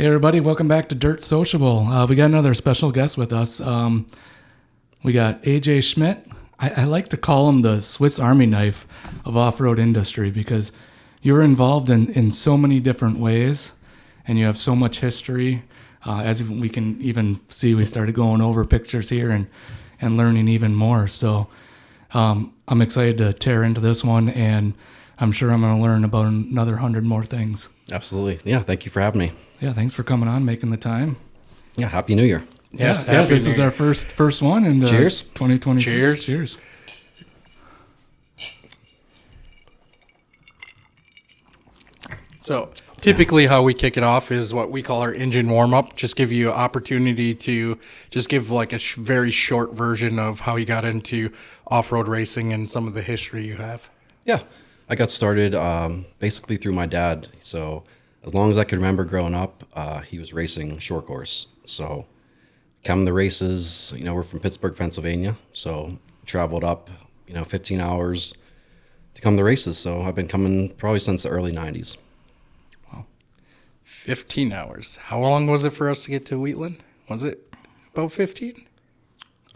Hey everybody, welcome back to Dirt Sociable. We got another special guest with us. We got AJ Schmitt. I like to call him the Swiss Army knife of off-road industry because you're involved in so many different ways and you have so much history. As we can even see, we started going over pictures here and learning even more. So I'm excited to tear into this one, and I'm sure I'm going to learn about another 100 more things. Absolutely. Yeah, thank you for having me. Yeah, thanks for coming on, making the time. Yeah, Happy New Year. Yes, this is our first one in Cheers. 2026. Cheers. So typically how we kick it off is what we call our engine warm-up. Just give you an opportunity to just give like a very short version of how you got into off-road racing and some of the history you have. Yeah, I got started basically through my dad. So as long as I could remember growing up, he was racing short course. So come the races, we're from Pittsburgh, Pennsylvania. So traveled up, 15 hours to come to races. So I've been coming probably since the early 90s. 15 hours. How long was it for us to get to Wheatland? Was it about 15?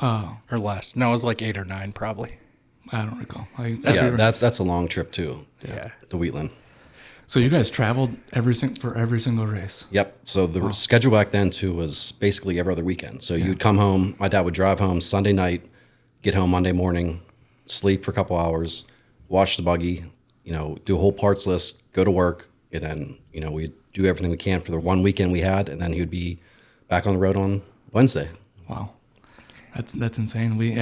Or less? No, it was like 8 or 9 probably. I don't recall. That's a long trip too. Yeah. To Wheatland. So you guys traveled for every single race? Yep. So the schedule back then too was basically every other weekend. So you'd come home, my dad would drive home Sunday night, get home Monday morning, sleep for a couple hours, wash the buggy, do a whole parts list, go to work, and then, we'd do everything we can for the one weekend we had, and then he would be back on the road on Wednesday. Wow. That's insane. We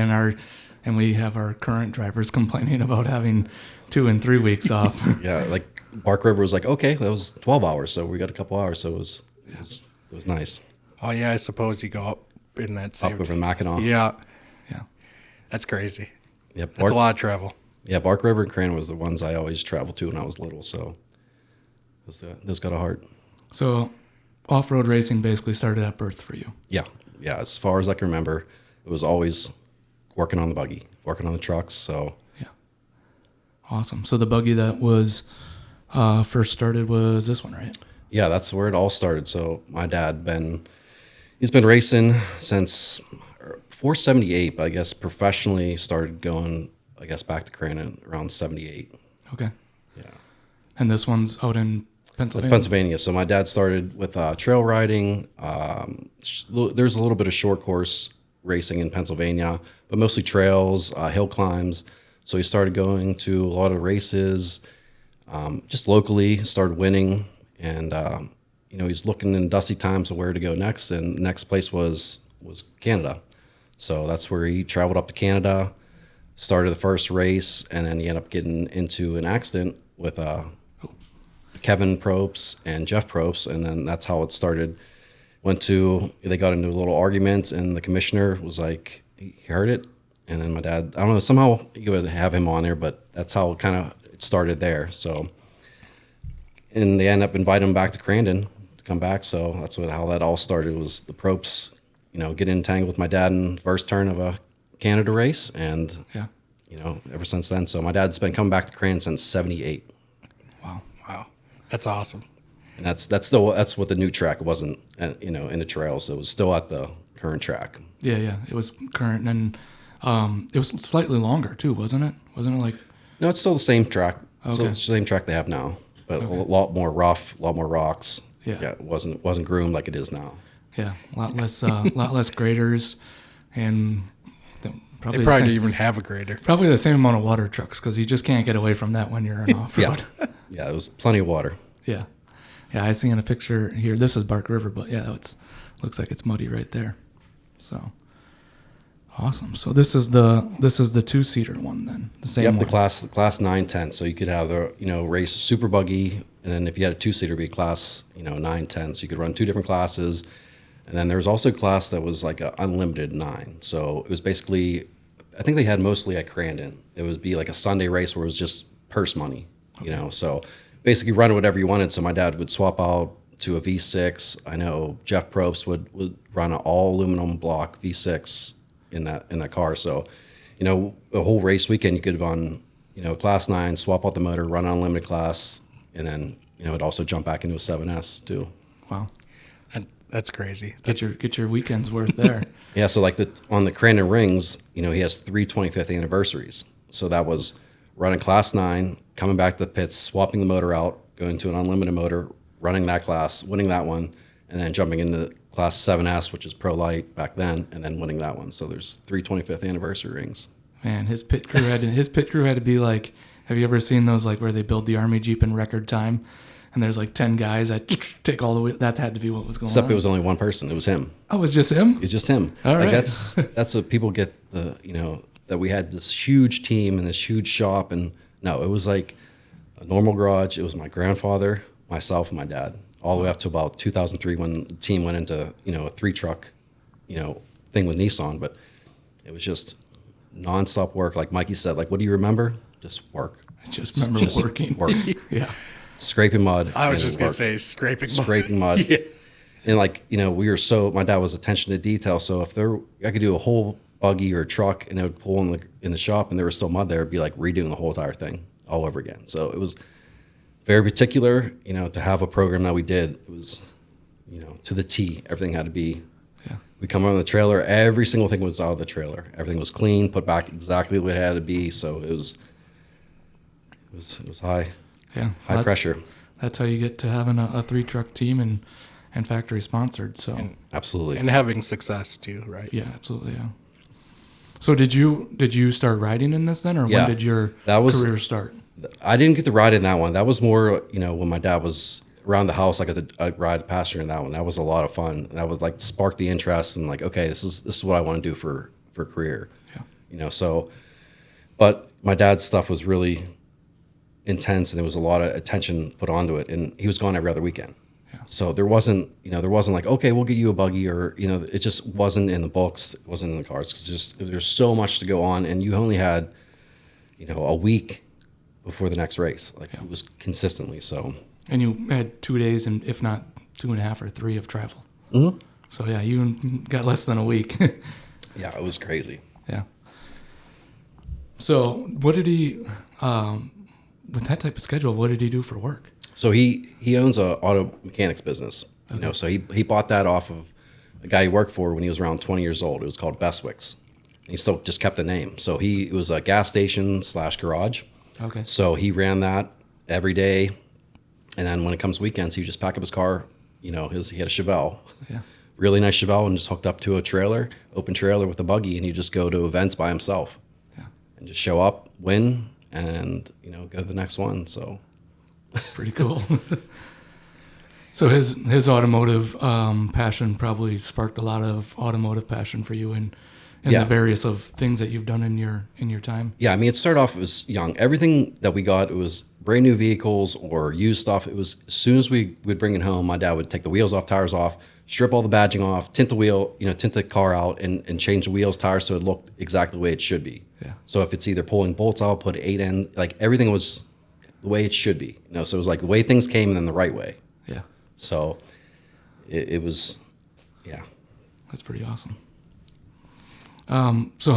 have our current drivers complaining about having 2 and 3 weeks off. Yeah, like Bark River was like, okay, that was 12 hours, so we got a couple hours, so it was nice. Oh yeah, I suppose you go up in that same. Up over Mackinac. Yeah. Yeah. That's crazy. Yep. That's a lot of travel. Yeah, Bark River and Crane was the ones I always traveled to when I was little, so those got a heart. So off-road racing basically started at birth for you. Yeah. As far as I can remember, it was always working on the buggy, working on the trucks. So yeah, awesome. So the buggy that was first started was this one, right? Yeah, that's where it all started. So my dad he's been racing since 478, but I guess professionally started going, I guess, back to Crane around 78. Okay. Yeah. And this one's out in Pennsylvania? It's Pennsylvania. So my dad started with trail riding. There's a little bit of short course racing in Pennsylvania, but mostly trails, hill climbs. So he started going to a lot of races, just locally, started winning. And, he's looking in dusty times of where to go next. And the next place was Canada. So that's where he traveled up to Canada, started the first race, and then he ended up getting into an accident with Kevin Probst and Jeff Probst, and then that's how it started. They got into a little argument, and the commissioner was like, he heard it, and then my dad, I don't know, somehow you would have him on there, but that's how it started there. So, and they ended up inviting him back to Crandon to come back. So that's how that all started, was the Probst, getting entangled with my dad in the first turn of a Canada race, and yeah, ever since then. So my dad's been coming back to Crandon since 78. Wow. That's awesome. And that's what the new track wasn't, in the trails. So it was still at the current track. Yeah. It was current, and it was slightly longer too, wasn't it? Wasn't it like? No, it's still the same track. Okay. Still the same track they have now, but a lot more rough, a lot more rocks. Yeah. It wasn't groomed like it is now. Yeah, a lot less graders, and They probably don't even have a grader. Probably the same amount of water trucks, because you just can't get away from that when you're in off-road. Yeah, it was plenty of water. Yeah, I see in a picture here. This is Bark River, but yeah, looks like it's muddy right there. So awesome. So this is the 2-seater one then, the same one. The class 910. So you could have the race super buggy, and then if you had a 2-seater, it'd be class 910. So you could run 2 different classes, and then there was also a class that was like an unlimited 9. So it was basically, I think they had mostly at Crandon. It would be like a Sunday race where it was just purse money, So basically run whatever you wanted. So my dad would swap out to a V6. I know Jeff Probst would run an all aluminum block V6 in that car. So, a whole race weekend you could run, class 9, swap out the motor, run an unlimited class, and then, it'd also jump back into a 7S too. Wow. That's crazy. Get your weekends worth there. Yeah, so like on the Crandon Rings, he has 3 25th anniversaries. So that was running class 9, coming back to the pits, swapping the motor out, going to an unlimited motor, running that class, winning that one, and then jumping into class 7S, which is pro light back then, and then winning that one. So there's 3 25th anniversary rings. Man, his pit crew had to be like, have you ever seen those like where they build the Army Jeep in record time? And there's like 10 guys that take all the way. That had to be what was going Except on. it was only one person. It was him. Oh, it was just him? It was just him. All like right. That's what people get that we had this huge team and this huge shop. And no, it was like a normal garage. It was my grandfather, myself, and my dad, all the way up to about 2003 when the team went into, a 3-truck, thing with Nissan. But it was just nonstop work. Like Mikey said, like, what do you remember? Just work. I just remember working. Work. Yeah. Scraping mud. I was and just going to work. say scraping mud. Scraping mud. Yeah. And like, my dad was attention to detail. So if I could do a whole buggy or a truck and it would pull in the shop and there was still mud there, it'd be like redoing the whole entire thing all over again. So it was very particular, to have a program that we did. It was, to the T. Everything had to be. Yeah. We come on the trailer. Every single thing was out of the trailer. Everything was clean, put back exactly the way it had to be. So it was high. Yeah. High pressure. That's how you get to having a 3-truck team and factory sponsored. So Absolutely. And having success too, right? yeah, absolutely. Yeah. So did you start riding in this then, or Yeah. when did your career start? I didn't get to ride in that one. That was more, when my dad was around the house, I got to ride passenger in that one. That was a lot of fun. That would like spark the interest and like, okay, this is what I want to do for a career. Yeah. So, but my dad's stuff was really intense and there was a lot of attention put onto it, and he was gone every other weekend. Yeah. So there wasn't like, okay, we'll get you a buggy, or, it just wasn't in the books. It wasn't in the cards because there's so much to go on, and you only had, a week before the next race. Like it was consistently. So. And you had 2 days, and if not 2.5 or 3 of travel. Mm-hmm. So yeah, you got less than a week. Yeah, it was crazy. Yeah. So what did he, with that type of schedule, what did he do for work? So he owns a auto mechanics business. So he bought that off of a guy he worked for when he was around 20 years old. It was called Bestwick's. And he still just kept the name. So it was a gas station / garage. Okay. So he ran that every day. And then when it comes weekends, he would just pack up his car. He had a Chevelle. Yeah. Really nice Chevelle, and just hooked up to a trailer, open trailer with a buggy, and he'd just go to events by himself. Yeah. And just show up, win, and go to the next one. So Pretty cool. So his automotive passion probably sparked a lot of automotive passion for you in Yeah. the various of things that you've done in your time. yeah, I mean, it started off as young. Everything that we got, it was brand new vehicles or used stuff. It was as soon as we would bring it home, my dad would take the wheels off, tires off, strip all the badging off, tint the car out, and change the wheels, tires so it looked exactly the way it should be. Yeah. So if it's either pulling bolts out, put 8 in, like everything was the way it should be. So it was like the way things came and then the right way. Yeah. So it was, yeah. That's pretty awesome. So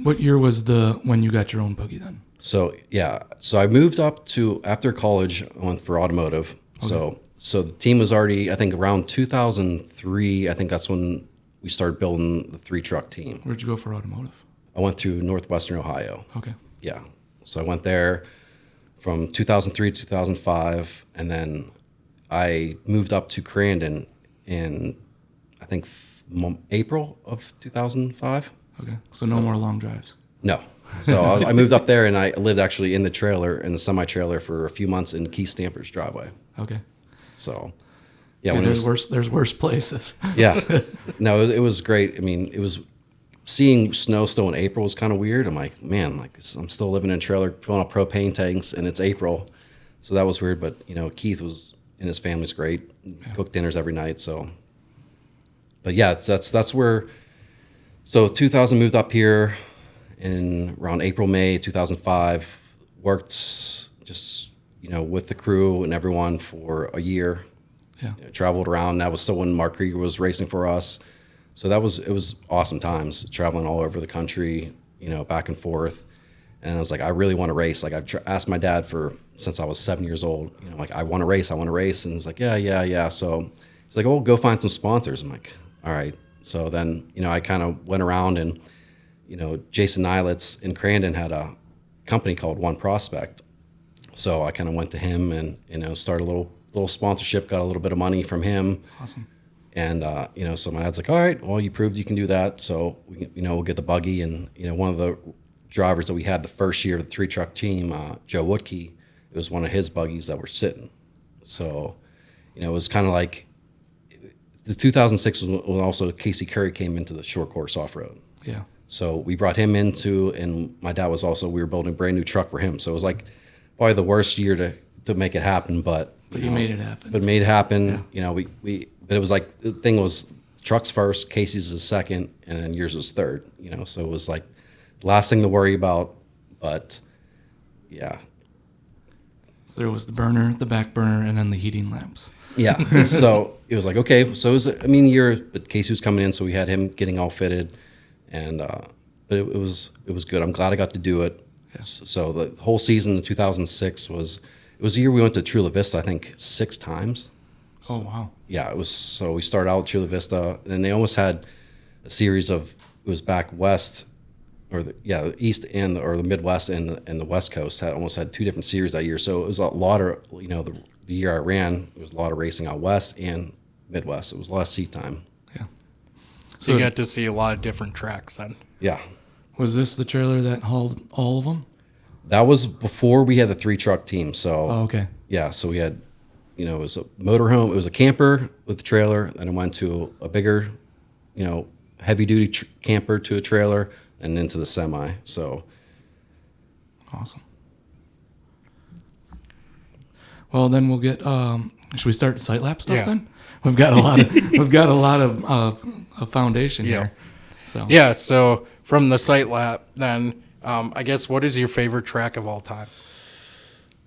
what year was when you got your own buggy then? So yeah, so I moved up to after college. I went for automotive. Okay. So the team was already, I think, around 2003. I think that's when we started building the 3-truck team. Where'd you go for automotive? I went through Northwestern Ohio. Okay. Yeah, so I went there from 2003 to 2005, and then I moved up to Crandon in, I think, April of 2005. Okay. So no more long drives. No. So I moved up there, and I lived actually in the semi-trailer for a few months in Keith Stamper's driveway. Okay. So, yeah. Yeah, there's worse places. Yeah. No, it was great. I mean, it was seeing snow still in April was kind of weird. I'm like, man, I'm still living in a trailer, filling up propane tanks, and it's April. So that was weird. But, Keith and his family's great. Yeah. Cooked dinners every night. So, but yeah, that's where, so 2000 moved up here in around April, May 2005, worked just, with the crew and everyone for a year. Yeah. Traveled around. That was still when Mark Krieger was racing for us. So it was awesome times, traveling all over the country, back and forth. And I was like, I really want to race. Like I've asked my dad since I was 7 years old, like, I want to race. And he's like, yeah. So He's like, "Oh, go find some sponsors." I'm like, "All right." So then, I kind of went around and, Jason Nilitz in Crandon had a company called One Prospect. So I kind of went to him and, started a little sponsorship, got a little bit of money from him. Awesome. And, so my dad's like, "All right, well, you proved you can do that. So, we'll get the buggy." And, one of the drivers that we had the first year of the 3-truck team, Joe Woodkey, it was one of his buggies that were sitting. So, it was kind of like the 2006 was also Casey Curry came into the short course off-road. Yeah. So we brought him into, and my dad was also, we were building a brand new truck for him. So it was like probably the worst year to make it happen, but you made it happen. But made it happen. Yeah. But it was like, the thing was trucks first, Casey's is second, and then yours was third, so it was like the last thing to worry about, but yeah. So there was the burner, the back burner, and then the heating lamps. Yeah. So it was like, okay, so it was, year, but Casey was coming in, so we had him getting all fitted. And but it was good. I'm glad I got to do it. Yeah. So the whole season in 2006 was a year we went to Chula Vista, I think 6 times. Oh wow! Yeah, it was. So we started out at Chula Vista, and they almost had a series of, it was back west, or the east and or the Midwest and the West Coast almost had 2 different series that year. So it was a lot of the year I ran, there was a lot of racing out west and Midwest. It was a lot of seat time. So you got to see a lot of different tracks then. Yeah. Was this the trailer that hauled all of them? That was before we had the 3-truck team. So okay. Yeah, so we had, it was a motorhome. It was a camper with a trailer. Then it went to a bigger, heavy duty camper to a trailer, and into the semi. So awesome. Well, then we'll get. Should we start the sight lap stuff then? We've got a lot of a foundation here. So from the sight lap, then I guess what is your favorite track of all time?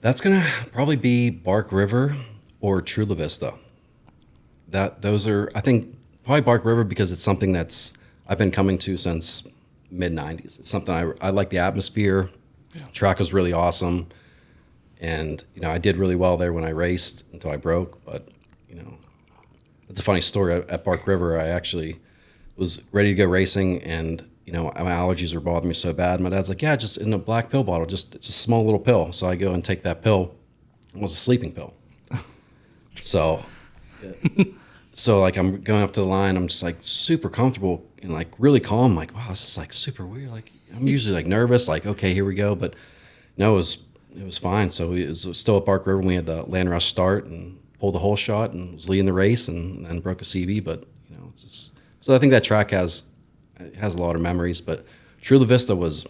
That's gonna probably be Bark River or Chula Vista. Those are, I think, probably Bark River because it's something that's I've been coming to since mid-90s. It's something I like the atmosphere. Yeah. Track was really awesome, and I did really well there when I raced until I broke. But it's a funny story. At Bark River, I actually was ready to go racing, and my allergies were bothering me so bad. My dad's like, "Yeah, just in a black pill bottle. It's a small little pill." So I go and take that pill. It was a sleeping pill. So like I'm going up to the line, I'm just like super comfortable and like really calm. Like, wow, this is like super weird. Like I'm usually like nervous, like, okay, here we go. But no, it was fine. So it was still at Bark River when we had the land rush start and pulled the whole shot and was leading the race and then broke a CV. But it's just, so I think that track has a lot of memories. But Chula Vista was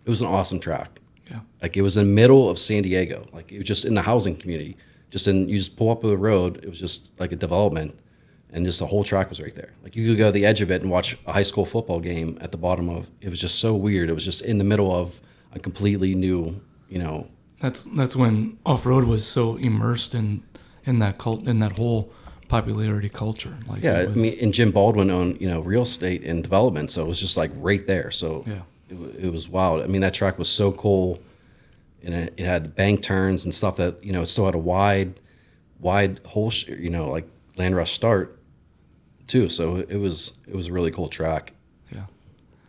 an awesome track. Yeah, like it was in the middle of San Diego. Like it was just in the housing community. You just pull up the road. It was just like a development, and just the whole track was right there. Like you could go to the edge of it and watch a high school football game at the bottom of. It was just so weird. It was just in the middle of a completely new, That's when off-road was so immersed in that in that whole popularity culture. Like yeah, and Jim Baldwin owned real estate and development, so it was just like right there. So yeah, it was wild. I mean, that track was so cool. And it had bank turns and stuff that it still had a wide hole, like land rush start, too. So it was a really cool track. Yeah,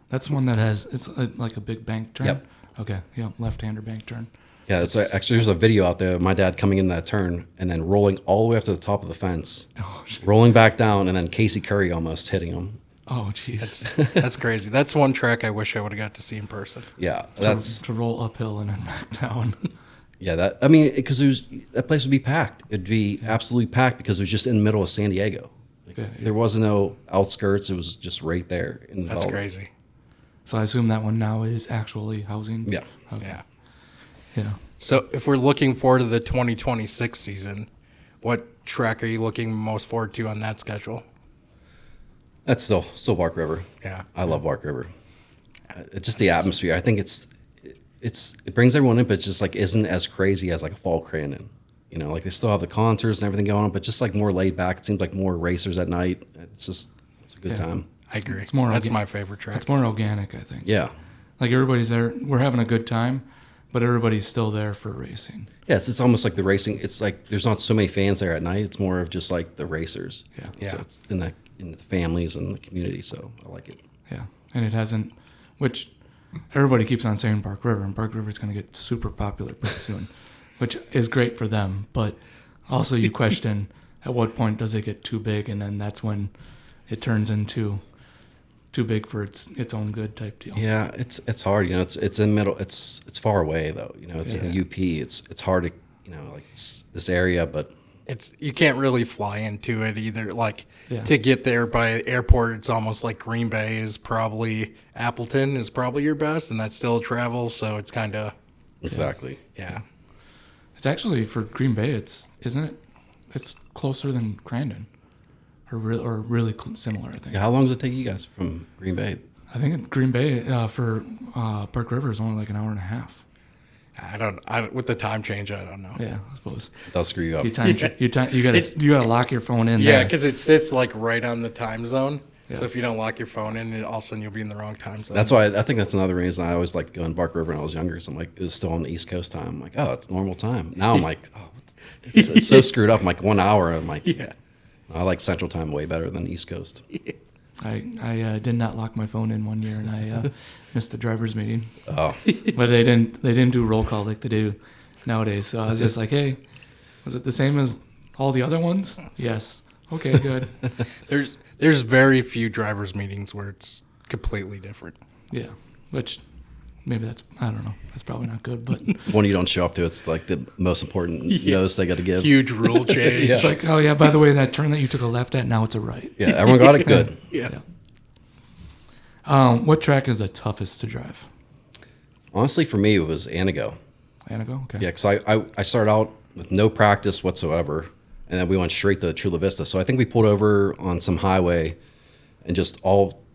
that's one that has like a big bank turn. Yep. Okay. Yeah, left-hander bank turn. Yeah, actually there's a video out there of my dad coming in that turn and then rolling all the way up to the top of the fence, rolling back down, and then Casey Curry almost hitting him. Oh, jeez. That's crazy. That's one track I wish I would have got to see in person. Yeah, to roll uphill and then back down. Yeah, because that place would be packed. It'd be absolutely packed because it was just in the middle of San Diego. There wasn't no outskirts. It was just right there. That's crazy. So I assume that one now is actually housing? Yeah. Okay. Yeah. So if we're looking forward to the 2026 season, what track are you looking most forward to on that schedule? That's still Bark River. Yeah. I love Bark River. It's just the atmosphere. I think it brings everyone in, but it's just like isn't as crazy as like a fall Crandon. Like they still have the concerts and everything going on, but just like more laid back. It seems like more racers at night. It's a good time. I agree. It's more That's my favorite track. It's more organic, I think. Yeah. Like everybody's there. We're having a good time, but everybody's still there for racing. Yeah, it's almost like the racing. It's like there's not so many fans there at night. It's more of just like the racers. Yeah. So it's in the families and the community. So I like it. Yeah, and it hasn't, which everybody keeps on saying Park River, and Park River is going to get super popular pretty soon, which is great for them. But also you question at what point does it get too big, and then that's when it turns into too big for its own good type deal. Yeah, it's hard. It's in middle. It's far away though. It's in UP. It's hard to like it's this area, but You can't really fly into it either. Like Yeah. to get there by airport, it's almost like Green Bay is probably Appleton is probably your best, and that's still travel. So it's kind of exactly. yeah. It's actually for Green Bay. Isn't it? It's closer than Crandon, or really similar. I think. Yeah, how long does it take you guys from Green Bay? I think Green Bay for Park River is only like an hour and a half. With the time change, I don't know. Yeah, I suppose. They'll screw you up. You gotta lock your phone in Yeah, there. because it sits like right on the time zone. Yeah. So if you don't lock your phone in, all of a sudden you'll be in the wrong time zone. That's why I think that's another reason I always liked going to Park River when I was younger. So I'm like, it was still on the East Coast time. I'm like, oh, it's normal time. Now I'm like, oh, it's so screwed up. I'm like 1 hour. I'm like, yeah. I like Central Time way better than East Coast. I did not lock my phone in one year, and I missed the driver's meeting. Oh, But they didn't do roll call like they do nowadays. So I was just like, hey, was it the same as all the other ones? Yes. Okay, good. There's very few drivers meetings where it's completely different. Yeah, which maybe I don't know. That's probably not good, but when you don't show up to, it's like the most important notice they got to give. Huge rule change. it's like, oh yeah, by the way, that turn that you took a left at, now it's a right. Yeah, everyone got it good. Yeah. What track is the toughest to drive? Honestly, for me, it was Anago. Anago? Okay. Yeah, because I started out with no practice whatsoever, and then we went straight to Chula Vista. So I think we pulled over on some highway and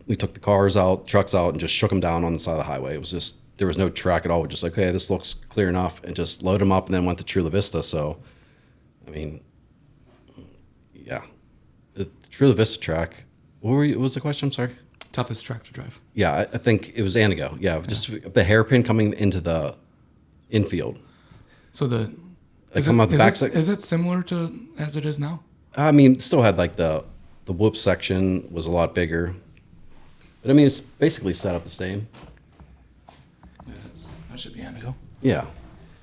we took the cars out, trucks out, and just shook them down on the side of the highway. It was just, there was no track at all. We're just like, okay, this looks clear enough, and just load them up, and then went to Chula Vista. So, I mean, yeah. The Chula Vista track, what was the question? I'm sorry. Toughest track to drive. Yeah, I think it was Anago. Yeah, just the hairpin coming into the infield. So Like come out the backside. Is it similar to as it is now? I mean, it still had like the whoop section was a lot bigger, but I mean it's basically set up the same. Yeah, that should be Anago. Yeah.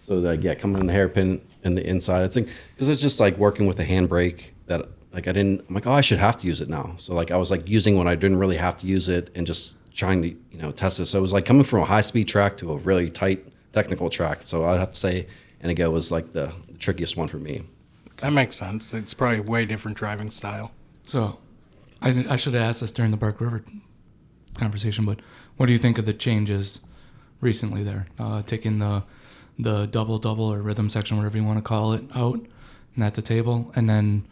So like coming in the hairpin and the inside, I think because it's just like working with a handbrake that like I'm like, oh, I should have to use it now. So like I was like using when I didn't really have to use it and just trying to test it. So it was like coming from a high speed track to a really tight technical track. So I'd have to say Anago was like the trickiest one for me. That makes sense. It's probably way different driving style. So I should have asked this during the Park River conversation, but what do you think of the changes recently there? Taking the double or rhythm section, whatever you want to call it, out, and that's a table. And then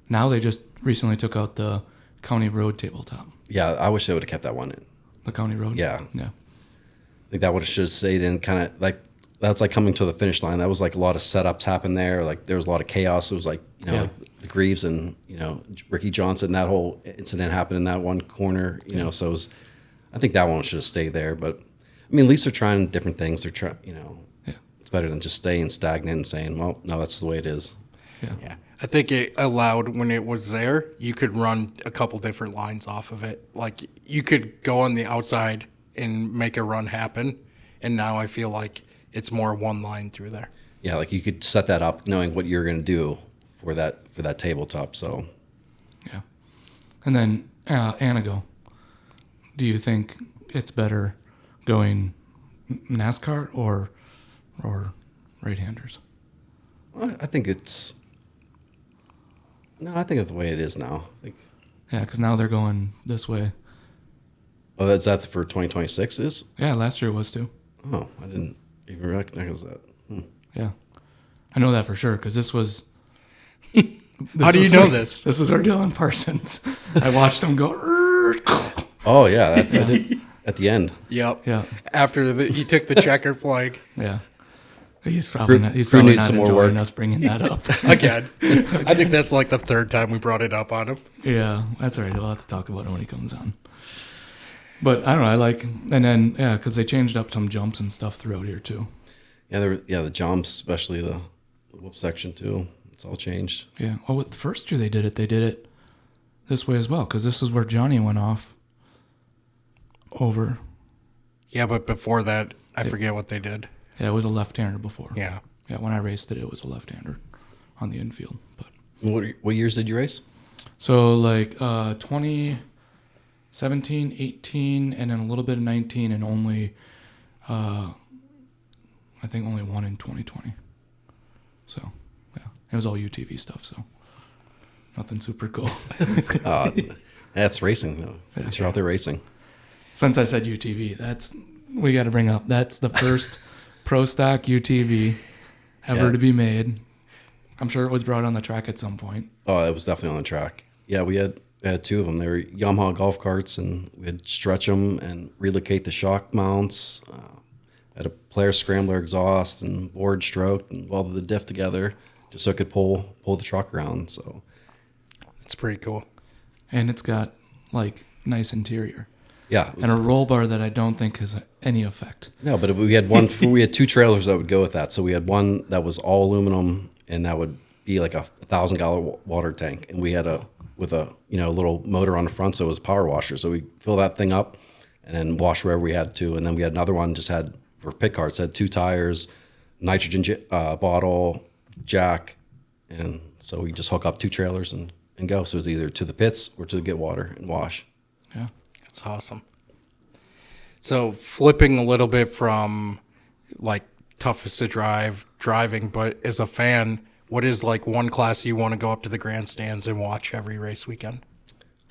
now they just recently took out the county road tabletop. Yeah, I wish they would have kept that one in. The county road? Yeah. Yeah. I think that would have should have stayed in kind of like that's like coming to the finish line. That was like a lot of setups happened there. Like there was a lot of chaos. It was like like the Greaves and Ricky Johnson. That whole incident happened in that one corner. So it was, I think that one should have stayed there. But I mean, at least they're trying different things. They're trying. It's better than just staying stagnant and saying, well, no, that's the way it is. Yeah. I think it allowed when it was there, you could run a couple different lines off of it. Like you could go on the outside and make a run happen. And now I feel like it's more one line through there. Yeah, like you could set that up knowing what you're going to do for that tabletop. So, yeah. And then Anago, do you think it's better going NASCAR or right-handers? I think it's the way it is now. Yeah, because now they're going this way. Oh, that's for 2026 is? Yeah, last year was too. Oh, I didn't even recognize that. Yeah. I know that for sure because this was... How do you know this? This is our Dylan Parsons. I watched him go... Oh, yeah, that did, at the end. Yep. Yeah. After he took the checker flag. Yeah. He's probably not enjoying work. us bringing that up. Again. I think that's like the third time we brought it up on him. Yeah, that's all right. We'll have to talk about it when he comes on. But I don't know. And then, because they changed up some jumps and stuff throughout here too. The jumps, especially the whoop section too. It's all changed. Yeah. Well, with the first year they did it this way as well, because this is where Johnny went off over. Yeah, but before that, I forget what they did. Yeah, it was a left-hander before. Yeah. Yeah, when I raced it, it was a left-hander on the infield. But What years did you race? so like 2017, 18, and then a little bit of 19, and only I think only one in 2020. So yeah, it was all UTV stuff. So nothing super cool. That's racing though. Yeah. You're out there racing. Since I said UTV, we got to bring up that's the first pro stock UTV ever to be made. I'm sure it was brought on the track at some point. Oh, it was definitely on the track. Yeah, we had two of them. They were Yamaha golf carts, and we'd stretch them and relocate the shock mounts. Had a player scrambler exhaust and board stroked and welded the diff together just so it could pull the truck around. So It's pretty cool. And it's got like nice interior. yeah, And a roll bar that I don't think has any effect. no, but we had we had two trailers that would go with that. So we had one that was all aluminum, and that would be like a 1,000-gallon water tank, and we had with a little motor on the front, so it was a power washer. So we fill that thing up and then wash wherever we had to. And then we had another one just had for pit carts, had 2 tires, nitrogen bottle, jack, and so we just hook up 2 trailers and go. So it's either to the pits or to get water and wash. Yeah. That's awesome. So flipping a little bit from like toughest to driving, but as a fan, what is like one class you want to go up to the grandstands and watch every race weekend?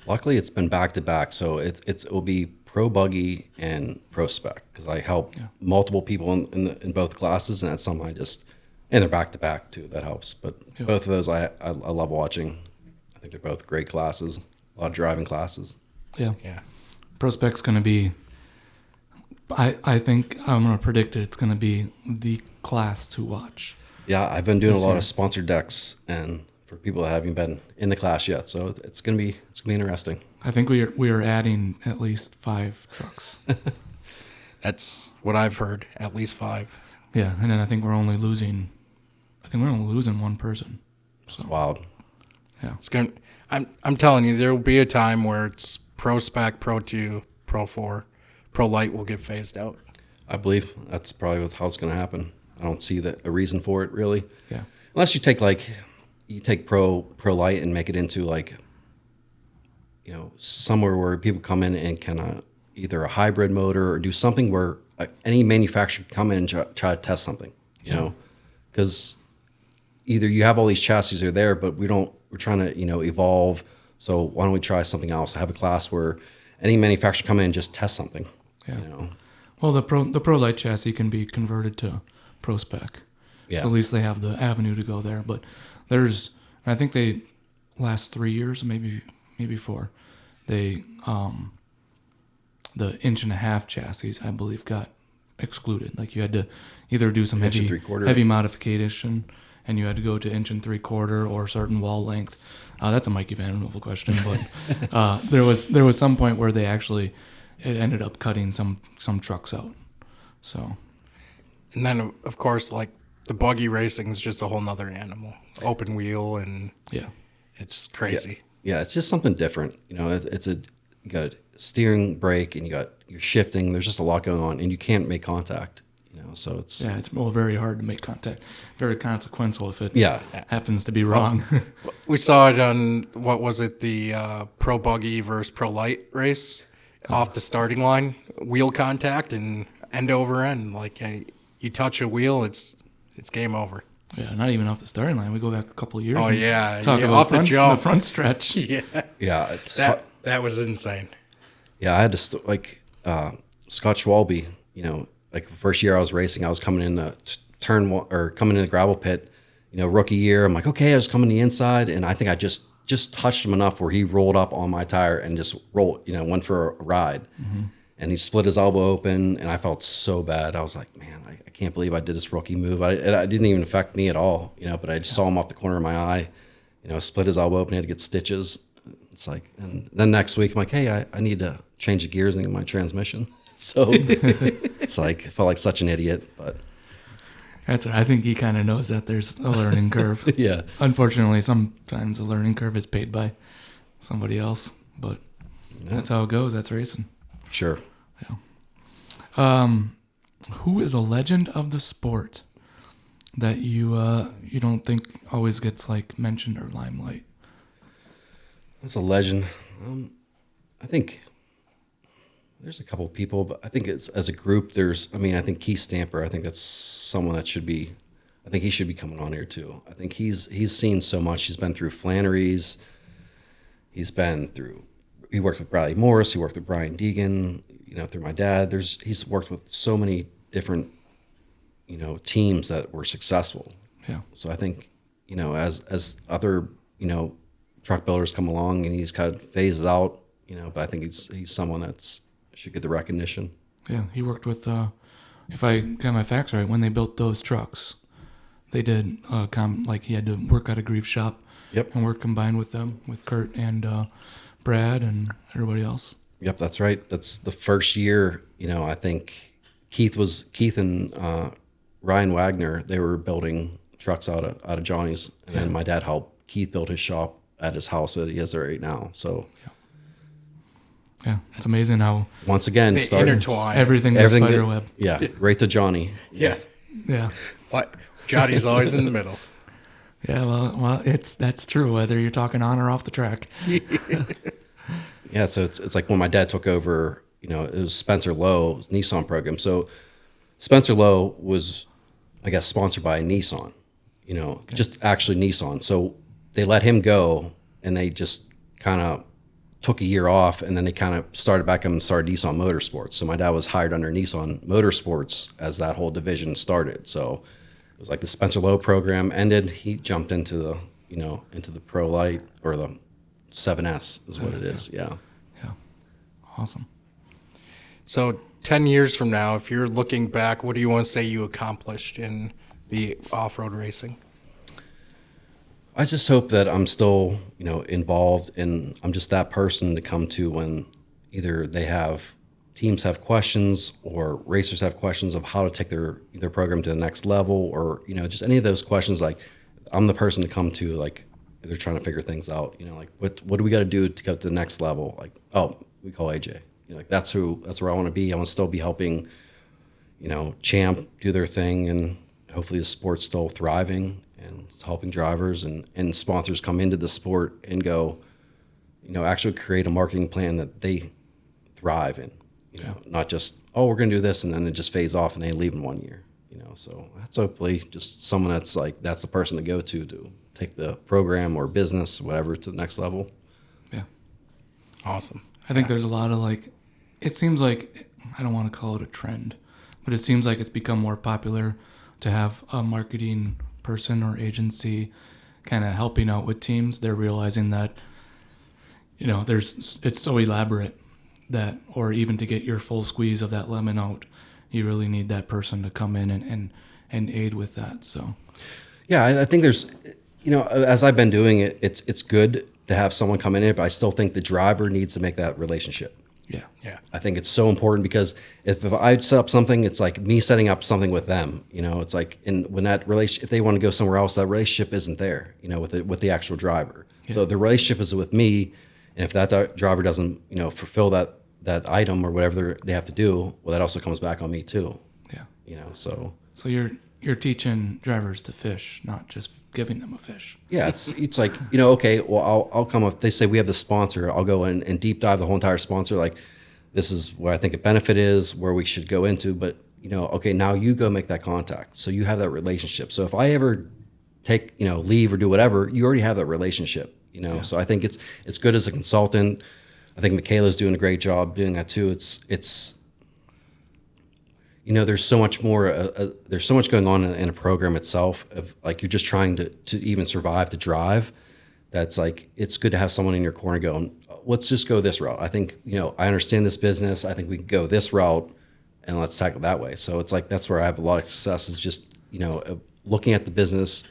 Luckily, it's been back to back, so it will be pro buggy and pro spec because I help multiple people in both classes, and that's something and they're back to back too. That helps, but both of those I love watching. I think they're both great classes, a lot of driving classes. Yeah. Yeah. Prospect's going to be, I think I'm going to predict it's going to be the class to watch. Yeah, I've been doing a lot of sponsored decks, and for people that haven't been in the class yet, so it's gonna be interesting. I think we are adding at least 5 trucks. That's what I've heard, at least 5. Yeah, and then I think we're only losing one person. It's wild. Yeah. It's going I'm telling you, there will be a time where it's Pro Spec, Pro 2, Pro 4, Pro Light will get phased out. I believe that's probably how it's going to happen. I don't see a reason for it really. Yeah. Unless you take Pro Light and make it into somewhere where people come in and can either a hybrid motor or do something where any manufacturer can come in and try to test something. You know, because either you have all these chassis are there, but we're trying to evolve. So why don't we try something else? Have a class where any manufacturer come in and just test something. Yeah. You know? Well, the Pro Light chassis can be converted to Pro Spec. Yeah. So at least they have the avenue to go there. But I think they last 3 years, maybe 4, they the 1.5-inch chassis, I believe, got excluded. Like you had to either do some 1 3/4. heavy modification, and you had to go to 1 3/4 or certain wall length. That's a Mikey Van Hoovel question, but there was some point where it ended up cutting some trucks out. So, And then, of course, like the buggy racing is just a whole nother animal. Open wheel, and yeah. it's crazy. Yeah, it's just something different. You got a steering brake and you're shifting. There's just a lot going on, and you can't make contact. So it's very hard to make contact. Very consequential if it happens to be wrong. We saw it on, what was it, the Pro Buggy versus Pro Light race off the starting line. Wheel contact and end over end. Like you touch a wheel, it's game over. Yeah, not even off the starting line. We go back a couple of years. Oh, yeah. Talk about off the jump. The front stretch. Yeah. Yeah. That was insane. Yeah, I had to Scott Schwalbe. Like the first year I was racing, I was coming in the coming in the gravel pit. Rookie year. I'm like, okay, I was coming the inside, and I think I just touched him enough where he rolled up on my tire and just went for a ride. Mm-hmm. And he split his elbow open, and I felt so bad. I was like, man, I can't believe I did this rookie move. It didn't even affect me at all, but I just saw him off the corner of my eye, split his elbow open, he had to get stitches. It's like, and then next week I'm like, hey, I need to change the gears in my transmission. So it's like, I felt like such an idiot, but I think he kind of knows that there's a learning curve. Yeah. Unfortunately, sometimes the learning curve is paid by somebody else, but that's how it goes. That's racing. Sure. Who is a legend of the sport that you don't think always gets like mentioned or limelight? That's a legend. I think there's a couple of people, but I think it's as a group. I think Keith Stamper. I think that's someone that should be. I think he should be coming on here too. I think he's seen so much. He's been through Flannery's. He worked with Bradley Morris. He worked with Brian Deegan. Through my dad. He's worked with so many different, teams that were successful. Yeah. So I think, as other, truck builders come along and he's kind of phases out, but I think he's someone should get the recognition. Yeah, he worked with, if I got my facts right, when they built those trucks, they did, he had to work at a grief shop. Yep. And work combined with them, with Kurt and Brad and everybody else. Yep, that's right. That's the first year, I think Keith and Ryan Wagner, they were building trucks out of Johnny's. And then my dad helped Keith build his shop at his house that he has there right now. So yeah, it's amazing how once again they started intertwine. everything's a spider web. Yeah, right to Johnny. Yes. Yeah. But Johnny's always in the middle. Yeah, well, that's true, whether you're talking on or off the track. Yeah, so it's like when my dad took over, it was Spencer Lowe's Nissan program. So Spencer Lowe was, I guess, sponsored by Nissan, just actually Nissan. So they let him go and they just kind of took a year off and then they kind of started back up and started Nissan Motorsports. So my dad was hired under Nissan Motorsports as that whole division started. So it was like the Spencer Lowe program ended. He jumped into the, into the Pro Light or the 7S is what it is. Yeah. Yeah. Awesome. So 10 years from now, if you're looking back, what do you want to say you accomplished in the off-road racing? I just hope that I'm still, involved and I'm just that person to come to when either teams have questions or racers have questions of how to take their program to the next level or, just any of those questions. Like I'm the person to come to, like, they're trying to figure things out, like what do we got to do to get to the next level? Like, oh, we call AJ, that's where I want to be. I want to still be helping, Champ do their thing and hopefully the sport's still thriving and it's helping drivers and sponsors come into the sport and go, actually create a marketing plan that they thrive in, not just, oh, we're going to do this and then it just fades off and they leave in 1 year, so that's hopefully just someone that's the person to go to take the program or business, whatever, to the next level. Yeah. Awesome. I think there's a lot of it seems like, I don't want to call it a trend, but it seems like it's become more popular to have a marketing person or agency kind of helping out with teams. They're realizing that, it's so elaborate that, or even to get your full squeeze of that lemon out, you really need that person to come in and aid with that. So, yeah, I think there's, as I've been doing it, it's good to have someone come in it, but I still think the driver needs to make that relationship. Yeah. Yeah. I think it's so important because if I set up something, it's like me setting up something with them. It's like, and when if they want to go somewhere else, that relationship isn't there. With the actual driver. Yeah. So the relationship is with me, and if that driver doesn't, fulfill that item or whatever they have to do, well, that also comes back on me too. Yeah. So you're teaching drivers to fish, not just giving them a fish. Yeah, it's like, okay, well, I'll come up. They say we have the sponsor. I'll go in and deep dive the whole entire sponsor. Like, this is where I think a benefit is, where we should go into. But, okay, now you go make that contact. So you have that relationship. So if I ever take, leave or do whatever, you already have that relationship, Yeah. So I think it's good as a consultant. I think Michaela's doing a great job doing that too. It's there's so much more. There's so much going on in a program itself. Of like you're just trying to even survive to drive. That's like it's good to have someone in your corner going, let's just go this route. I think I understand this business. I think we can go this route, and let's tackle it that way. So it's like that's where I have a lot of success. Is just looking at the business,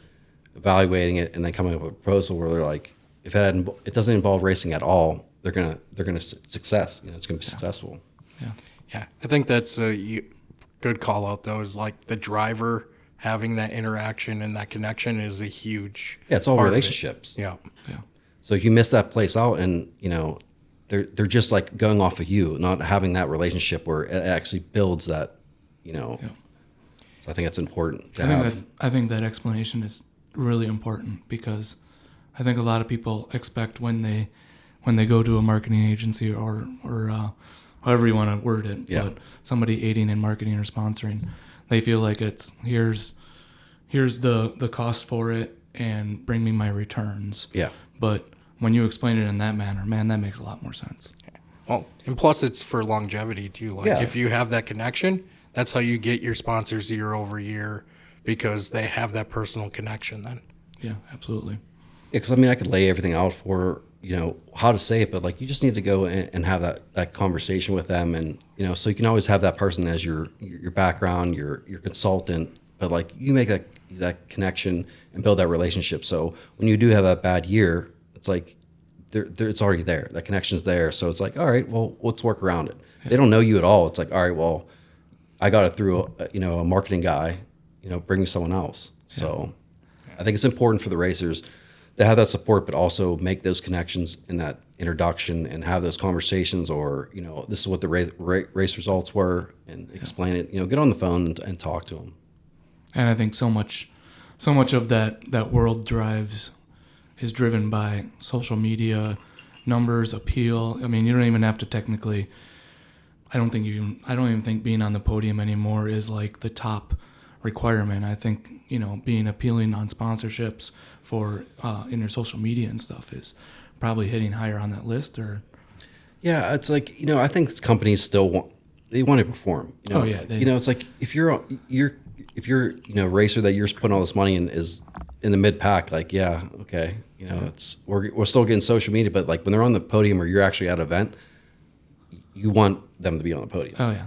evaluating it, and then coming up with a proposal where they're like, if it doesn't involve racing at all, they're gonna success. It's gonna be successful. Yeah. Yeah. I think that's a good call out though, is like the driver having that interaction and that connection is a huge Yeah, it's all part of it. relationships. Yeah. Yeah. So if you miss that place out, and they're just like going off of you, not having that relationship where it actually builds that, Yeah. So I think that's important to I have. think that explanation is really important, because I think a lot of people expect when they go to a marketing agency or however you want to word it, Yeah. but somebody aiding in marketing or sponsoring, they feel like it's here's the cost for it and bring me my returns. Yeah. But when you explain it in that manner, man, that makes a lot more sense. Well, and plus it's for longevity too. Like Yeah. if you have that connection, that's how you get your sponsors year over year, because they have that personal connection then. Yeah, absolutely. Because I could lay everything out for how to say it, but like you just need to go and have that conversation with them, and so you can always have that person as your background, your consultant, but like you make that connection and build that relationship. So when you do have that bad year, it's like it's already there. That connection's there. So it's like, all right, well, let's work around it. They don't know you at all. It's like, all right, well, I got it through a marketing guy. Bring me someone else. So I think it's important for the racers to have that support, but also make those connections in that introduction and have those conversations, or this is what the race results were, and explain it. Get on the phone and talk to them. And I think so much of that world is driven by social media, numbers, appeal. I mean, you don't even have to technically. I don't even think being on the podium anymore is like the top requirement. I think being appealing on sponsorships for in your social media and stuff is probably hitting higher on that list. Or yeah, it's like I think companies still want to perform. Oh yeah, it's like if you're a racer that you're putting all this money in is in the mid pack, like yeah, okay, it's we're still getting social media, but like when they're on the podium or you're actually at an event, you want them to be on the podium. Oh yeah,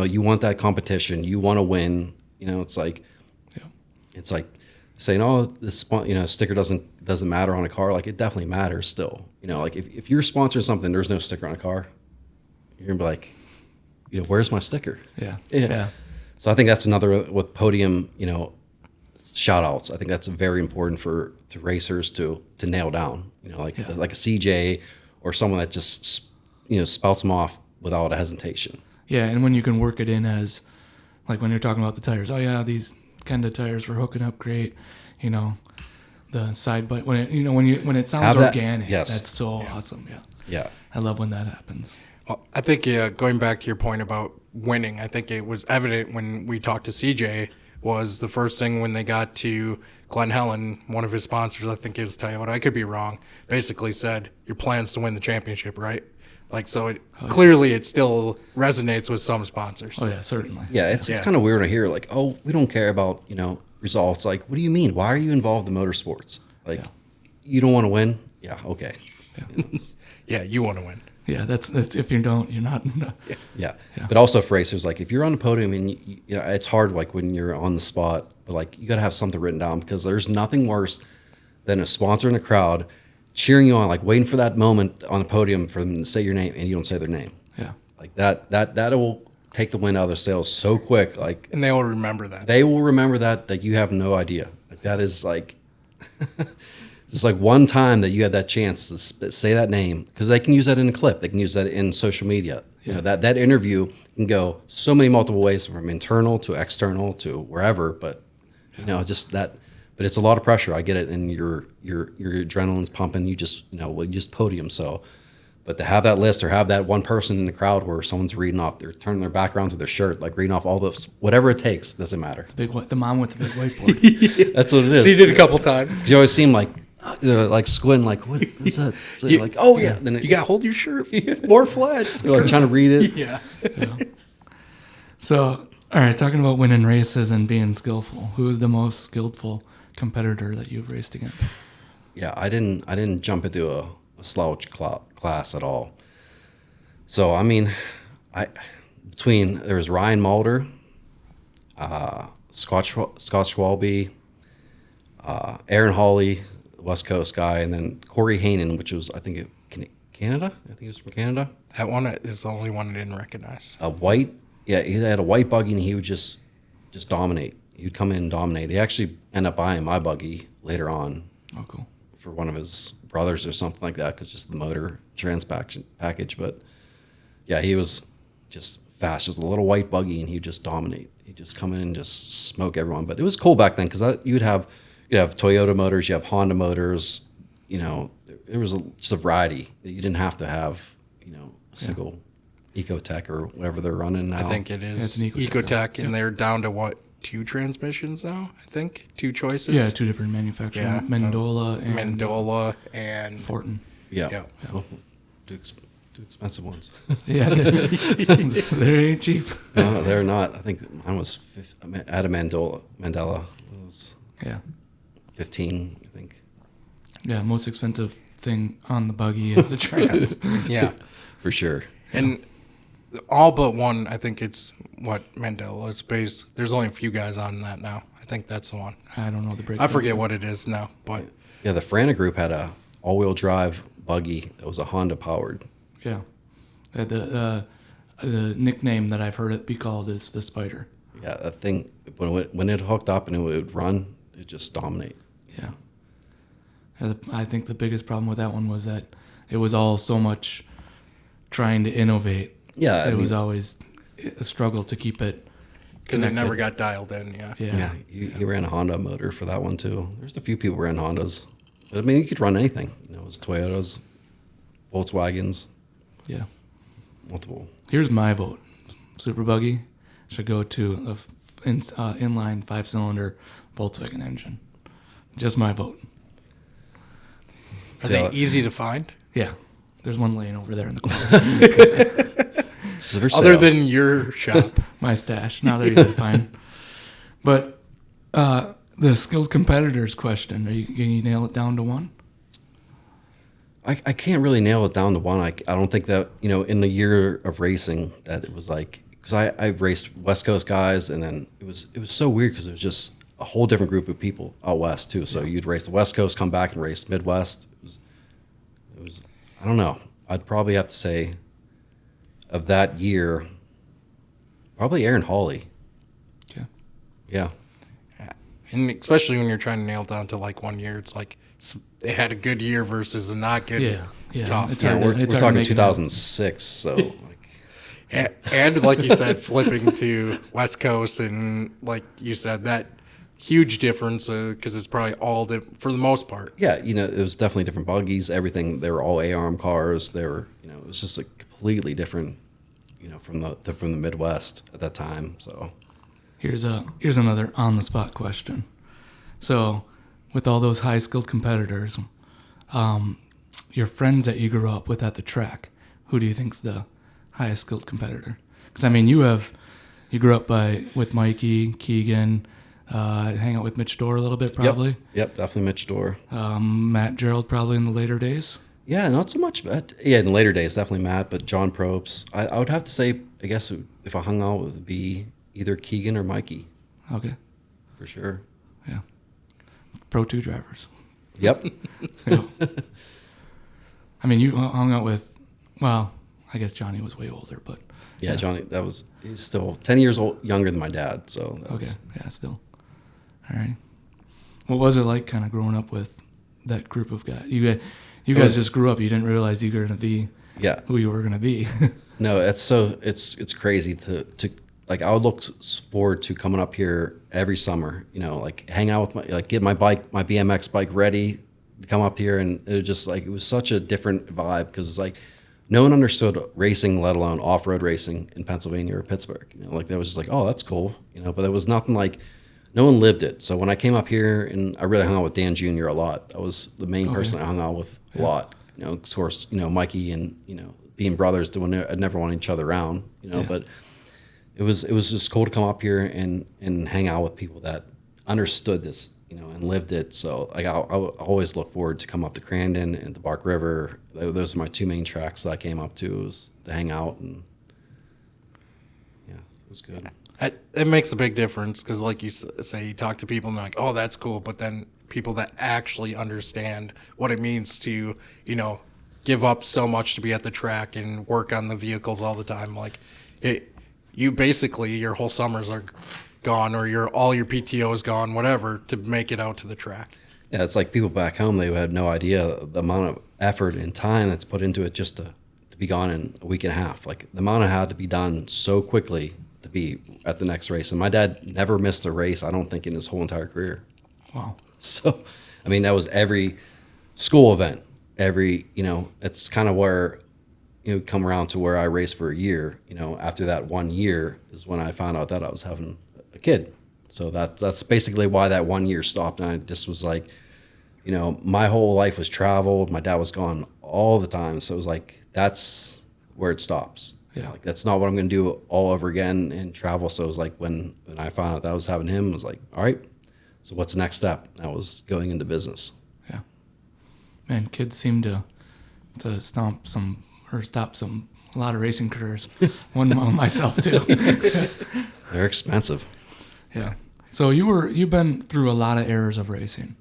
you want that competition, you want to win. It's like, yeah, it's like saying, oh, this sticker doesn't matter on a car. Like it definitely matters still. Like if you're sponsoring something, there's no sticker on a car, you're gonna be like, where's my sticker? yeah. So I think that's another with podium, shout outs. I think that's very important to racers to nail down. Like a CJ or someone that just spouts them off without a hesitation. Yeah, and when you can work it in as, like when you're talking about the tires, oh yeah, these Kenda tires were hooking up great, the side butt, when it sounds organic, yes. That's so awesome. Yeah. Yeah. I love when that happens. Well, I think going back to your point about winning, I think it was evident when we talked to CJ, was the first thing when they got to Glen Helen, one of his sponsors, I think it was Toyota, I could be wrong, basically said, your plan's to win the championship, right? Like, so clearly it still resonates with some sponsors. Oh yeah, certainly. Yeah, it's kind of weird to hear like, oh, we don't care about results. Like, what do you mean? Why are you involved in motorsports? Like, you don't want to win? Yeah, okay. Yeah, you want to win. Yeah, that's if you don't, you're not. Yeah. But also for racers, like if you're on the podium and it's hard, like when you're on the spot, but like you got to have something written down, because there's nothing worse than a sponsor in a crowd cheering you on, like waiting for that moment on the podium for them to say your name and you don't say their name. Yeah. Like that will take the wind out of their sails so quick. Like, And they will remember that. they will remember that you have no idea. Like that is like, it's like one time that you had that chance to say that name, because they can use that in a clip. They can use that in social media. Yeah. That interview can go so many multiple ways, from internal to external to wherever. But just that. But it's a lot of pressure. I get it, and your adrenaline's pumping. You just podium. So, but to have that list or have that one person in the crowd where someone's reading off, they're turning their background to their shirt, like reading off all those, whatever it takes, doesn't matter. The mom with the big whiteboard. That's what it is. So you did a couple times. You always seem like squinting, like what is that? So like, oh yeah. Then You got to hold your shirt more flat. you're like trying to read it. Yeah. So, all right, talking about winning races and being skillful, who is the most skillful competitor that you've raced against? Yeah, I didn't jump into a slouch class at all. So I mean, there was Ryan Mulder, Scott Schwalbe, Aaron Hawley, West Coast guy, and then Corey Hanen, which was Canada. I think he was from Canada. That one is the only one I didn't recognize. A white, yeah, he had a white buggy and he would just dominate. He'd come in and dominate. He actually ended up buying my buggy later on Oh, cool. for one of his brothers or something like that, because just the motor package. But yeah, he was just fast, just a little white buggy, and he'd just dominate. He'd just come in and just smoke everyone. But it was cool back then, because you'd have Toyota motors, you have Honda motors. You know, there was just a variety. You didn't have to have, you know, a single Ecotech or whatever they're running now. I think it it's is an Ecotech Ecotech, now. and they're down to what, 2 transmissions now? I think 2 choices. Yeah, 2 different manufacturers, Yeah. Mendola and Mendola and Fortin. Yeah. Yeah. Well, two expensive ones. Yeah, they ain't cheap. No, they're not. I think mine was I had a Mandela. It was Yeah. 15, I think. Yeah, most expensive thing on the buggy is the trans. yeah. For sure. And all but one, I think it's what Mendola is based. There's only a few guys on that now. I think that's the one. I don't know the breakdown. I forget what it is now, but Yeah, the Frana Group had a all-wheel drive buggy that was a Honda powered. Yeah. The nickname that I've heard it be called is the Spider. Yeah, that thing, when it hooked up and it would run, it just dominate. Yeah. I think the biggest problem with that one was that it was all so much trying to innovate. Yeah, It was always a struggle to keep it. because it connected. never got dialed in. Yeah. Yeah. He ran a Honda motor for that one too. There's a few people who ran Hondas. But I mean, you could run anything. You know, it was Toyotas, Volkswagens, Yeah. multiple. Here's my vote. Super Buggy should go to a inline 5-cylinder Volkswagen engine. Just my vote. Are they easy to find? Yeah. There's one laying over there in the corner. Other than your shop. My stash. Now they're easy to find. But the skilled competitors question, can you nail it down to one? I can't really nail it down to one. I don't think that, you know, in the year of racing that it was like, because I raced West Coast guys, and then it was so weird because it was just a whole different group of people out west too. So you'd race the West Coast, come back and race Midwest. It was I don't know. I'd probably have to say of that year, probably Aaron Hawley. Yeah. Yeah. And especially when you're trying to nail it down to like 1 year, it's like they had a good year versus a not good. Yeah. It's Yeah. tough. It's Yeah, hard to- we're it's hard to talking make it 2006, so like, And like you said, flipping to West Coast, and like you said, that huge difference because it's probably all for the most part. yeah, you know, it was definitely different buggies, everything. They were all ARM cars. They were, you know, it was just like completely different, you know, from the Midwest at that time. So Here's another on the spot question. So, with all those high skilled competitors, your friends that you grew up with at the track, who do you think's the highest skilled competitor? Because I mean, you grew up with Mikey, Keegan, hang out with Mitch Dorr a little bit probably. Yep, definitely Mitch Dorr. Matt Gerald probably in the later days. Yeah, not so much. But yeah, in later days, definitely Matt, but John Probst. I would have to say, I guess if I hung out, it would be either Keegan or Mikey, Okay, for sure. yeah. Pro 2 drivers. Yep. Yeah. I mean, you hung out with, well, I guess Johnny was way older, but Yeah, Johnny, he's still 10 years younger than my dad, so that okay, was, yeah, still. All right. What was it like kind of growing up with that group of guys? You guys just grew up. You didn't realize you were going to be yeah. who you were going to be. No, it's crazy to like, I would look forward to coming up here every summer, you know, like hang out with get my BMX bike ready to come up here. And it was just like, it was such a different vibe because it's like, no one understood racing, let alone off-road racing in Pennsylvania or Pittsburgh. You know, like that was just like, oh, that's cool. You know, but it was nothing like, no one lived it. So when I came up here, and I really hung out with Dan Jr. a lot. That was the main person I hung out with a lot. You know, of course, you know, Mikey and, you know, being brothers, I'd never want each other around, you know, but it was just cool to come up here and hang out with people that understood this, you know, and lived it. So like I always look forward to come up to Crandon and the Bark River. Those are my 2 main tracks that I came up to, was to hang out, and yeah, it was good. It makes a big difference because, like you say, you talk to people and they're like, "Oh, that's cool," but then people that actually understand what it means to, you know, give up so much to be at the track and work on the vehicles all the time, like you basically your whole summers are gone or all your PTO is gone, whatever, to make it out to the track. Yeah, it's like people back home, they had no idea the amount of effort and time that's put into it just to be gone in a week and a half. Like the amount of had to be done so quickly to be at the next race. And my dad never missed a race, I don't think, in his whole entire career. Wow. So, I mean, that was every school event, it's kind of where, come around to where I raced for a year. After that 1 year is when I found out that I was having a kid. So that's basically why that 1 year stopped. And I just was like, my whole life was travel. My dad was gone all the time. So it was like, that's where it stops. Yeah. Like, that's not what I'm going to do all over again and travel. So it was like, when I found out that I was having him, I was like, all right, so what's the next step? That was going into business. Yeah. Man, kids seem to stop a lot of racing careers. One myself too. They're expensive. Yeah. So you've been through a lot of eras of racing.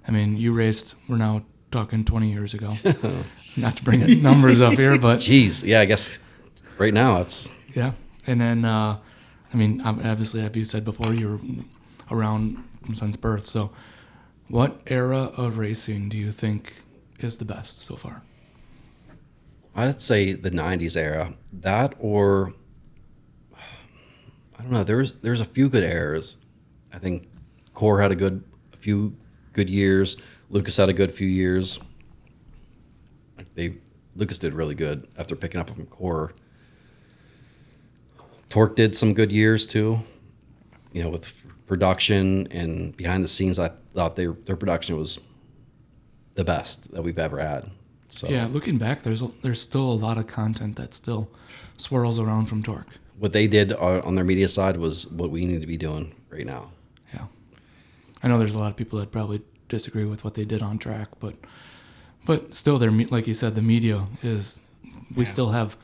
I mean, you raced, we're now talking 20 years ago. Not to bring numbers up here, but Jeez. Yeah, I guess right now it's. yeah. And then, obviously, as you said before, you were around since birth. So what era of racing do you think is the best so far? I'd say the 90s era. That, or I don't know, there's a few good eras. I think Core had a few good years. Lucas had a good few years. Lucas did really good after picking up from Core. Torque did some good years too. With production and behind the scenes, I thought their production was the best that we've ever had. So Yeah, looking back, there's still a lot of content that still swirls around from Torque. what they did on their media side was what we need to be doing right now. Yeah, I know there's a lot of people that probably disagree with what they did on track, but still, like you said, the media is. We still have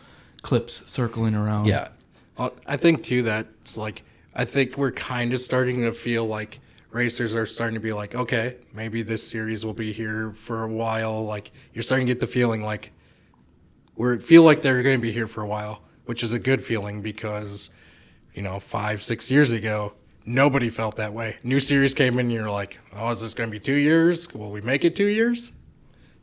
clips circling around. Yeah. I think too that's like, I think we're kind of starting to feel like racers are starting to be like, okay, maybe this series will be here for a while. Like, you're starting to get the feeling like feel like they're going to be here for a while, which is a good feeling because, 5-6 years ago, nobody felt that way. New series came in and you're like, oh, is this going to be 2 years? Will we make it 2 years?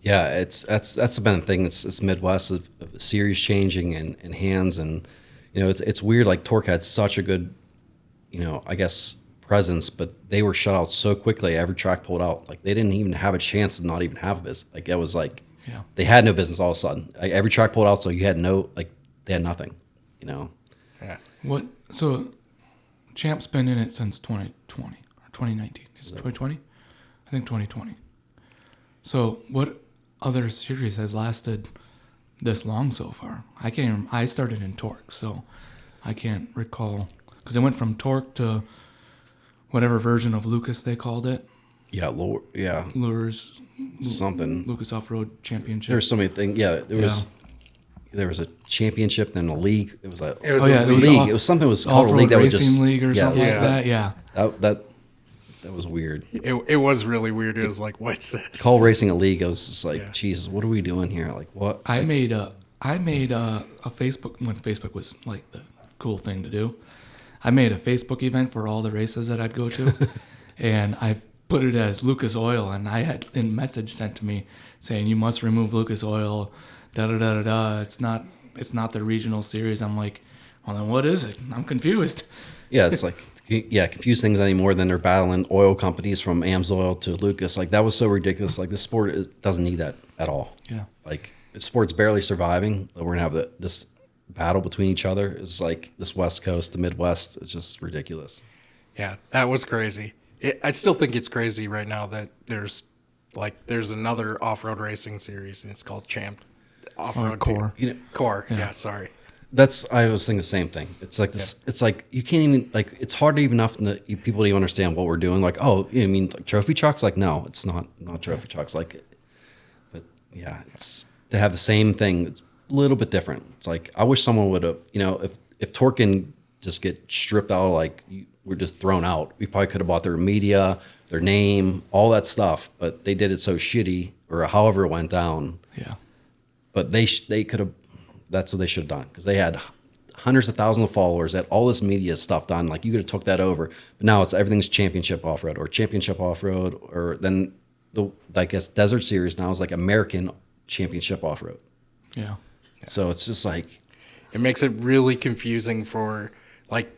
Yeah, that's been a thing. It's Midwest of series changing and hands, and it's weird. Like Torque had such a good, I guess, presence, but they were shut out so quickly. Every track pulled out. Like they didn't even have a chance to not even have a business. Like it was like they had no business all of a sudden. Like, every track pulled out, so you had they had nothing. Yeah. What? So, Champ's been in it since 2020 or 2019. Is it 2020? I think 2020. So what other series has lasted this long so far? I can't even, I started in Torque, so I can't recall. Because it went from Torque to whatever version of Lucas they called it. Yeah, Lures. something. Lucas Off-Road Championship. There's so many things. Yeah, there was a championship, then a league. It was a It was league. It was something that was called a league that was Racing just League or something like that. Yeah. That was weird. It was really weird. It was like, what's this? Call racing a league. I was just like, Jesus, what are we doing here? Like, what? I made a Facebook when Facebook was like the cool thing to do. I made a Facebook event for all the races that I'd go to, and I put it as Lucas Oil, and I had a message sent to me saying you must remove Lucas Oil. Da da da da da. It's not the regional series. I'm like, well then what is it? I'm confused. Yeah, it's like confuse things anymore than they're battling oil companies from Amsoil to Lucas. Like that was so ridiculous. Like this sport doesn't need that at all. Yeah. Like sport's barely surviving. We're gonna have this battle between each other. It's like this West Coast, the Midwest. It's just ridiculous. Yeah, that was crazy. I still think it's crazy right now that there's another off-road racing series and it's called Champ Off-Road Core. Core. Yeah, sorry. I was thinking the same thing. It's like this. Yeah. It's like you can't even it's hard to even enough people to even understand what we're doing. Like, oh, you mean like trophy trucks? Like, no, it's not trophy trucks. Like, but yeah, it's to have the same thing. It's a little bit different. It's like I wish someone would have, if Torque can just get stripped out, like we're just thrown out. We probably could have bought their media, their name, all that stuff. But they did it so shitty, or however it went down. Yeah. But they could have. That's what they should have done because they had hundreds of thousands of followers, had all this media stuff done. Like you could have took that over, but now it's everything's championship off-road or championship off-road, or then I guess Desert Series now is like American championship off-road. Yeah. So it's just like, It makes it really confusing for, like,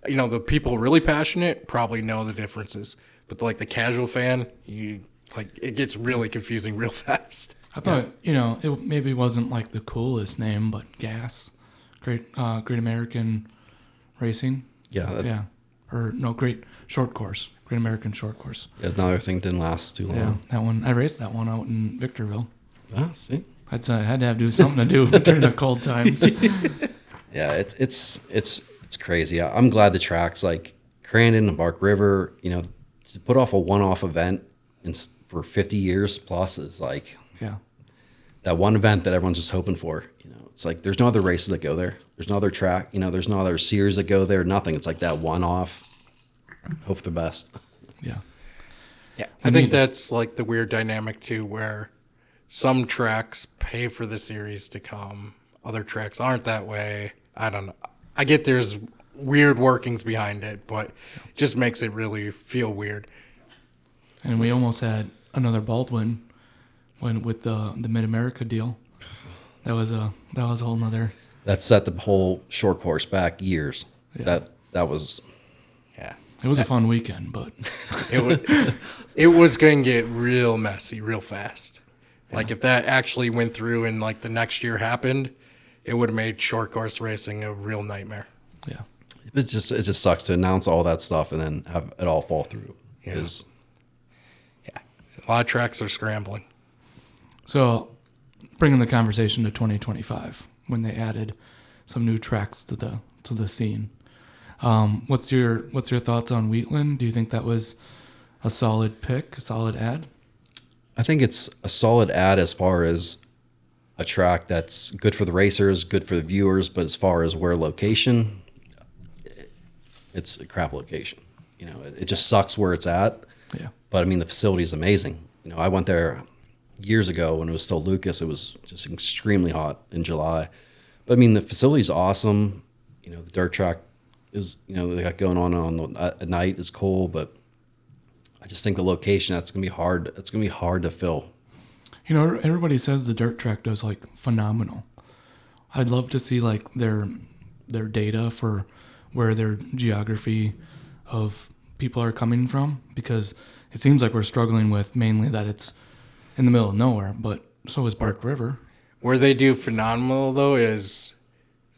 you know, the people really passionate probably know the differences, but like the casual fan, it gets really confusing real fast. I thought, it maybe wasn't like the coolest name, but Gas, Great American Racing. yeah. Great Short Course, Great American Short Course. Yeah, another thing didn't last too long. Yeah, that one. I raced that one out in Victorville. Ah, see? I had to have do something to do during the cold times. Yeah, it's crazy. I'm glad the tracks like Crandon and Bark River, to put off a one-off event for 50 years plus is like Yeah. that one event that everyone's just hoping for. It's like there's no other races that go there. There's no other track. There's no other series that go there. Nothing. It's like that one-off. Hope for the best. Yeah. Yeah, I think that's like the weird dynamic too, where some tracks pay for the series to come, other tracks aren't that way. I don't know. I get there's weird workings behind it, but it just makes it really feel weird. And we almost had another Baldwin with the Mid America deal. That was a whole nother. That set the whole short course back years. Yeah. That was. Yeah, It was a fun weekend, but it was going to get real messy real fast. Like if that actually went through and like the next year happened, it would have made short course racing a real nightmare. yeah. It just sucks to announce all that stuff and then have it all fall through. Yeah. A lot of tracks are scrambling. So, bringing the conversation to 2025 when they added some new tracks to the scene. What's your thoughts on Wheatland? Do you think that was a solid pick, a solid ad? I think it's a solid ad as far as a track that's good for the racers, good for the viewers, but as far as where location, it's a crap location. It just sucks where it's at. Yeah. But I mean, the facility is amazing. I went there years ago when it was still Lucas. It was just extremely hot in July. But I mean, the facility's awesome. The dirt track is, they got going on at night is cool, but I just think the location, that's going to be hard. It's going to be hard to fill. Everybody says the dirt track does like phenomenal. I'd love to see like their data for where their geography of people are coming from, because it seems like we're struggling with mainly that it's in the middle of nowhere, but so is Bark River. Where they do phenomenal though is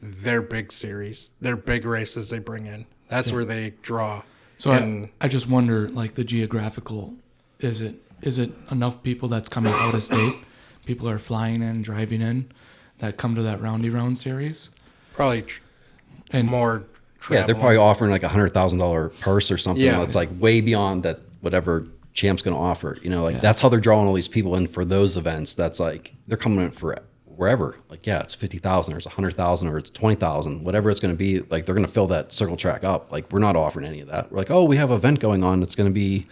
their big series, their big races they bring in. That's where they draw. So I just wonder, like the geographical, is it enough people that's coming out of state? People are flying in, driving in, that come to that Roundy Round series? Probably And more travel. Yeah, they're probably offering like $100,000 purse or something Yeah. that's like way beyond that whatever Champ's going to offer. That's how they're drawing all these people in for those events. That's like they're coming in for wherever. Like, yeah, it's 50,000 or it's 100,000 or it's 20,000, whatever it's going to be. Like they're going to fill that circle track up. Like we're not offering any of that. We're like, oh, we have an event going on. It's going to be,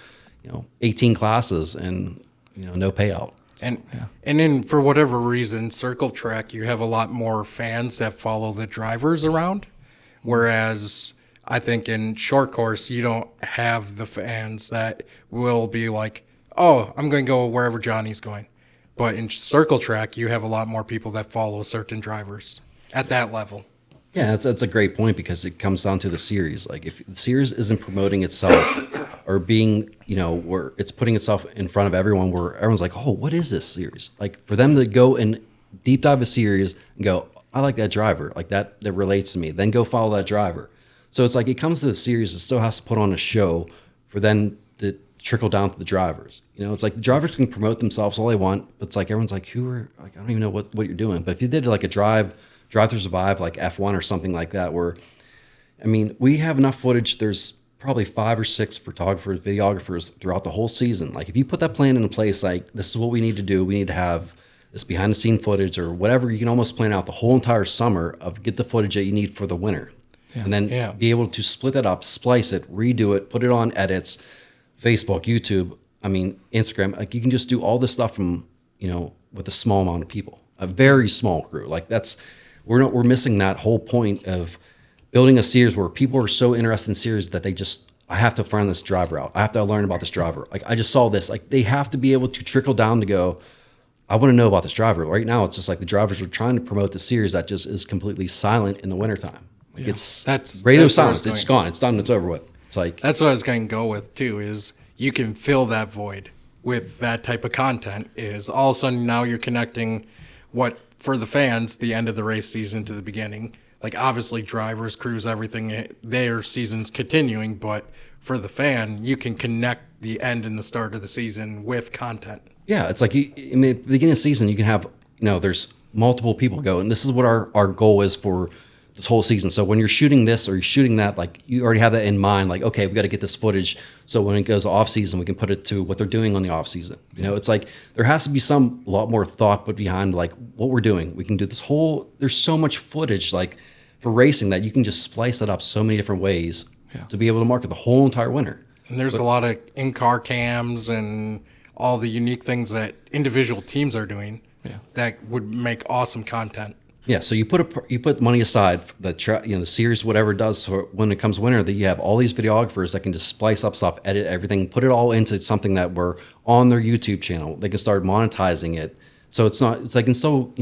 18 classes and no payout. And then for whatever reason, circle track, you have a lot more fans that follow the drivers around. Whereas I think in short course, you don't have the fans that will be like, oh, I'm going to go wherever Johnny's going. But in circle track, you have a lot more people that follow certain drivers at that level. Yeah, that's a great point because it comes down to the series. Like if the series isn't promoting itself or being, where it's putting itself in front of everyone where everyone's like, oh, what is this series? Like for them to go and deep dive a series and go, I like that driver. Like that relates to me. Then go follow that driver. So it's like it comes to the series, it still has to put on a show for then to trickle down to the drivers. It's like the drivers can promote themselves all they want, but it's like everyone's like, I don't even know what you're doing. But if you did like a drive to survive, like F1 or something like that, where, we have enough footage. There's probably 5 or 6 photographers, videographers throughout the whole season. Like if you put that plan into place, like this is what we need to do. We need to have this behind the scene footage or whatever. You can almost plan out the whole entire summer of get the footage that you need for the winter. Yeah. And then be able to split that up, splice it, redo it, put it on edits, Facebook, YouTube, Instagram. Like you can just do all this stuff from, with a small amount of people, a very small crew. Like we're missing that whole point of building a series where people are so interested in series that I have to find this driver out. I have to learn about this driver. Like I just saw this. Like they have to be able to trickle down to go, I want to know about this driver. Right now, it's just like the drivers are trying to promote the series that just is completely silent in the wintertime. Like that's radio silence. It's gone. It's done. It's over with. It's like that's what I was going to go with too. Is you can fill that void with that type of content. Is all of a sudden now you're connecting what for the fans the end of the race season to the beginning. Like obviously drivers, crews, everything, their season's continuing, but for the fan, you can connect the end and the start of the season with content. Yeah, it's like in the beginning of the season, you can have, there's multiple people go, and this is what our goal is for this whole season. So when you're shooting this or you're shooting that, like you already have that in mind, like, okay, we got to get this footage. So when it goes off season, we can put it to what they're doing on the off season. It's like there has to be a lot more thought put behind like what we're doing. We can do this there's so much footage like for racing that you can just splice it up so many different ways to be able to market the whole entire winter. And there's a lot of in-car cams and all the unique things that individual teams are doing that would make awesome content. Yeah, so you put money aside for the series, whatever it does for when it comes winter, that you have all these videographers that can just splice up stuff, edit everything, put it all into something that we're on their YouTube channel. They can start monetizing it. So they can still,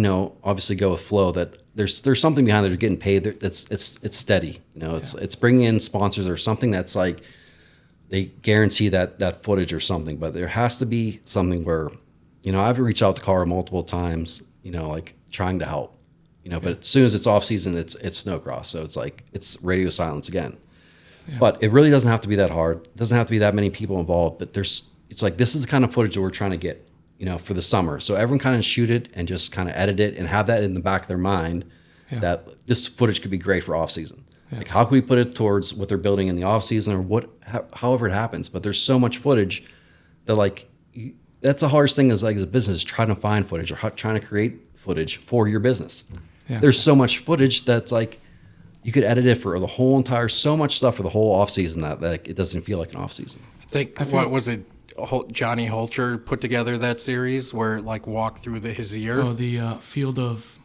obviously go with flow that there's something behind it. They're getting paid. It's steady. It's bringing in sponsors or something that's like they guarantee that footage or something. But there has to be something where, I've reached out to Cara multiple times, like trying to help. But as soon as it's off season, it's snowcross. So it's like, it's radio silence again. Yeah. But it really doesn't have to be that hard. It doesn't have to be that many people involved, but it's like, this is the kind of footage that we're trying to get, for the summer. So everyone kind of shoot it and just kind of edit it and have that in the back of their mind that this footage could be great for off season. Yeah. Like how can we put it towards what they're building in the off season or however it happens. But there's so much footage that like, that's the hardest thing is like as a business, trying to find footage or trying to create footage for your business. Yeah. There's so much footage that's like you could edit it for the whole entire, so much stuff for the whole off season that like, it doesn't feel like an off season. I think what was it? Johnny Holcher put together that series where it like walked through his year. Oh, the Field of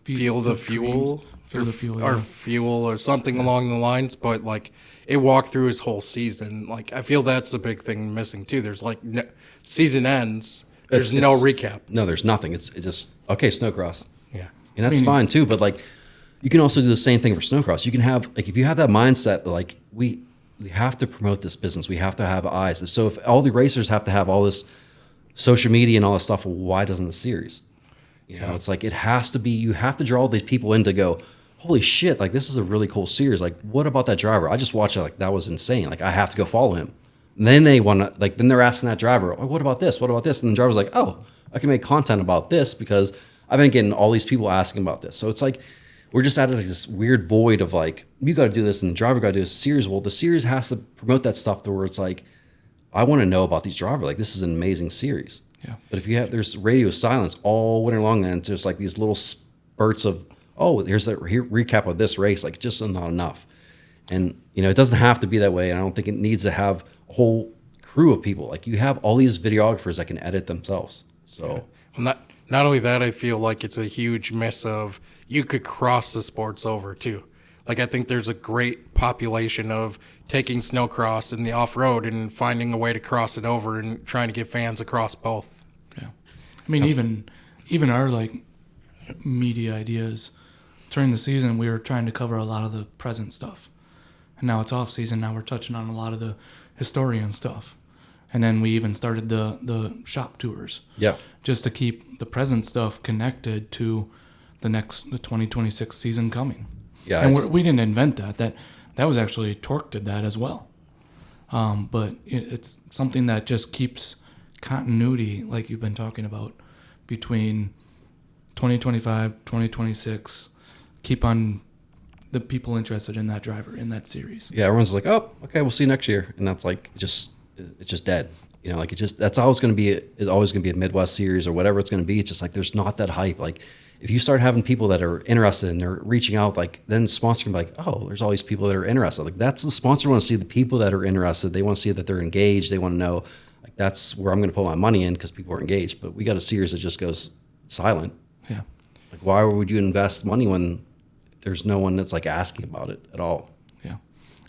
Fuel, or Fuel or something along the lines. But like it walked through his whole season. Like I feel that's the big thing missing too. There's like season ends. There's no recap. No, there's nothing. It's just okay. Snowcross. Yeah. And that's fine too, but like you can also do the same thing for snowcross. You can have like if you have that mindset like we have to promote this business, we have to have eyes. So if all the racers have to have all this social media and all this stuff, well, why doesn't the series? It's like it has to be. You have to draw these people in to go, holy shit! Like this is a really cool series. Like what about that driver? I just watched it. Like that was insane. Like I have to go follow him. And then they want to then they're asking that driver, oh, what about this? What about this? And the driver's like, oh, I can make content about this because I've been getting all these people asking about this. So it's like we're just out of this weird void of like, you got to do this and the driver got to do this series. Well, the series has to promote that stuff to where it's like, I want to know about these drivers. Like this is an amazing series. Yeah. But if there's radio silence all winter long, then it's just like these little spurts of, oh, here's the recap of this race. Like just not enough. And, it doesn't have to be that way. And I don't think it needs to have a whole crew of people. Like you have all these videographers that can edit themselves. So Not only that, I feel like it's a huge miss of you could cross the sports over too. Like I think there's a great population of taking snowcross in the off-road and finding a way to cross it over and trying to get fans across both. Yeah. I mean, even our like media ideas during the season, we were trying to cover a lot of the present stuff. And now it's off season. Now we're touching on a lot of the historian stuff. And then we even started the shop tours. Yeah. Just to keep the present stuff connected to the 2026 season coming. Yeah. And we didn't invent that. That was actually Torque did that as well. But it's something that just keeps continuity, like you've been talking about, between 2025, 2026. Keep on the people interested in that driver, in that series. Yeah, everyone's like, oh, okay, we'll see you next year. And that's like, it's just dead. That's always going to be, it's always going to be a Midwest series or whatever it's going to be. It's just like, there's not that hype. Like if you start having people that are interested and they're reaching out, like then the sponsor can be like, oh, there's all these people that are interested. Like that's the sponsor want to see the people that are interested. They want to see that they're engaged. They want to know like, that's where I'm going to put my money in because people are engaged. But we got a series that just goes silent. Yeah. Like, why would you invest money when there's no one that's like asking about it at all? Yeah.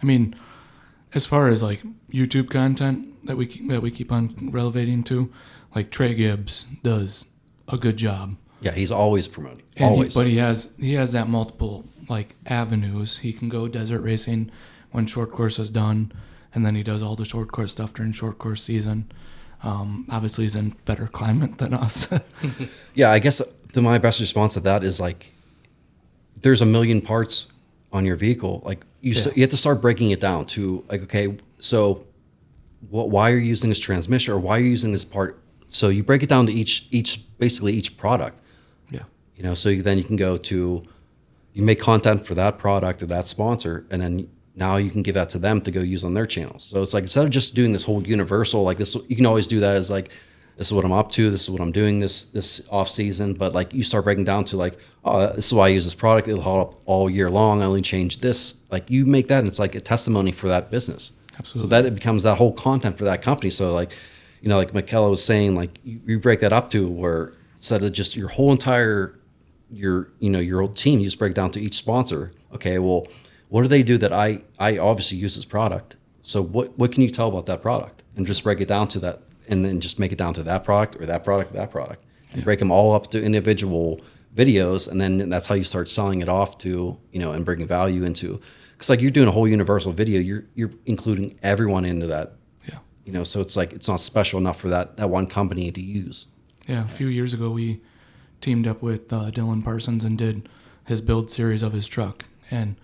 I mean, as far as like YouTube content that we keep on relevating to, like Trey Gibbs does a good job. Yeah, he's always promoting. And Always. but he has that multiple like avenues. He can go desert racing when short course is done, and then he does all the short course stuff during short course season. Obviously, he's in better climate than us. Yeah, I guess my best response to that is like, there's a million parts on your vehicle. Like you have to start breaking it down to like, okay, so why are you using this transmission, or why are you using this part? So you break it down to basically each product. Yeah. You know, so then you can go to, you make content for that product or that sponsor, and then now you can give that to them to go use on their channels. So it's like, instead of just doing this whole universal, like this, you can always do that as like, this is what I'm up to, this is what I'm doing this off season. But like, you start breaking down to like, oh, this is why I use this product. It'll hold up all year long. I only change this. Like, you make that, and it's like a testimony for that business. Absolutely. So that it becomes that whole content for that company. So like, you know, like Michaela was saying, like you break that up to where instead of just your whole entire, your whole team, you just break down to each sponsor. Okay, well, what do they do that I obviously use this product? So what can you tell about that product? And just break it down to that, and then just make it down to that product or that product, and break them all up to individual videos. And then that's how you start selling it off to, you know, and bringing value into, because like you're doing a whole universal video, you're including everyone into that. Yeah. You know, so it's like, it's not special enough for that one company to use. Yeah. A few years ago, we teamed up with Dylan Parsons and did his build series of his truck. And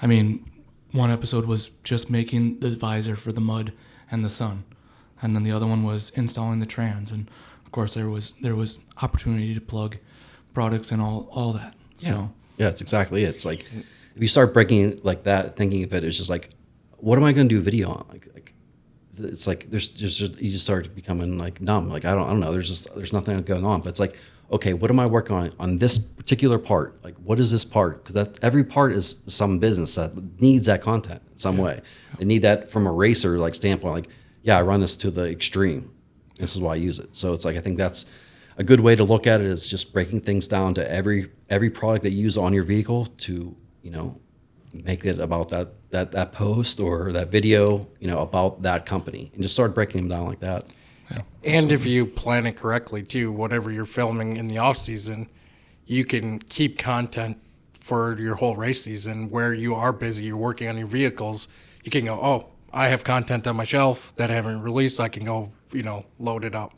I mean, one episode was just making the visor for the mud and the sun, and then the other one was installing the trans. And of course, there was opportunity to plug products and all that. Yeah. So Yeah, it's exactly it. It's like, if you start breaking it like that, thinking of it as just like, what am I going to do a video on? Like it's like there's just, you just start becoming like numb. Like I don't know. There's nothing going on. But it's like, okay, what am I working on this particular part? Like, what is this part? Because that every part is some business that needs that content in some way. They need that from a racer like standpoint. Like, yeah, I run this to the extreme. This is why I use it. So it's like, I think that's a good way to look at it, is just breaking things down to every product that you use on your vehicle to, you know, make it about that post or that video, you know, about that company, and just start breaking them down like that. yeah. And if you plan it correctly too, whatever you're filming in the off season, you can keep content for your whole race season. Where you are busy, you're working on your vehicles, you can go, oh, I have content on my shelf that I haven't released. I can go, you know, load it up.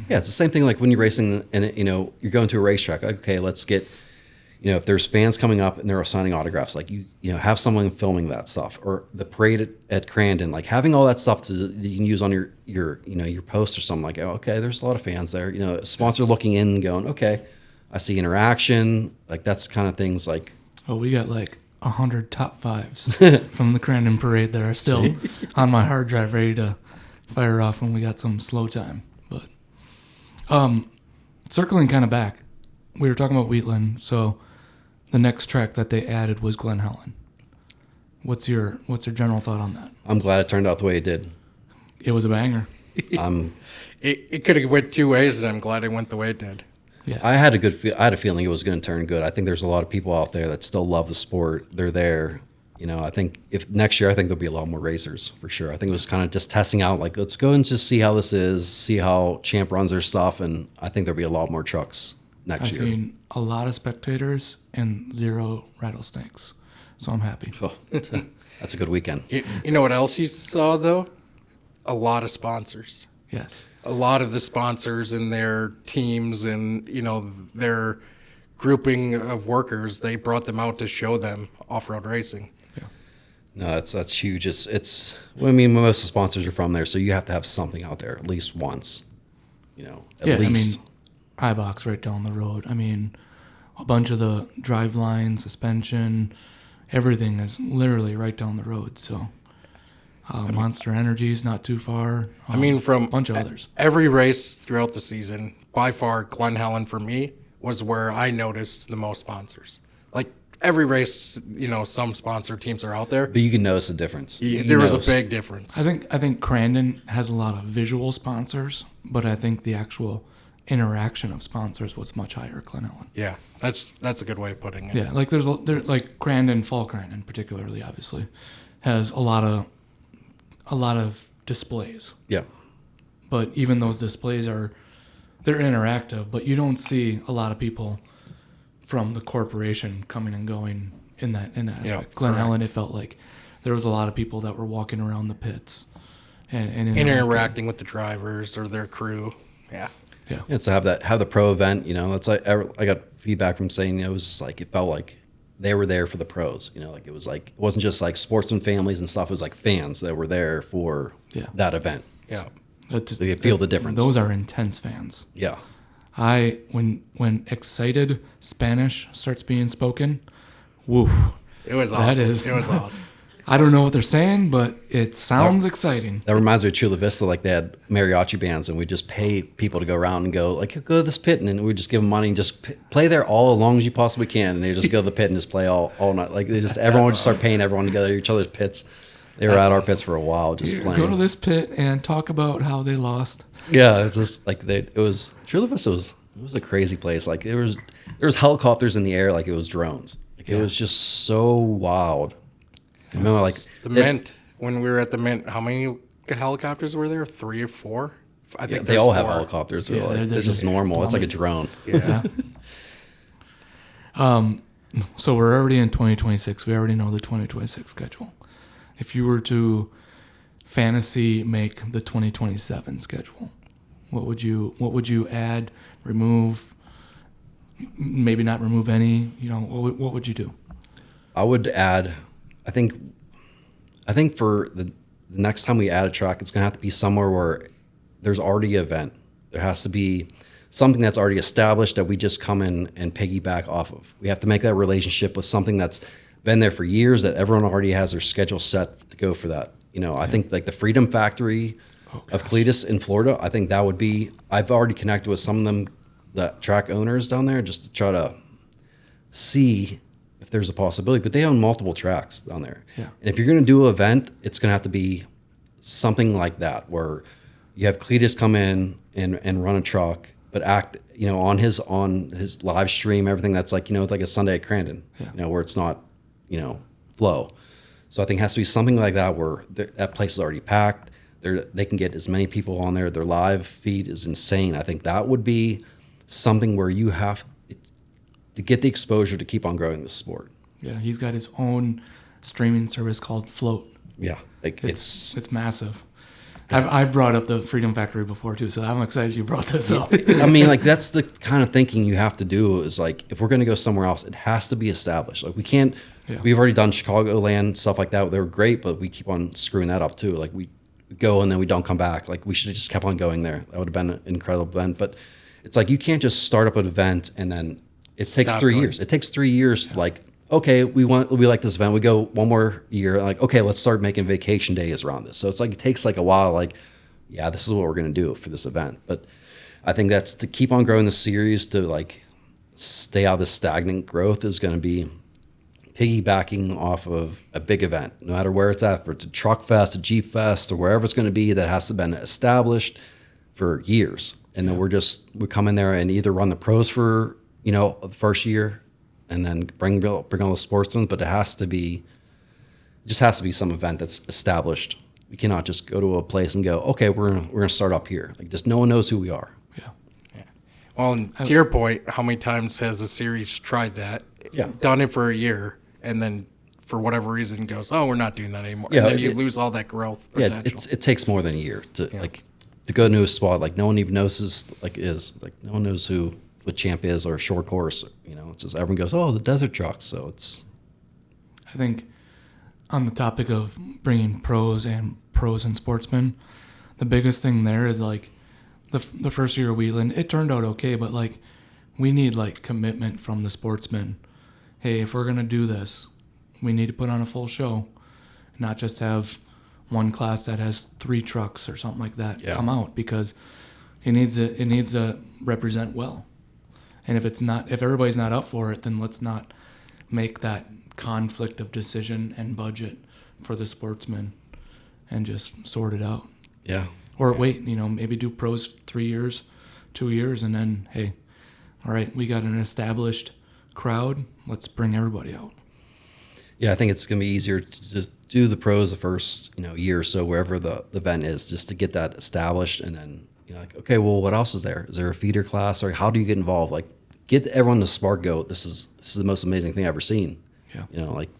Yeah, it's the same thing like when you're racing and, you know, you're going to a racetrack. Like, okay, let's get, you know, if there's fans coming up and they're signing autographs, like you know, have someone filming that stuff, or the parade at Crandon, like having all that stuff that you can use on your you know, your post or something. Like, oh, okay, there's a lot of fans there. You know, a sponsor looking in and going, okay, I see interaction. Like that's kind of things like. Oh, we got like 100 top fives from the Crandon parade that are still on my hard drive, ready to fire off when we got some slow time. But circling kind of back, we were talking about Wheatland, so the next track that they added was Glen Helen. What's your general thought on that? I'm glad it turned out the way it did. It was a banger. It could have went two ways, and I'm glad it went the way it did. Yeah, I had a feeling it was going to turn good. I think there's a lot of people out there that still love the sport. They're there. You know, I think if next year, I think there'll be a lot more racers for sure. I think it was kind of just testing out, like, let's go and just see how this is, see how Champ runs their stuff, and I think there'll be a lot more trucks next I've year. seen a lot of spectators and 0 rattlesnakes, so I'm happy. Oh, that's a good weekend. You know what else you saw though? A lot of sponsors. Yes. A lot of the sponsors and their teams and, you know, their grouping of workers, they brought them out to show them off-road racing. No, that's huge. It's. Well, I mean, most of the sponsors are from there, so you have to have something out there at least once. You know, at least. I mean, iBox right down the road. I mean, a bunch of the driveline, suspension, everything is literally right down the road. So, Monster Energy's not too far. I mean, from a bunch of others. Every race throughout the season, by far, Glen Helen for me was where I noticed the most sponsors. Like every race, you know, some sponsor teams are out there. But you can notice the difference. There was a big difference. I think Crandon has a lot of visual sponsors, but I think the actual interaction of sponsors was much higher at Glen Ellen. Yeah, that's a good way of putting it. Yeah, like there like Fall Crandon particularly, obviously, has a lot of displays. Yeah. But even those displays they're interactive, but you don't see a lot of people from the corporation coming and going in that aspect. Yeah, Glen Ellen, it felt like there was a lot of people that were walking around the pits and interacting with the drivers or their crew. Yeah. Yeah, so have the pro event, it's like I got feedback from saying, it was just like, it felt like they were there for the pros, like it wasn't just like sportsmen families and stuff. It was like fans that were there for that event. Yeah. So they feel the difference. Those are intense fans. Yeah. When excited Spanish starts being spoken, woo. It was awesome. It was awesome. I don't know what they're saying, but it sounds exciting. That reminds me of Chula Vista. Like they had mariachi bands, and we just pay people to go around and go to this pit, and we just give them money and just play there all as long as you possibly can. And they just go to the pit and just play all night. Like everyone would just start paying everyone to go to each other's pits. They were at our pits for a while, just playing. Go to this pit and talk about how they lost. Yeah, it's just like Chula Vista was a crazy place. Like there was helicopters in the air, like it was drones. Like it was just so wild. I remember, like the Mint, when we were at the Mint, how many helicopters were there? 3 or 4? I think they all 4. have helicopters. Yeah, It's just normal. It's like a drone. Yeah. So we're already in 2026. We already know the 2026 schedule. If you were to fantasy make the 2027 schedule, what would you add, remove, maybe not remove any? What would you do? I would add. I think for the next time we add a track, it's gonna have to be somewhere where there's already an event. There has to be something that's already established that we just come in and piggyback off of. We have to make that relationship with something that's been there for years, that everyone already has their schedule set to go for that. I think like the Freedom Factory of Cletus in Florida, I think that would be. I've already connected with some of them, the track owners down there, just to try to see if there's a possibility, but they own multiple tracks down there. Yeah. And if you're going to do an event, it's going to have to be something like that, where you have Cletus come in and run a truck, but act, on his live stream, everything that's like, like a Sunday at Crandon, where it's not, flow. So I think it has to be something like that, where that place is already packed. They can get as many people on there. Their live feed is insane. I think that would be something where you have to get the exposure to keep on growing this sport. Yeah, he's got his own streaming service called Float. Yeah, like it's massive. I've brought up the Freedom Factory before too, so I'm excited you brought this up. I mean, like that's the kind of thinking you have to do. Is like, if we're going to go somewhere else, it has to be established. Like we can't. Yeah. We've already done Chicagoland, stuff like that. They were great, but we keep on screwing that up too. Like we go and then we don't come back. Like we should have just kept on going there. That would have been an incredible event. But it's like you can't just start up an event and then it takes 3 years. It takes 3 years to like, okay, we like this event. We go one more year. Like, okay, let's start making vacation days around this. So it's like it takes like a while. Like, yeah, this is what we're going to do for this event. But I think that's to keep on growing the series, to like stay out of the stagnant growth, is going to be piggybacking off of a big event, no matter where it's at. If it's a truck fest, a Jeep fest, or wherever it's going to be, that has to have been established for years. And then we come in there and either run the pros for the first year, and then bring all the sportsmen, but it just has to be some event that's established. We cannot just go to a place and go, okay, we're gonna start up here. Like, just no one knows who we are. Yeah. Well, and to your point, how many times has a series tried that? Yeah. Done it for a year, and then for whatever reason goes, oh, we're not doing that anymore. Yeah, and then you lose all that growth potential. Yeah, it takes more than a year to go to a spot. Like, no one even knows no one knows what champ is or short course. It's just everyone goes, oh, the desert trucks. So it's. I think on the topic of bringing pros and sportsmen, the biggest thing there is like the first year of Wheeling, it turned out okay, but like we need like commitment from the sportsmen. Hey, if we're gonna do this, we need to put on a full show, not just have one class that has 3 trucks or something like that come out, because it needs to represent well. And if everybody's not up for it, then let's not make that conflict of decision and budget for the sportsmen and just sort it out. Yeah. Or wait, maybe do pros 3 years, 2 years, and then, hey, all right, we got an established crowd. Let's bring everybody out. Yeah, I think it's going to be easier to just do the pros the first, year or so, wherever the event is, just to get that established. And then, like, okay, well, what else is there? Is there a feeder class? Or how do you get involved? Like, get everyone to spark go, this is the most amazing thing I've ever seen. Yeah. Like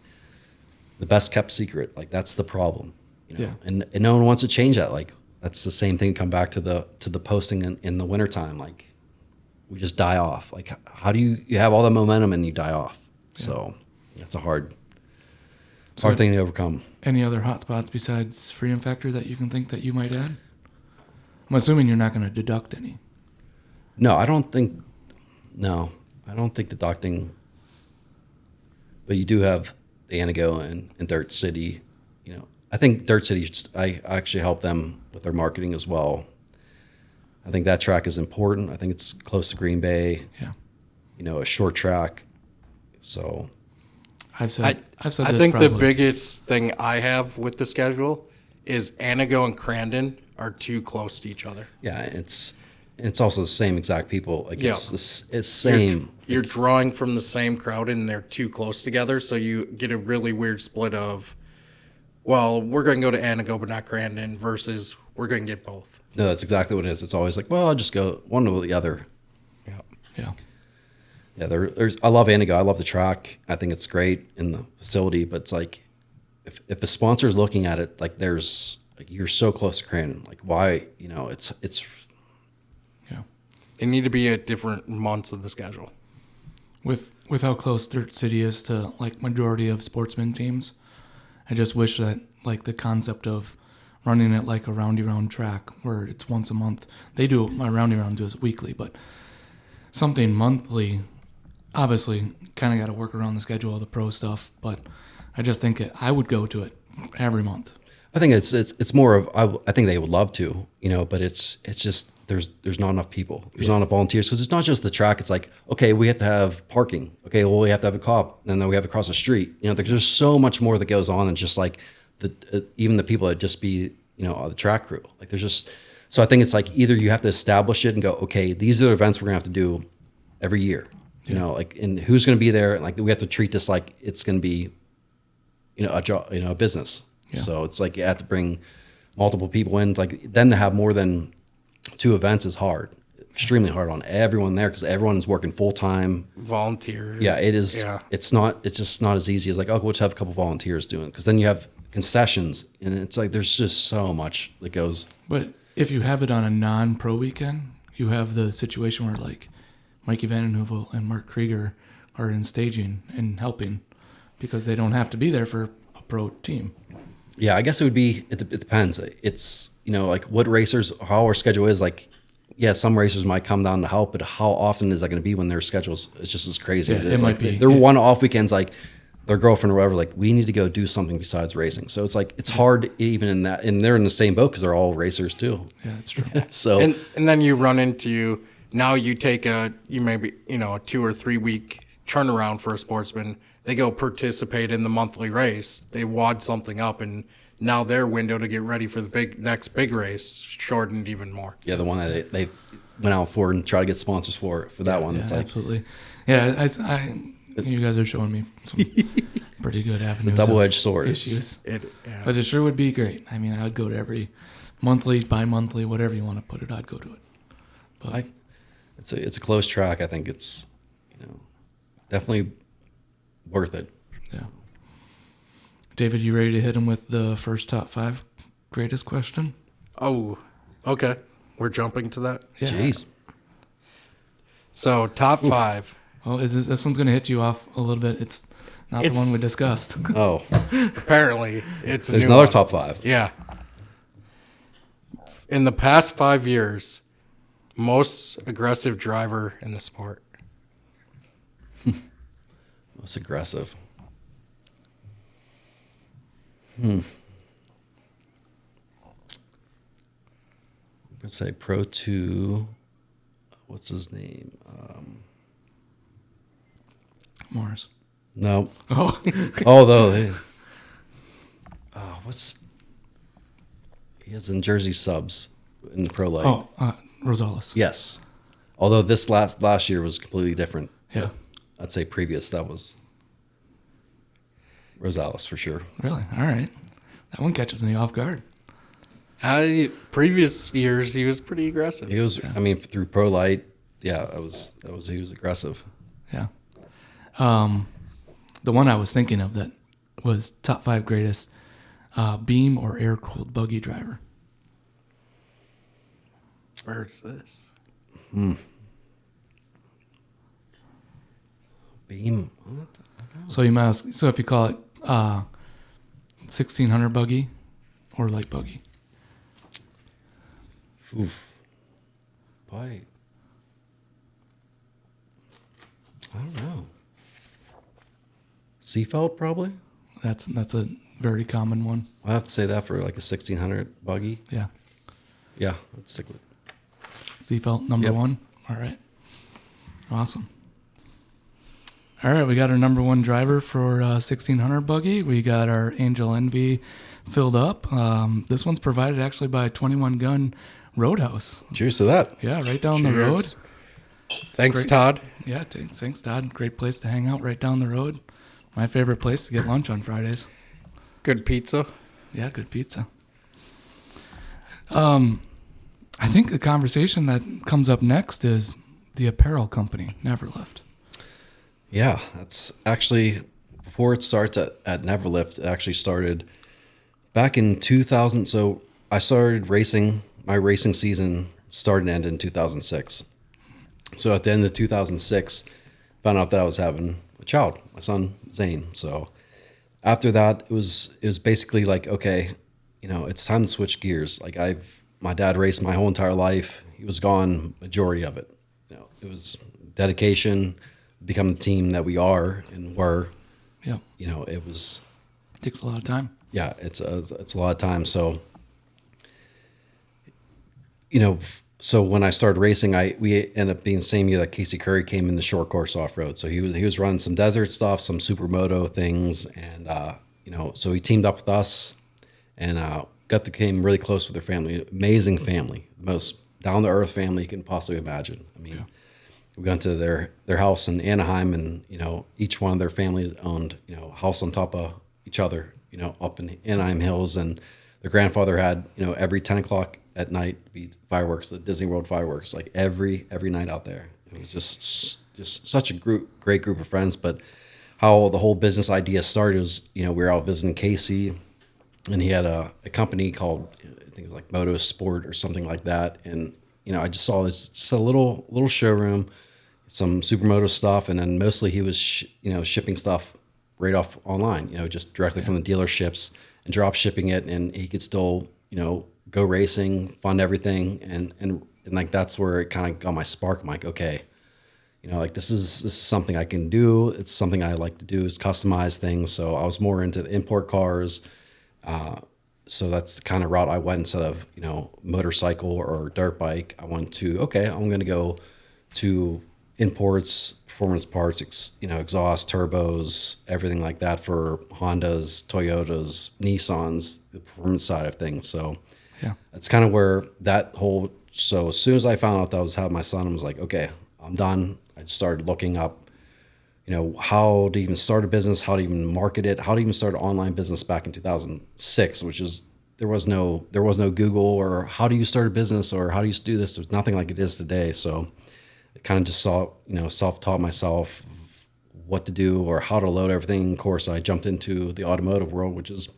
the best kept secret. Like, that's the problem. Yeah. And no one wants to change that. Like, that's the same thing. Come back to the posting in the wintertime. Like, we just die off. Like, how do you have all the momentum and you die off? Yeah. So that's a hard thing to overcome. Any other hot spots besides Freedom Factor that you can think that you might add? I'm assuming you're not going to deduct any. No, I don't think deducting. But you do have the Anago and Dirt City. I think Dirt City, I actually help them with their marketing as well. I think that track is important. I think it's close to Green Bay. Yeah. A short track. So I've said I this think probably. the biggest thing I have with the schedule is Anago and Crandon are too close to each other. Yeah, it's also the same exact people. Like, it's same. You're drawing from the same crowd and they're too close together, so you get a really weird split of, well, we're going to go to Anago but not Crandon versus we're going to get both. No, that's exactly what it is. It's always like, well, I'll just go one or the other. Yeah. Yeah, I love Anago. I love the track. I think it's great in the facility, but it's like, if a sponsor's looking at it, like, you're so close to Crandon. Like, why? It's. Yeah. They need to be at different months of the schedule. With how close Dirt City is to, like, majority of sportsman teams, I just wish that, like, the concept of running it like a roundy-round track where it's once a month. They do, my roundy-round does it weekly, but something monthly, obviously, kind of got to work around the schedule of the pro stuff, but I just think I would go to it every month. I think it's more of, I think they would love to, but it's just there's not enough people. There's not enough volunteers, because it's not just the track. It's like, okay, we have to have parking. Okay, well, we have to have a cop, and then we have to cross the street. There's so much more that goes on than just like even the people that just be the track crew. Like, there's just, so I think it's like, either you have to establish it and go, okay, these are the events we're gonna have to do every year. Like, and who's gonna be there, and like, we have to treat this like it's gonna be a job, a business. Yeah. So it's like, you have to bring multiple people in. Like, then to have more than 2 events is hard, extremely hard on everyone there, because everyone is working full time. Volunteer. Yeah, it is. Yeah. It's just not as easy as like, oh, we'll just have a couple volunteers doing it, because then you have concessions, and it's like, there's just so much that goes. But if you have it on a non-pro weekend, you have the situation where, like, Mikey Van Heuvel and Mark Krieger are in staging and helping, because they don't have to be there for a pro team. Yeah, I guess it would be, it depends. It's, like, what racers, how our schedule is. Like, yeah, some racers might come down to help, but how often is that going to be when their schedules, it's just as crazy. Yeah, it might be. They're one-off weekends, like, their girlfriend or whatever, like, we need to go do something besides racing. So it's like, it's hard even in that, and they're in the same boat because they're all racers too. Yeah, that's true. So and then you run into, now you take you maybe, a 2 or 3 week turnaround for a sportsman. They go participate in the monthly race. They wad something up, and now their window to get ready for the next big race shortened even more. Yeah, the one that they went out for and tried to get sponsors for that one. Yeah, it's like, absolutely. Yeah, you guys are showing me some pretty good avenues. It's a double-edged sword. Issues. But it sure would be great. I mean, I'd go to every monthly, bi-monthly, whatever you want to put it, I'd go to it. But it's a close track. I think it's definitely worth it. Yeah. David, you ready to hit him with the first top 5 greatest question? Oh, okay. We're jumping to that? Yeah. Jeez. So, top 5. Oh, this one's going to hit you off a little bit. It's not the one we discussed. Oh. Apparently, it's There's a new another one. top 5. Yeah. In the past 5 years, most aggressive driver in the sport. Most aggressive. Let's say Pro 2. What's his name? Morris. No. Oh. What's... He has in Jersey subs in Pro Light. Oh, Rosales. Yes. Although this last year was completely different. Yeah. I'd say previous, that was Rosales for sure. Really? All right. That one catches me off guard. Previous years, he was pretty aggressive. He was, I mean, through Pro Light, yeah, he was aggressive. Yeah. The one I was thinking of that was top 5 greatest beam or air cooled buggy driver. Where's this? Beam. So you might ask, so if you call it 1600 buggy or light buggy. Oof. Boy. I don't know. Seafeld, probably? That's a very common one. I'd have to say that for like a 1600 buggy. Yeah. Yeah, let's stick with Seafelt number Yep. 1. All right. Awesome. All right, we got our number 1 driver for 1600 buggy. We got our Angel Envy filled up. This one's provided actually by 21 Gun Roadhouse. Cheers to that. Yeah, right down the road. Cheers. Thanks, Great. Todd. Yeah, thanks, Todd. Great place to hang out right down the road. My favorite place to get lunch on Fridays. Good pizza. Yeah, good pizza. I think the conversation that comes up next is the apparel company, Neverlift. Yeah, that's actually, before it starts at Neverlift, it actually started back in 2000. So I started racing, my racing season started and ended in 2006. So at the end of 2006, found out that I was having a child, my son, Zane. So after that, it was basically like, okay, you know, it's time to switch gears. Like my dad raced my whole entire life. He was gone majority of it. You know, it was dedication, become the team that we are and were. Yeah, You know, it was, takes a lot of time. yeah, it's a lot of time. So, you know, so when I started racing, we ended up being the same year that Casey Curry came in the short course off road. So he was running some desert stuff, some supermoto things, and you know, so he teamed up with us and became really close with their family. Amazing family, the most down to earth family you can possibly imagine. I mean, we went to their house in Anaheim, and you know, each one of their families owned, you know, a house on top of each other, you know, up in Anaheim Hills, and their grandfather had, you know, every 10 o'clock at night be fireworks, the Disney World fireworks, like every night out there. It was just such a great group of friends. But how the whole business idea started was, you know, we were out visiting Casey, and he had a company called, I think it was like Moto Sport or something like that. And you know, I just saw this just a little showroom, some supermoto stuff, and then mostly he was shipping stuff right off online, you know, just directly from the dealerships and drop shipping it, and he could still, you know, go racing, fund everything, and like that's where it kind of got my spark. I'm like, okay, you know, like this is something I can do. It's something I like to do, is customize things. So I was more into the import cars. So that's the kind of route I went. Instead of, you know, motorcycle or dirt bike, I went to, okay, I'm going to go to imports, performance parts, you know, exhaust, turbos, everything like that for Hondas, Toyotas, Nissans, the performance side of things. So Yeah. that's kind of where that whole, so as soon as I found out that I was having my son, I was like, okay, I'm done. I just started looking up, you know, how to even start a business, how to even market it, how to even start an online business back in 2006, which is, there was no Google or how do you start a business or how do you do this? There's nothing like it is today. So I kind of just self-taught myself what to do or how to load everything. Of course, I jumped into the automotive world, which is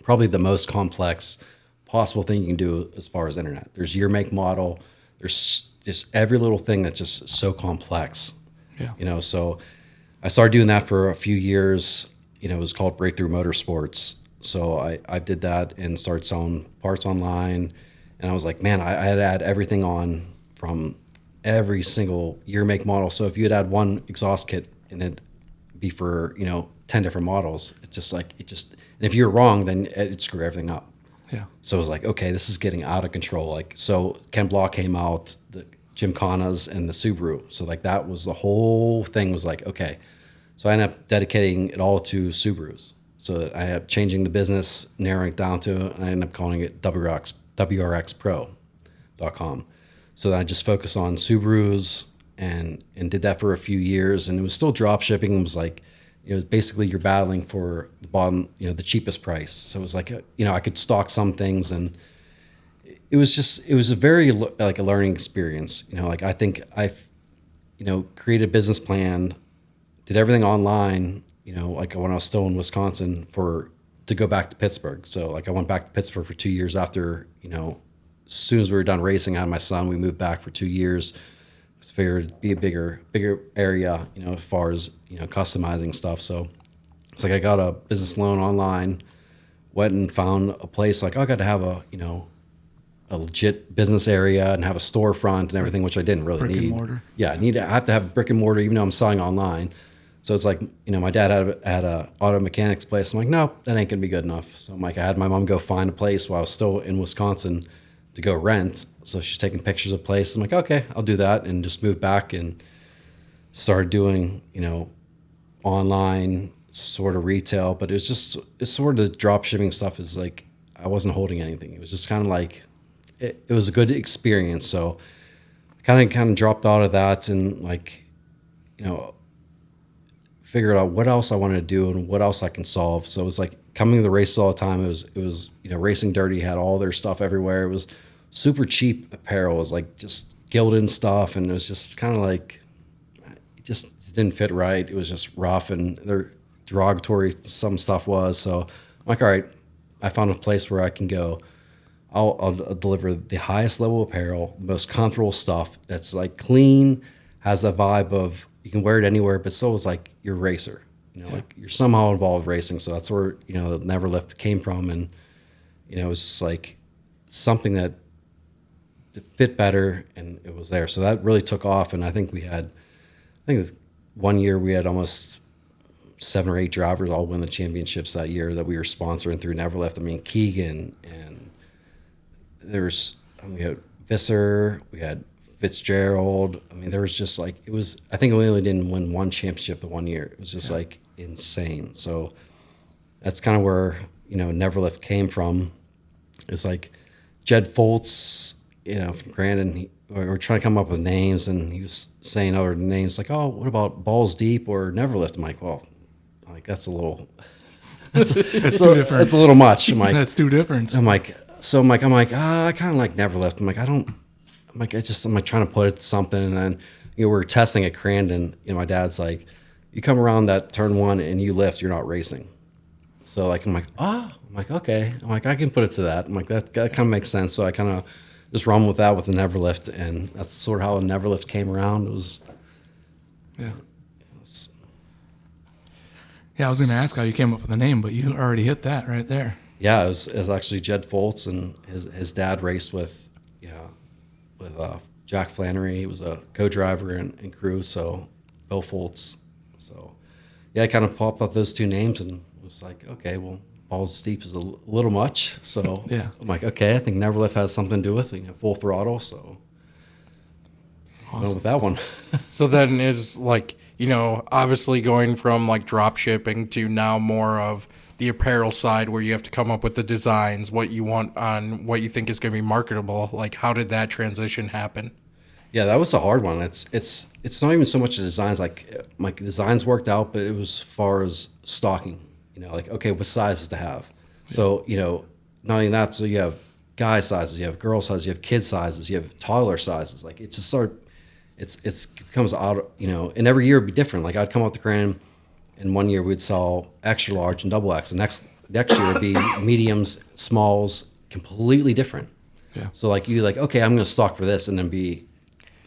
probably the most complex possible thing you can do as far as internet. There's year, make, model. There's just every little thing that's just so complex. Yeah. You know, so I started doing that for a few years. You know, it was called Breakthrough Motorsports. So I did that and started selling parts online. And I was like, man, I had to add everything on from every single year, make, model. So if you had add one exhaust kit and it'd be for, you know, 10 different models, it's just like, and if you're wrong, then it'd screw everything up. Yeah. So it was like, okay, this is getting out of control. Like, so Ken Block came out, the Gymkhanas and the Subaru. So like that was the whole thing was like, okay. So I ended up dedicating it all to Subarus. So that I ended up changing the business, narrowing it down to, and I ended up calling it WRXPro.com. So then I just focused on Subarus and did that for a few years. And it was still drop shipping. It was like, basically you're battling for the bottom, the cheapest price. So it was like, I could stock some things, and it was a very like a learning experience. Like I think I've, created a business plan, did everything online, like when I was still in Wisconsin to go back to Pittsburgh. So like I went back to Pittsburgh for 2 years after, as soon as we were done racing, I had my son, we moved back for 2 years. Figured it'd be a bigger area, as far as, customizing stuff. So it's like I got a business loan online, went and found a place like, I got to have a legit business area and have a storefront and everything, which I didn't really Brick need. and mortar. Yeah, I have to have brick and mortar, even though I'm selling online. So it's like, my dad had a auto mechanics place. I'm like, no, that ain't gonna be good enough. So I'm like, I had my mom go find a place while I was still in Wisconsin to go rent. So she's taking pictures of place. I'm like, okay, I'll do that, and just moved back and started doing, online sort of retail. But it's sort of drop shipping stuff is like, I wasn't holding anything. It was just kind of like, it was a good experience. So I kind of dropped out of that and like, figured out what else I wanted to do and what else I can solve. So it was like coming to the races all the time. It was Racing Dirty had all their stuff everywhere. It was super cheap apparel. It was like just gilded stuff, and it was just kind of like, it just didn't fit right. It was just rough, and they're derogatory, some stuff was. So I'm like, all right, I found a place where I can go. I'll deliver the highest level apparel, most comfortable stuff that's like clean, has a vibe of you can wear it anywhere, but still is like you're a racer. Like you're somehow involved with racing. So that's where, the Neverlift came from. And, it was just like something that fit better, and it was there. So that really took off. And I think one year we had almost 7 or 8 drivers all win the championships that year that we were sponsoring through Neverlift. I mean, Keegan, and we had Visser, we had Fitzgerald. I mean, there was just like, I think we only didn't win one championship the one year. It was just like insane. So that's kind of where, Neverlift came from. It's like Jed Foltz, from Grandin, we were trying to come up with names, and he was saying other names like, oh, what about Balls Deep or Neverlift? I'm like, well, that's a little, It's too different. It's a little much. I'm like, That's too different. I'm like, I kind of like Neverlift. I'm like trying to put it to something. And then, we're testing at Crandon. My dad's like, you come around that turn 1 and you lift, you're not racing. So like, I'm like, okay. I'm like, I can put it to that. I'm like, that kind of makes sense. So I kind of just run with that with the Neverlift. And that's sort of how the Neverlift came around. It was, yeah. Yeah, I was going to ask how you came up with the name, but you already hit that right there. yeah, it was actually Jed Foltz, and his dad raced with Jack Flannery. He was a co-driver and crew, so Bill Foltz. So yeah, I kind of popped up those 2 names and was like, okay, well, Balls Steep is a little much. So Yeah. I'm like, okay, I think Neverlift has something to do with it, Full Throttle. So I went with that one. So then is like, obviously going from like drop shipping to now more of the apparel side where you have to come up with the designs, what you want on what you think is going to be marketable. Like, how did that transition happen? Yeah, that was a hard one. It's not even so much the designs. Like my designs worked out, but it was as far as stocking. Like, okay, what sizes to have. So not only that. So you have guy sizes, you have girl sizes, you have kid sizes, you have toddler sizes. Like it's just it's becomes out. And every year it'd be different. Like I'd come out to Grand, and one year we'd sell extra large and double X. The next year it'd be mediums, smalls, completely different. Yeah. So like okay, I'm going to stock for this, and then be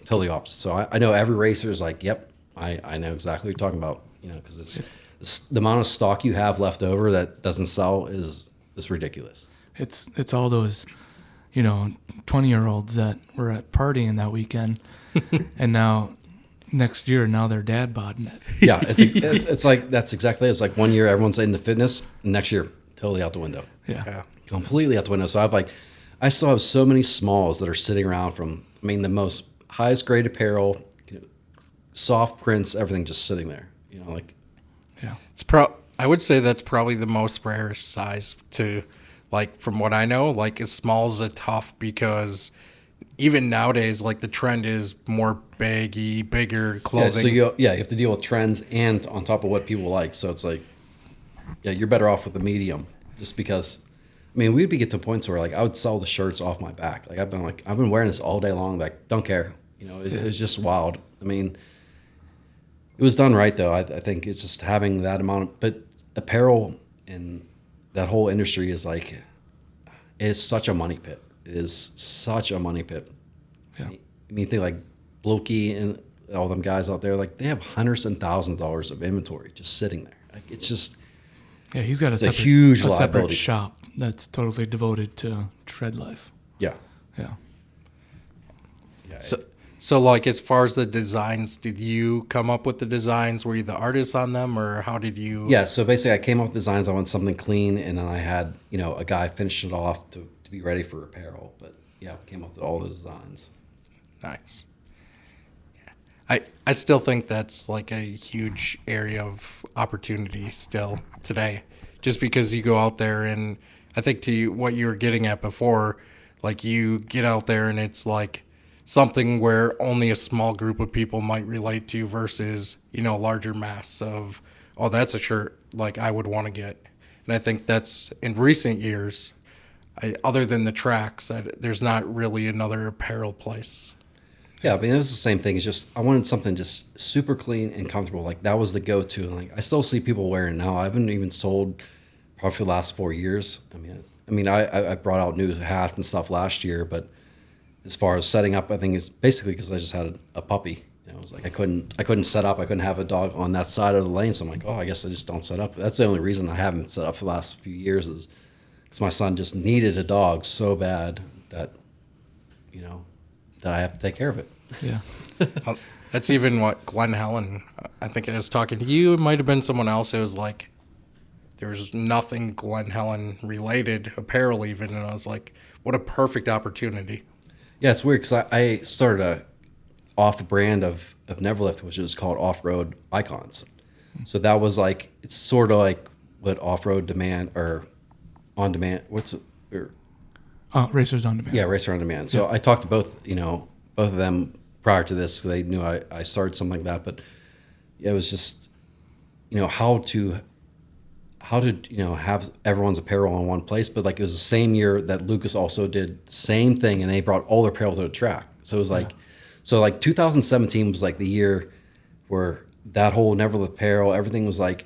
totally opposite. So I know every racer is like, yep, I know exactly what you're talking about. Because it's the amount of stock you have left over that doesn't sell is ridiculous. It's all those, 20-year-olds that were at partying that weekend, and now next year they're dad bodding it. Yeah, it's like that's exactly it. It's like one year everyone's into fitness, and next year totally out the window. Yeah. Completely out the window. So I still have so many smalls that are sitting around from, the most highest grade apparel, soft prints, everything just sitting there. Yeah. I would say that's probably the most rarest size to, like, from what I know, like, as small as a tough, because even nowadays, like the trend is more baggy, bigger clothing. So you have to deal with trends and on top of what people like. So it's like, yeah, you're better off with the medium, just because. I mean, we'd be get to points where like I would sell the shirts off my back. Like I've been wearing this all day long. Like don't care. It was just wild. I mean, it was done right though. I think it's just having that amount. But apparel and that whole industry is like, it's such a money pit. It is such a money pit. Yeah. I mean, think like Blokey and all them guys out there. Like they have hundreds and thousands of dollars of inventory just sitting there. Like it's just. Yeah, he's got a huge separate liability. shop that's totally devoted to tread life. Yeah. Yeah. So like as far as the designs, did you come up with the designs? Were you the artist on them, or how did you? Yeah, so basically I came up with designs. I wanted something clean, and then I had, a guy finish it off to be ready for apparel. But yeah, came up with all the designs. Nice. Yeah. I still think that's like a huge area of opportunity still today, just because you go out there and I think what you were getting at before, like you get out there and it's like something where only a small group of people might relate to versus, a larger mass of, oh, that's a shirt like I would want to get. And I think that's in recent years, other than the tracks, there's not really another apparel place. Yeah, I mean, it was the same thing. It's just, I wanted something just super clean and comfortable. Like that was the go-to. And like, I still see people wearing it now. I haven't even sold probably for the last 4 years. I brought out new hats and stuff last year, but as far as setting up, I think it's basically because I just had a puppy. It was like I couldn't set up. I couldn't have a dog on that side of the lane. So I'm like, I guess I just don't set up. That's the only reason I haven't set up for the last few years is because my son just needed a dog so bad that, that I have to take care of it. Yeah. That's even what Glenn Helen, I think it was talking to you. It might have been someone else. It was like, there's nothing Glenn Helen related, apparel even. And I was like, what a perfect opportunity. Yeah, it's weird because I started a off-brand of Neverlift, which is called Off-Road Icons. So that was like, it's sort of like what Off-Road Demand or On Demand, Racers on Demand. Yeah, Racer on Demand. So I talked to both of them prior to this because they knew I started something like that. But it was just, how to have everyone's apparel in one place. But like it was the same year that Lucas also did the same thing, and they brought all their apparel to the track. So it was like, 2017 was like the year where that whole Neverlift apparel, everything was like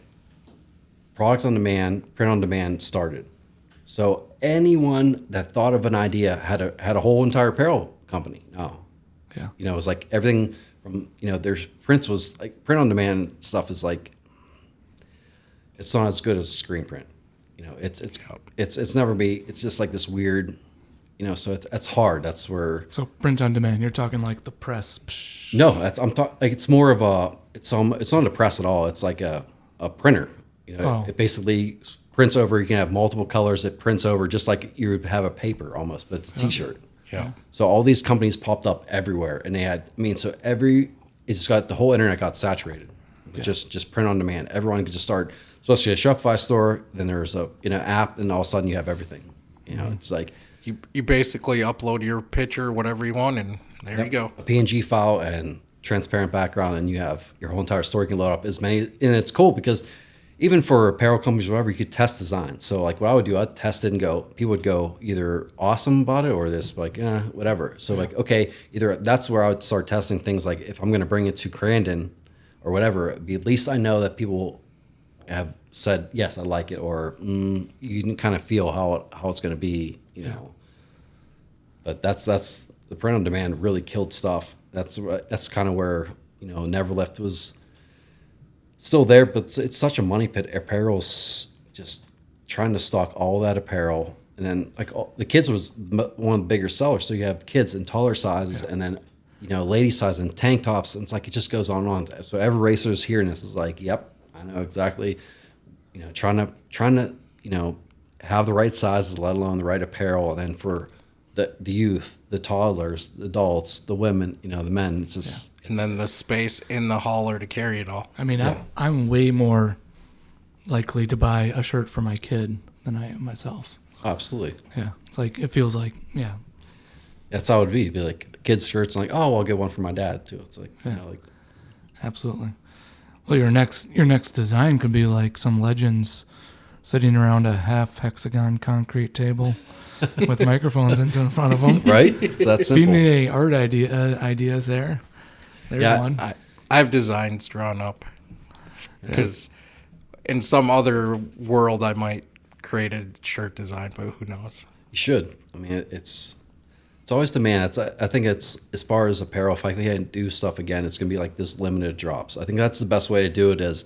product on demand, print on demand started. So anyone that thought of an idea had a whole entire apparel company. No. Yeah. It was like everything from, there's prints was like print on demand stuff is like, it's not as good as screen print. It's never it's just like this weird, so it's hard. That's where. So print on demand, you're talking like the press. Psh. No, it's more of it's not a press at all. It's like a printer. It basically prints over. You can have multiple colors. It prints over just like you would have a paper almost, but it's a T-shirt. Yeah. So all these companies popped up everywhere, and they had. It just got the whole internet got saturated. Just print on demand. Everyone could just start, especially a Shopify store. Then there's a app, and all of a sudden you have everything. It's like you basically upload your picture, whatever you want, and there you go. A PNG file and transparent background, and you have your whole entire store. You can load up as many, and it's cool because even for apparel companies, or whatever, you could test designs. So like what I would do, I'd test it and go. People would go either awesome about it or this like whatever. So like okay, either that's where I would start testing things like if I'm going to bring it to Crandon or whatever, at least I know that people have said yes, I like it, or you can kind of feel how it's going to be, But that's the print on demand really killed stuff. That's kind of where Neverlift was still there, but it's such a money pit. Apparel's just trying to stock all that apparel, and then like the kids was one of the bigger sellers. So you have kids in taller sizes, and then lady size and tank tops, and it's like it just goes on and on. So every racer's hearing this is like, yep, I know exactly. Trying to have the right sizes, let alone the right apparel, and then for the youth, the toddlers, the adults, the women, the men. It's just and then the space in the hauler to carry it all. I mean, I'm way more likely to buy a shirt for my kid than I am myself. absolutely. Yeah, it's like it feels like That's how it would be. It'd be like kids' shirts, and like, oh, I'll get one for my dad too. It's like, you know, like Absolutely. Well, your next design could be like some legends sitting around a half hexagon concrete table with microphones in front of them. right? It's that If you simple. need any art ideas there's one. I have designs drawn up. Because in some other world, I might create a shirt design, but who knows? You should. I mean, it's always demand. I think it's as far as apparel. If I can do stuff again, it's gonna be like this limited drops. I think that's the best way to do it. Is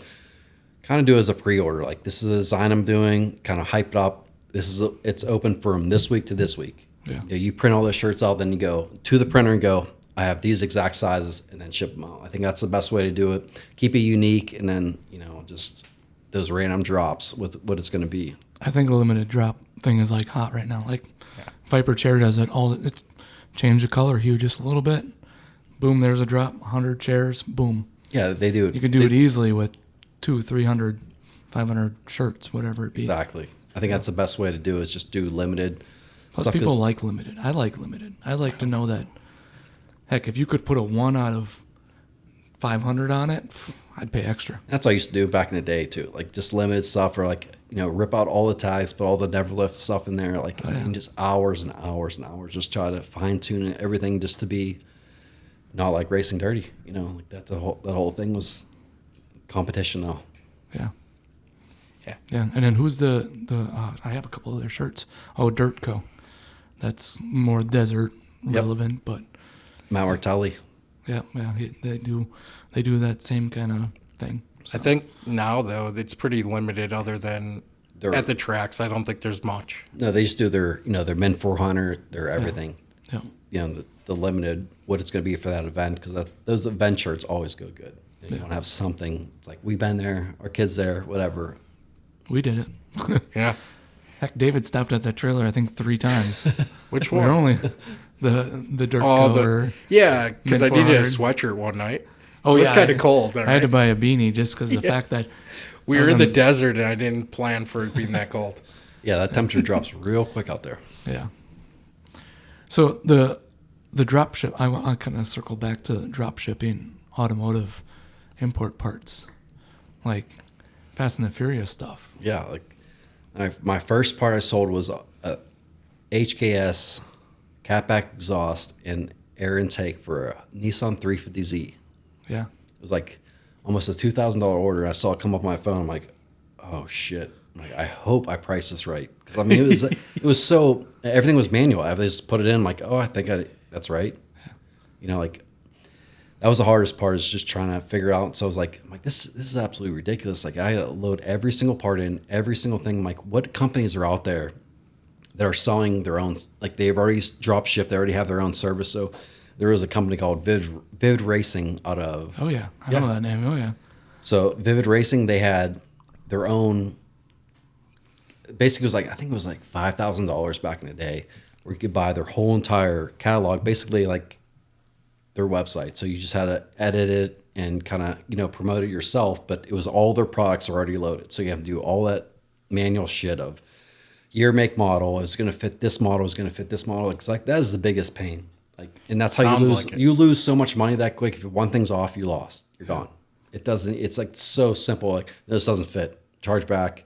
kind of do it as a pre-order. Like this is the design I'm doing. Kind of hype it up. It's open from this week to this week. Yeah. You know, you print all those shirts out, then you go to the printer and go, I have these exact sizes, and then ship them out. I think that's the best way to do it. Keep it unique, and then just those random drops with what it's going to be. I think the limited drop thing is like hot right now. Like Viper Chair does it all. It's change the color hue just a little bit. Boom, there's a drop. 100 chairs. Boom. Yeah, they do it. You can do it easily with 200, 300, 500 shirts, whatever it be. Exactly. I think that's the best way to do it, is just do limited. Plus, stuff, people like limited. I like limited. I like to know that, heck, if you could put a 1 out of 500 on it, I'd pay extra. That's what I used to do back in the day too. Like just limited stuff, or like rip out all the tags, put all the never lift stuff in there. Like and just hours and hours and hours, just try to fine tune everything just to be not like racing dirty. Like that whole thing was competition though. Yeah. And then who's the I have a couple of their shirts. Oh, Dirt Co. That's more desert relevant, but Matt Martelli. yeah, they do that same kind of thing. I think now, though, it's pretty limited other than at the tracks. I don't think there's much. No, they just do their Men 400, their everything. Yeah. The limited, what it's going to be for that event, because those event shirts always go good. You want to have something. It's like, we've been there, our kids there, whatever. We did it. Yeah. Heck, David stopped at that trailer, I think, 3 times. Which We one? were only the Dirt Co. Yeah, because I needed a 400. sweatshirt one night. Oh, It was yeah, kind of cold there. I had to buy a beanie just because the fact that We I were was in the on- desert, and I didn't plan for it being that cold. Yeah, that temperature drops real quick out there. Yeah. So the drop ship, I kind of circle back to drop shipping automotive import parts, like Fast and the Furious stuff. Yeah, like my first part I sold was a HKS catback exhaust and air intake for a Nissan 350Z. Yeah. It was like almost a $2,000 order. I saw it come up on my phone. I'm like, oh shit! I'm like, I hope I priced this right, because I mean it was so, everything was manual. I just put it in. I'm like, oh, I think that's right. Like that was the hardest part, is just trying to figure it out. So I was like, this is absolutely ridiculous. Like I gotta load every single part in, every single thing. I'm like, what companies are out there that are selling their own? Like they've already drop shipped. They already have their own service. So there was a company called Vivid Racing out of. Oh yeah, I know that name. Oh yeah. So Vivid Racing, they had their own. Basically, I think it was like $5,000 back in the day, where you could buy their whole entire catalog, basically like their website. So you just had to edit it and kind of promote it yourself, but it was all their products are already loaded. So you have to do all that manual shit of year, make, model. Is going to fit this model. Is going to fit this model. It's like that is the biggest pain. And that's how you Sounds lose. like it. You lose so much money that quick. If one thing's off, you lost. You're gone. It doesn't. It's like so simple. Like this doesn't fit. Charge back.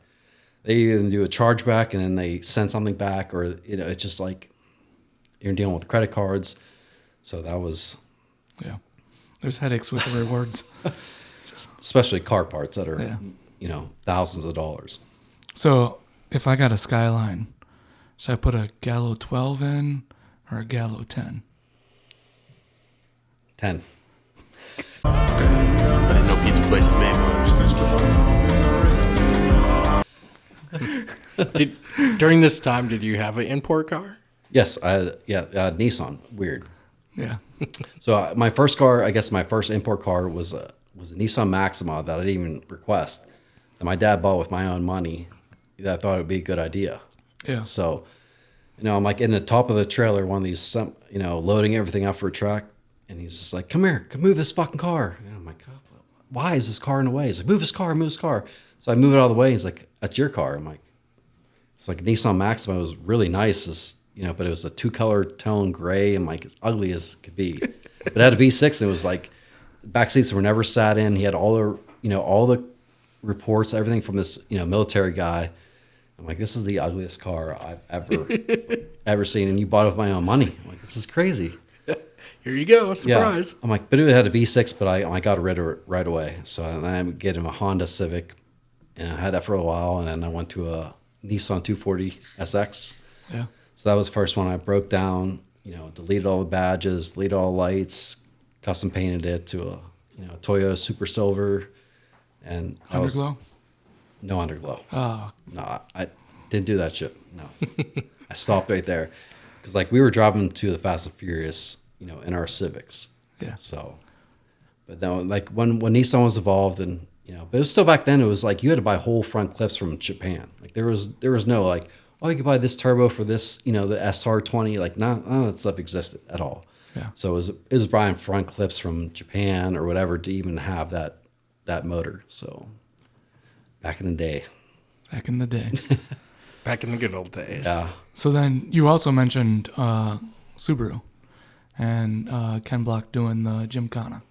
They either do a charge back and then they send something back, or it's just like you're dealing with credit cards. So that was. Yeah. There's headaches with the rewards. Especially car parts that are thousands of dollars. So if I got a Skyline, should I put a Gallo 12 in or a Gallo 10? 10. I think no pizza place is made During this time, did you have an import car? Yes, I had Nissan. Weird. Yeah. So my first car, I guess my first import car was a Nissan Maxima that I didn't even request, that my dad bought with my own money. That I thought it would be a good idea. Yeah. So, I'm like in the top of the trailer, one of these, loading everything up for a truck, and he's just like, "Come here, come move this fucking car." And I'm like, oh, "Why is this car in the way?" He's like, "Move this car, move this car." So I move it out of the way. He's like, "That's your car." I'm like, "It's like a Nissan Maxima. It was really nice. but it was a 2-color tone gray and like as ugly as could be. But it had a V6 and it was like back seats were never sat in. He had all the reports, everything from this, military guy. I'm like, this is the ugliest car I've ever seen. And you bought it with my own money. I'm like, this is crazy. Here you go. Surprise. Yeah. I'm like, but it had a V6, but I got rid of it right away. So then I would get him a Honda Civic, and I had that for a while. And then I went to a Nissan 240 SX. Yeah. So that was the first one I broke down, deleted all the badges, deleted all the lights, custom painted it to a Toyota Super Silver. And Underglow? No underglow. Oh. No, I didn't do that shit. No. I stopped right there. Because like we were driving to the Fast and Furious, in our Civics. Yeah. So, but no, like when Nissan was involved, and but it was still back then. It was like you had to buy whole front clips from Japan. Like there was no like, oh, you could buy this turbo for this, the SR20. Like none of that stuff existed at all. Yeah. So it was buying front clips from Japan or whatever to even have that motor. So back in the day. Back in the day. Back in the good old days. Yeah. So then you also mentioned Subaru and Ken Block doing the Gymkhana.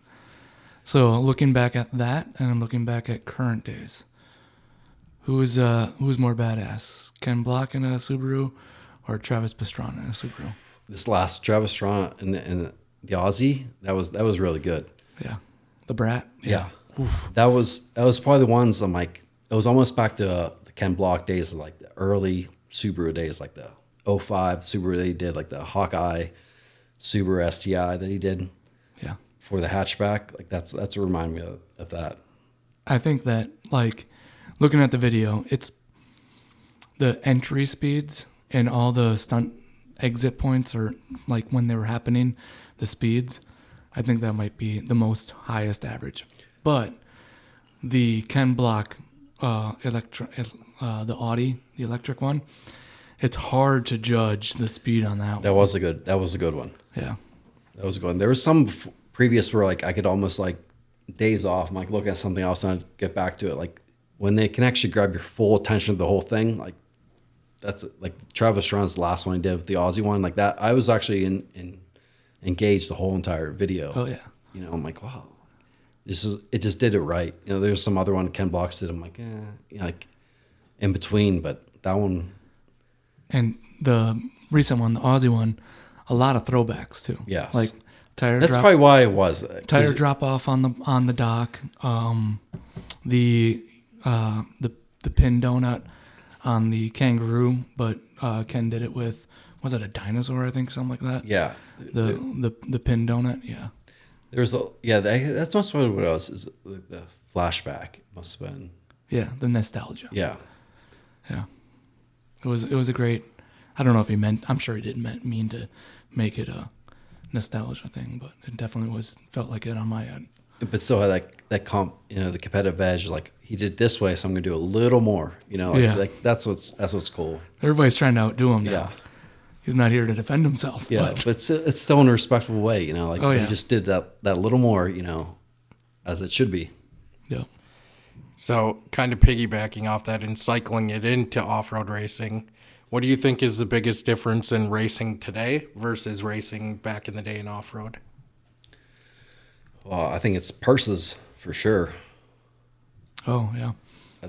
So looking back at that and looking back at current days, who's more badass, Ken Block in a Subaru or Travis Pastrana in a Subaru? This last Travis Pastrana and the Aussie, that was really good. Yeah, the Brat. Yeah. That was probably the ones I'm like, it was almost back to the Ken Block days, like the early Subaru days, like the 05 Subaru that he did, like the Hawkeye Subaru STI that he did. Yeah. For the hatchback. Like that's what reminded me of that. I think that, like, looking at the video, it's the entry speeds and all the stunt exit points, or like when they were happening, the speeds, I think that might be the most highest average. But the Ken Block the Audi, the electric one, it's hard to judge the speed on that one. That was a good one. Yeah. That was a good one. There was some previous where like I could almost like days off. I'm like looking at something else and I'd get back to it. Like when they can actually grab your full attention of the whole thing, like that's like Travis Pastrana's last one he did with the Aussie one, like that. I was actually engaged the whole entire video. Oh yeah. I'm like, wow, it just did it right. There's some other one Ken Block did. I'm like, like in between, but that one. And the recent one, the Aussie one, a lot of throwbacks too. Yes. Like tire. That's probably why it was. Tire drop off on the dock. The pin donut on the Kangaroo, but Ken did it with, was it a dinosaur? I think something like that. Yeah. The pin donut. Yeah. There's that's must have been what it was. Is the flashback must have been. Yeah, the nostalgia. Yeah. Yeah. It was a great. I don't know if he meant. I'm sure he didn't mean to make it a nostalgia thing, but it definitely felt like it on my end. But still had that the competitive edge. Like he did this way, so I'm gonna do a little more. Like that's what's cool. Everybody's trying to outdo him now. Yeah. He's not here to defend himself. Yeah, but it's still in a respectful way. He just did that little more. As it should be. Yeah. So kind of piggybacking off that and cycling it into off-road racing, what do you think is the biggest difference in racing today versus racing back in the day in off-road? Well, I think it's purses for sure. Oh yeah,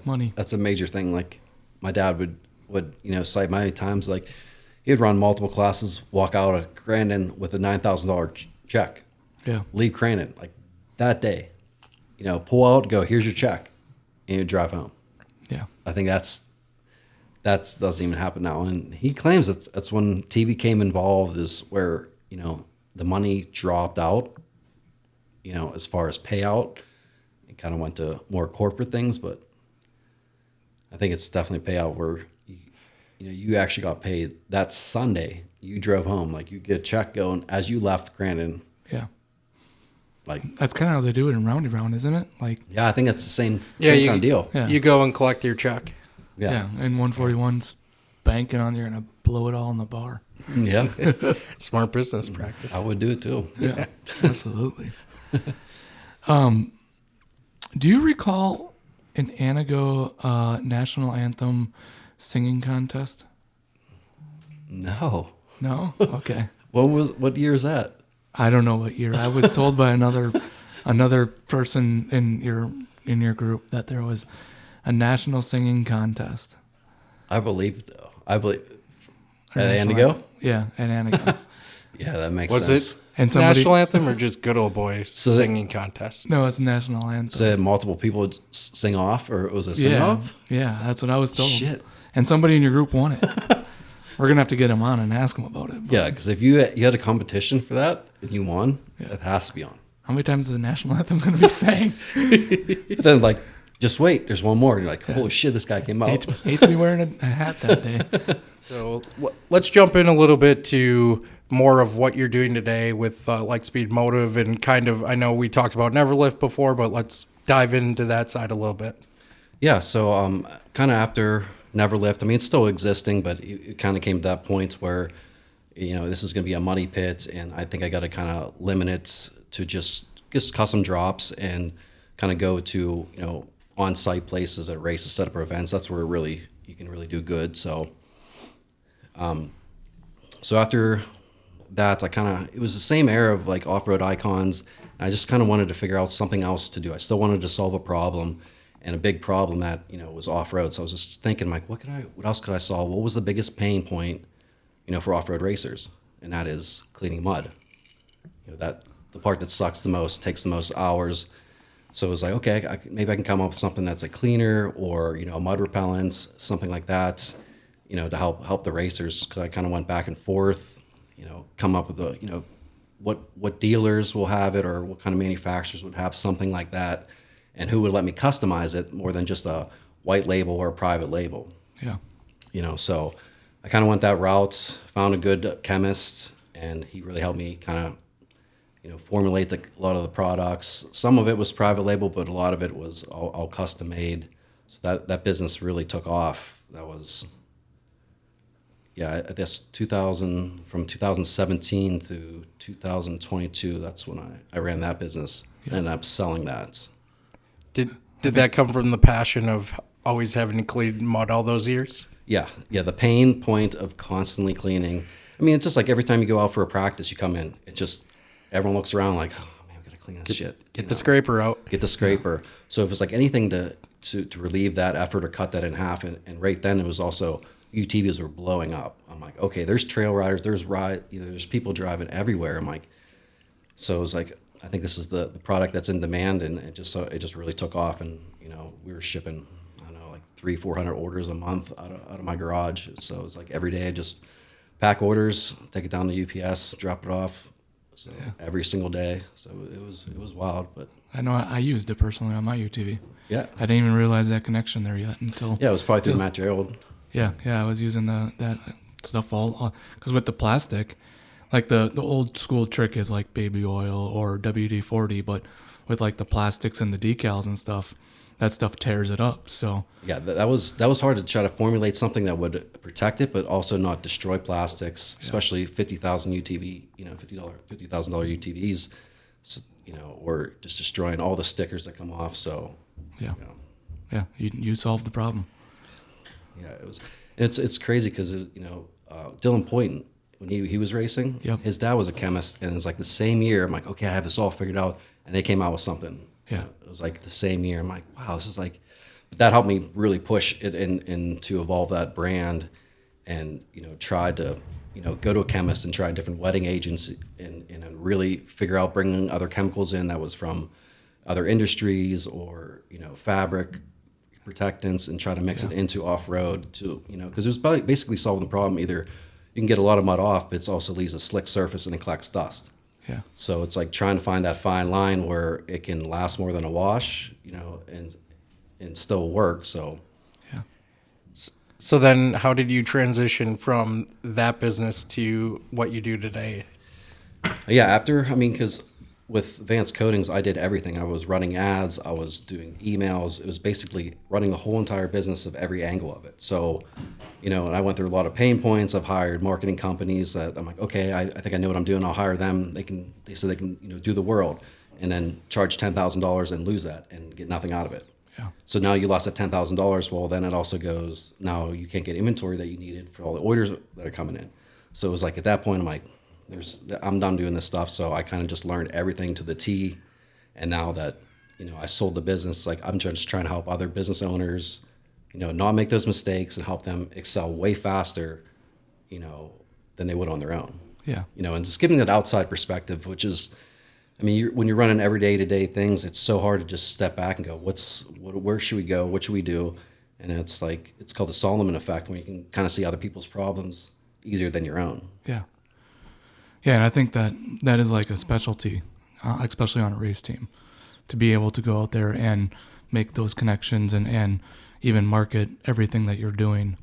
money. That's a major thing. Like my dad would cite many times, like he'd run multiple classes, walk out of Crandon with a $9,000 check. Yeah. Leave Crandon like that day. Pull out, go, here's your check, and you drive home. Yeah. I think that doesn't even happen now. And he claims that's when TV came involved, is where the money dropped out. As far as payout, it kind of went to more corporate things, but I think it's definitely payout where you actually got paid that Sunday. You drove home, like you get a check going as you left Crandon. Yeah. Like that's kind of how they do it in Roundy Round, isn't it? Like yeah, I think that's the same kind of deal. Yeah. You go and collect your check. Yeah. And 141's banking on you're gonna blow it all in the bar. Yeah. Smart business practice. I would do it too. Yeah. Absolutely. Do you recall an Anago national anthem singing contest? No. No? Okay. What year is that? I don't know what year. I was told by another person in your group that there was a national singing contest. I believe though. I believe Or at national Antigo. anthem. Yeah, at Antigo. Yeah, that makes Was sense. it And somebody, national anthem or just good old boy singing contest? no, it's national anthem. So multiple people would sing off, or it was a sing Yeah, off? yeah, that's what I was told. Shit. And somebody in your group won it. We're gonna have to get him on and ask him about it. But Yeah, because if you had a competition for that and you won, it has to be on. how many times is the national anthem gonna be sang? But then, like, just wait, there's one more. And you're like, holy shit, this guy came out. hate to be wearing a hat that day. So let's jump in a little bit to more of what you're doing today with Lightspeed Motive and kind of, I know we talked about Neverlift before, but let's dive into that side a little bit. Yeah, so kind of after Neverlift, I mean, it's still existing, but it kind of came to that point where, this is going to be a money pit, and I think I got to kind of limit it to just custom drops and kind of go to, on-site places at races, set up events. That's where you can really do good. So, so after that, it was the same era of like off-road icons. And I just kind of wanted to figure out something else to do. I still wanted to solve a problem, and a big problem that, was off-road. So I was just thinking, like, what else could I solve? What was the biggest pain point, for off-road racers? And that is cleaning mud. That the part that sucks the most, takes the most hours. So it was like, okay, maybe I can come up with something that's a cleaner or, mud repellent, something like that, to help the racers. Because I kind of went back and forth, come up with what dealers will have it or what kind of manufacturers would have something like that, and who would let me customize it more than just a white label or a private label. Yeah. So I kind of went that route, found a good chemist, and he really helped me kind of, formulate a lot of the products. Some of it was private label, but a lot of it was all custom made. So that business really took off. That was, I guess from 2017 to 2022, that's when I ran that business and ended up selling that. Did that come from the passion of always having to clean mud all those years? Yeah, the pain point of constantly cleaning. I mean, it's just like every time you go out for a practice, you come in, everyone looks around like, oh man, we gotta clean this shit. Get the scraper out. Get the scraper. So if it's like anything to relieve that effort or cut that in half, and right then it was also UTVs were blowing up. I'm like, okay, there's trail riders, there's people driving everywhere. I'm like, so it was like, I think this is the product that's in demand, and it just really took off, and we were shipping, I don't know, like 300-400 orders a month out of my garage. So it was like every day I just pack orders, take it down to UPS, drop it off. So every single day. So it was wild, but I know I used it personally on my UTV. yeah, I didn't even realize that connection there yet until. yeah, it was probably through Matt Gerald. Yeah, I was using that stuff all because with the plastic, like the old school trick is like baby oil or WD-40, but with like the plastics and the decals and stuff, that stuff tears it up. So Yeah, that was hard to try to formulate something that would protect it, but also not destroy plastics, especially 50,000 UTV, $50,000 UTVs, or just destroying all the stickers that come off. So yeah, you solved the problem. yeah, it was. It's crazy because Dylan Poynton, when he was racing, his dad was a chemist, and it's like the same year. I'm like, okay, I have this all figured out, and they came out with something. Yeah. It was like the same year. I'm like, wow, this is like, that helped me really push it in to evolve that brand, and try to go to a chemist and try different wetting agents and really figure out bringing other chemicals in that was from other industries or fabric protectants, and try to mix it into off-road to because it was basically solving the problem. Either you can get a lot of mud off, but it also leaves a slick surface and it collects dust. Yeah. So it's like trying to find that fine line where it can last more than a wash, and still work. So Yeah. So then how did you transition from that business to what you do today? yeah, because with Advanced Coatings, I did everything. I was running ads, I was doing emails. It was basically running the whole entire business of every angle of it. So, and I went through a lot of pain points. I've hired marketing companies that I'm like, okay, I think I know what I'm doing. I'll hire them. They said they can, do the world, and then charge $10,000 and lose that and get nothing out of it. Yeah. So now you lost that $10,000. Well, then it also goes, now you can't get inventory that you needed for all the orders that are coming in. So it was like at that point, I'm like, I'm done doing this stuff. So I kind of just learned everything to the T. And now that, I sold the business, like I'm just trying to help other business owners, not make those mistakes and help them excel way faster, than they would on their own. Yeah. And just giving that outside perspective, which is, when you're running every day-to-day things, it's so hard to just step back and go, where should we go? What should we do? And it's called the Solomon effect, when you can kind of see other people's problems easier than your own. Yeah. Yeah, and I think that is like a specialty, especially on a race team, to be able to go out there and make those connections and even market everything that you're doing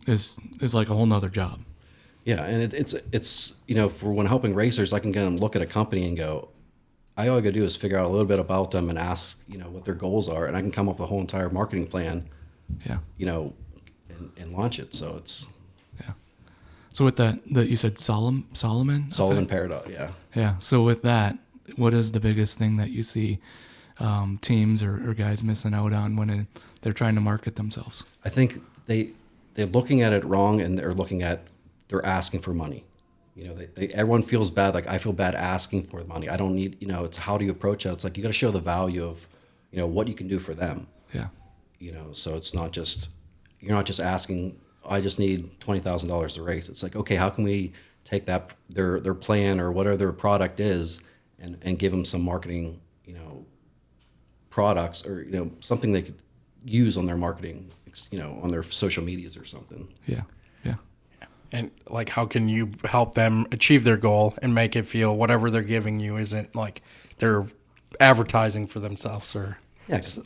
is like a whole nother job. Yeah, and it's for when helping racers, I can get them look at a company and go, all I got to do is figure out a little bit about them and ask, what their goals are, and I can come up with a whole entire marketing plan. Yeah. And launch it. So it's So with that you said Solomon effect? paradox. Yeah. Yeah. So with that, what is the biggest thing that you see teams or guys missing out on when they're trying to market themselves? I think they're looking at it wrong, and they're asking for money. Everyone feels bad. Like I feel bad asking for money. I don't need, it's how do you approach it? It's like, you got to show the value of, what you can do for them. Yeah. So it's not just, you're not just asking, I just need $20,000 to race. It's like, okay, how can we take that, their plan or whatever their product is and give them some marketing, products or, something they could use on their marketing, on their social medias or something. Yeah. Yeah. And like, how can you help them achieve their goal and make it feel whatever they're giving you isn't like they're advertising for themselves or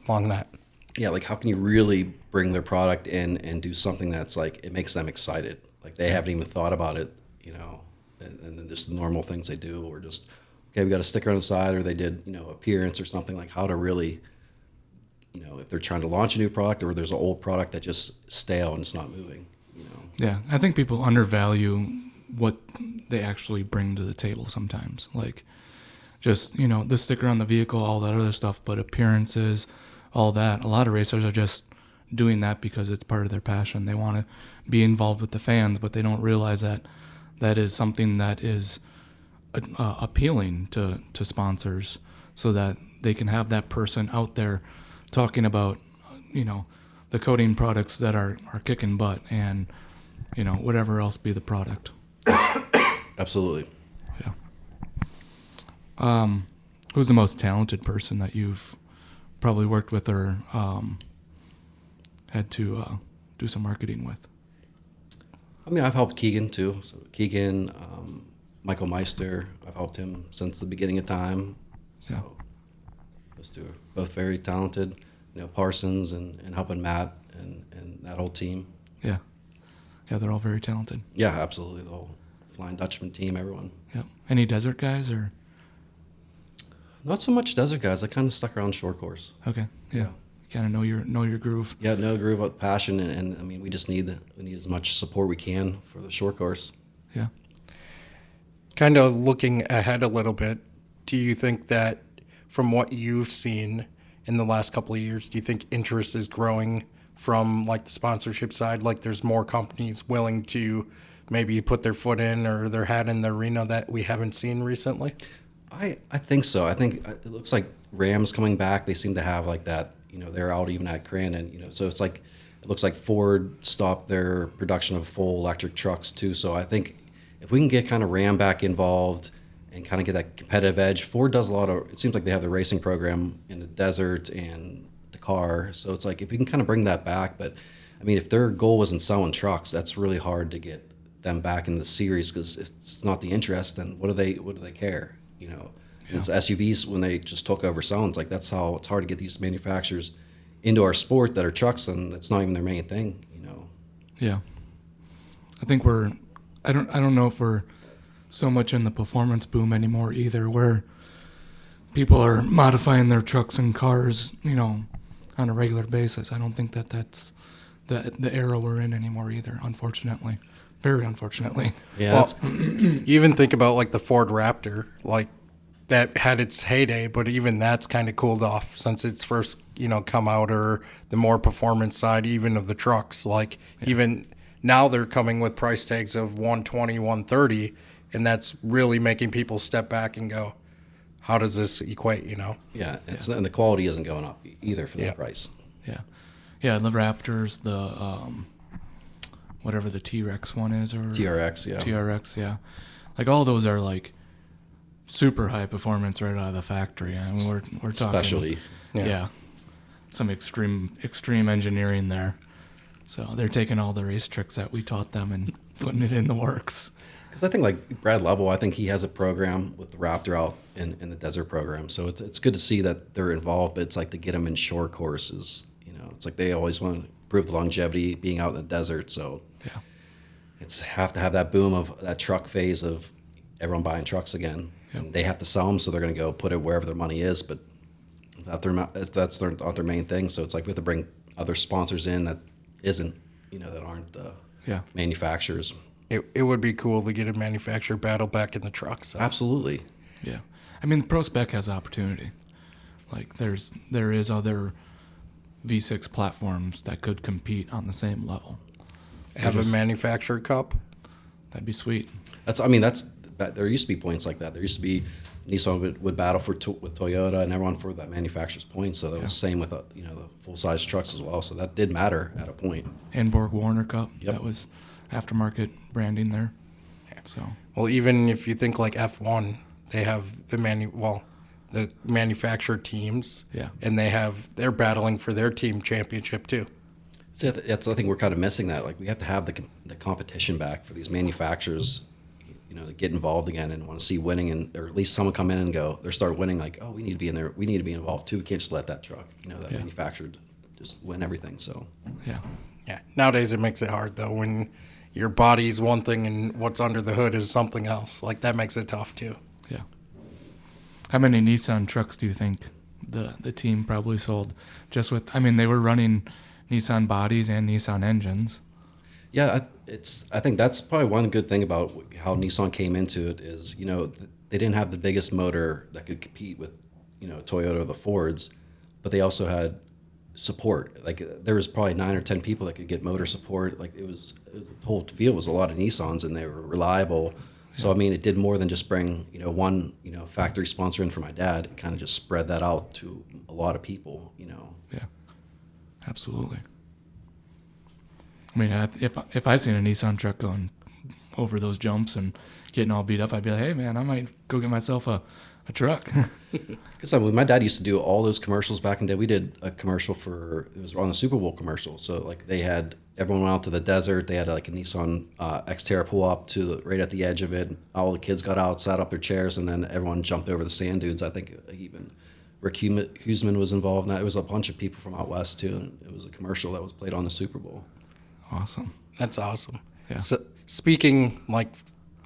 along that? Yeah, like how can you really bring their product in and do something that's like, it makes them excited. Like they haven't even thought about it, and then just the normal things they do, or just, okay, we got a sticker on the side, or they did, appearance or something, like how to really, if they're trying to launch a new product or there's an old product that just stale and it's not moving. Yeah, I think people undervalue what they actually bring to the table sometimes. Like, just, the sticker on the vehicle, all that other stuff, but appearances, all that. A lot of racers are just doing that because it's part of their passion. They want to be involved with the fans, but they don't realize that that is something that is appealing to sponsors, so that they can have that person out there talking about, the coating products that are kicking butt and, whatever else be the product. Absolutely. Yeah. Who's the most talented person that you've probably worked with or had to do some marketing with? I've helped Keegan too. So Keegan, Michael Meister, I've helped him since the beginning of time. So those two are both very talented. Parsons and helping Matt and that whole team. Yeah. Yeah, they're all very talented. Yeah, absolutely. The whole Flying Dutchman team, everyone. Yeah. Any desert guys or? Not so much desert guys. I kind of stuck around short course. Okay. Yeah. You kind of know your groove. Yeah, no groove with passion, and we just need as much support we can for the short course. Yeah. Kind of looking ahead a little bit, do you think that from what you've seen in the last couple of years, do you think interest is growing from like the sponsorship side? Like there's more companies willing to maybe put their foot in or their hat in the arena that we haven't seen recently? I think so. I think it looks like Ram's coming back. They seem to have like that, they're out even at Crandon, so it's like, it looks like Ford stopped their production of full electric trucks too. So I think if we can get kind of Ram back involved and kind of get that competitive edge, Ford does a lot of, it seems like they have the racing program in the desert and the car. So it's like, if we can kind of bring that back, but if their goal wasn't selling trucks, that's really hard to get them back in the series, because if it's not the interest, then what do they care? It's SUVs when they just took over selling. It's like, that's how it's hard to get these manufacturers into our sport that are trucks, and it's not even their main thing. Yeah, I think I don't know if we're so much in the performance boom anymore either, where people are modifying their trucks and cars, on a regular basis. I don't think that's the era we're in anymore either, unfortunately. Very unfortunately. Yeah. Well, you even think about like the Ford Raptor, like that had its heyday, but even that's kind of cooled off since it's first, come out, or the more performance side, even of the trucks. Like even Now they're coming with price tags of 120, 130, and that's really making people step back and go, how does this equate, you know? Yeah, and the quality isn't going up either for that price. Yeah. Yeah, the Raptors, the whatever the T-Rex one is, or TRX, yeah. TRX, yeah. Like all those are like super high performance right out of the factory. I mean, we're talking Specialty. Yeah. Some extreme engineering there. So they're taking all the race tricks that we taught them and putting it in the works. Because I think like Brad Lovell, I think he has a program with the Raptor out in the desert program. So it's good to see that they're involved, but it's like to get them in shore courses. You know, it's like they always want to prove the longevity being out in the desert. So Yeah. it's have to have that boom of that truck phase of everyone buying trucks again. Yep. And they have to sell them, so they're going to go put it wherever their money is. But that's not their main thing. So it's like we have to bring other sponsors in that isn't, you know, that aren't manufacturers. It would be cool to get a manufacturer battle back in the truck. So. Absolutely. Yeah. I mean, the Pro Spec has opportunity. Like there is other V6 platforms that could compete on the same level. Have a manufacturer cup. That'd be sweet. There used to be points like that. There used to be Nissan would battle with Toyota and everyone for that manufacturer's points. So that was the same with the full size trucks as well. So that did matter at a point. And Borg Warner Cup. Yep. That was aftermarket branding there. So Well, even if you think like F1, they have the manufacturer teams. Yeah. And they're battling for their team championship too. So I think we're kind of missing that. Like we have to have the competition back for these manufacturers, you know, to get involved again and want to see winning, or at least someone come in and go, they start winning. Like, oh, we need to be in there. We need to be involved too. We can't just let that truck, that manufacturer just win everything. So yeah. Yeah. Nowadays it makes it hard though when your body's one thing and what's under the hood is something else. Like that makes it tough too. Yeah. How many Nissan trucks do you think the team probably sold? They were running Nissan bodies and Nissan engines. yeah, I think that's probably one good thing about how Nissan came into it is, they didn't have the biggest motor that could compete with, Toyota or the Fords, but they also had support. Like there was probably 9 or 10 people that could get motor support. Like the whole field was a lot of Nissans and they were reliable. So I mean, it did more than just bring one factory sponsor in for my dad. It kind of just spread that out to a lot of people. Yeah, absolutely. I mean, if I seen a Nissan truck going over those jumps and getting all beat up, I'd be like, hey man, I might go get myself a truck. Because my dad used to do all those commercials back in the day. We did a commercial it was on the Super Bowl commercial. So like everyone went out to the desert. They had like a Nissan Xterra pull up right at the edge of it. All the kids got out, sat up their chairs, and then everyone jumped over the sand dunes. I think even Rick Huseman was involved in that. It was a bunch of people from out west too. And it was a commercial that was played on the Super Bowl. Awesome. That's awesome. Yeah. So speaking, like,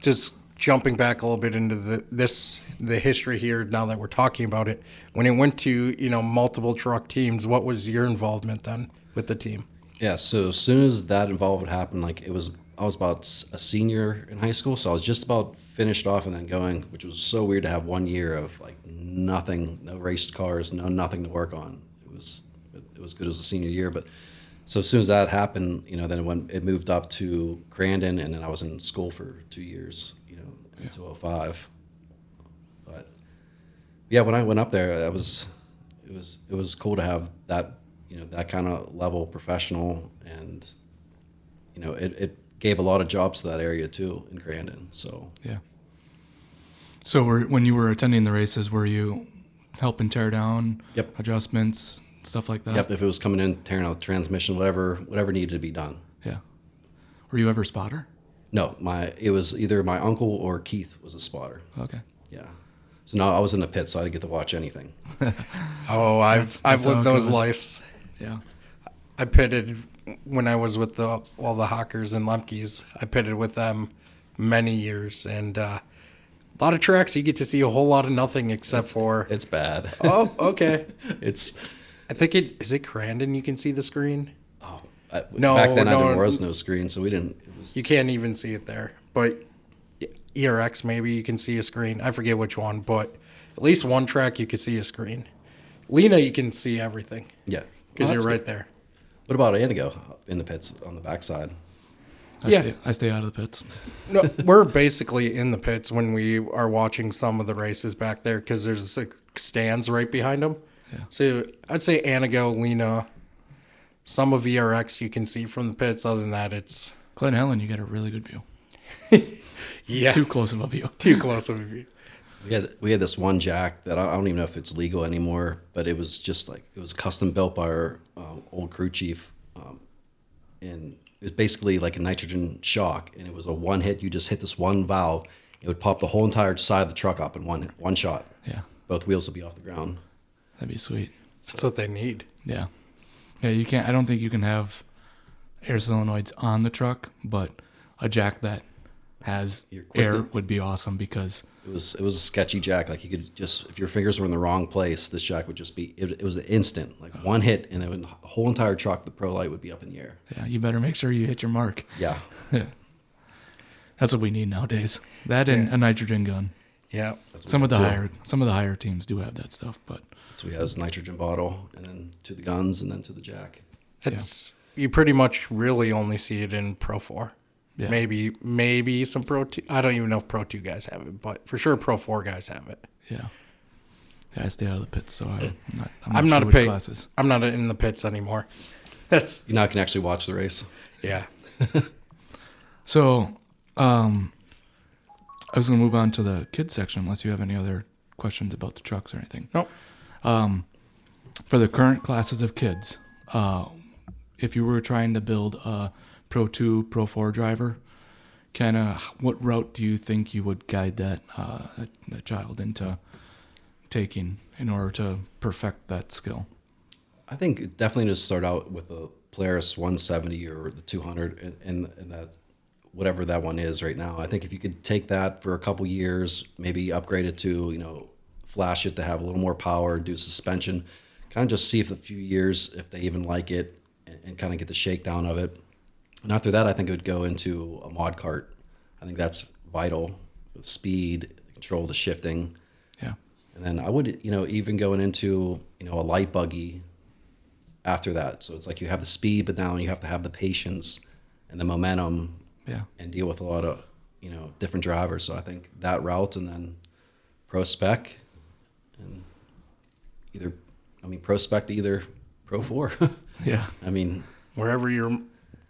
just jumping back a little bit into the history here now that we're talking about it, when it went to, multiple truck teams, what was your involvement then with the team? Yeah, so as soon as that involvement happened, I was about a senior in high school, so I was just about finished off and then going, which was so weird to have 1 year of like nothing, no raced cars, nothing to work on. It was good as a senior year, but so as soon as that happened, then it moved up to Crandon, and then I was in school for 2 years, until 05. But yeah, when I went up there, it was cool to have that, that kind of level professional, and it gave a lot of jobs to that area too in Crandon. So yeah. So when you were attending the races, were you helping tear down adjustments, stuff like that? Yep. If it was coming in, tearing out the transmission, whatever needed to be done. Yeah. Were you ever a spotter? No, it was either my uncle or Keith was a spotter. Okay. Yeah. So no, I was in the pit, so I didn't get to watch anything. Oh, I've lived those lives. Yeah. I pitted when I was with all the Hawkers and Lemkes. I pitted with them many years, and a lot of tracks you get to see a whole lot of nothing except for. It's bad. Oh, okay. I think is it Crandon? You can see the screen. Oh, no. Back then there was no screen, so we didn't. You can't even see it there, but ERX maybe you can see a screen. I forget which one, but at least one track you can see a screen. Lena, you can see everything. Yeah. Because you're right there. What about Indigo in the pits on the backside? I stay out of the pits. No, we're basically in the pits when we are watching some of the races back there because there's like stands right behind them. Yeah. So I'd say Anago, Lena, some of VRX you can see from the pits. Other than that, it's Glen Helen, you get a really good view. yeah, Too close of a view. too close of a view. We had this one jack that I don't even know if it's legal anymore, but it was just like it was custom built by our old crew chief, and it was basically like a nitrogen shock, and it was a one hit. You just hit this one valve, it would pop the whole entire side of the truck up in one shot. Yeah, Both wheels would be off the ground. that'd be sweet. That's what they need. Yeah. Yeah, you can't. I don't think you can have air solenoids on the truck, but a jack that has You're quick air to- would be awesome because It was a sketchy jack. Like you could just, if your fingers were in the wrong place, this jack would just be. It was an instant, like one hit, and the whole entire truck, the pro light would be up in the air. yeah, you better make sure you hit your mark. Yeah, Yeah. That's what we need nowadays. That and a nitrogen gun. Yeah. that's what Some of we the do. higher teams do have that stuff, but So we have this nitrogen bottle, and then to the guns, and then to the jack. It's you pretty much really only see it in Pro 4. yeah. Maybe some Pro 2. I don't even know if Pro 2 guys have it, but for sure Pro 4 guys have it. Yeah. Yeah, I stay out of the pits, so I'm not sure a which pit. classes. I'm not in the pits anymore. That's You now can actually watch the race. yeah. So, I was going to move on to the kids section unless you have any other questions about the trucks or anything. Nope. For the current classes of kids, if you were trying to build a Pro 2, Pro 4 driver, kind of what route do you think you would guide that child into taking in order to perfect that skill? I think definitely to start out with the Polaris 170 or the 200 and that whatever that one is right now. I think if you could take that for a couple years, maybe upgrade it to, flash it to have a little more power, do suspension, kind of just see if a few years, if they even like it and kind of get the shakedown of it. And after that, I think it would go into a mod cart. I think that's vital with speed, control, the shifting. Yeah. And then I would, even going into, a light buggy after that. So it's like you have the speed, but now you have to have the patience and the momentum Yeah. and deal with a lot of, different drivers. So I think that route and then pro spec and pro spec to either Pro 4. Yeah. I mean, Wherever your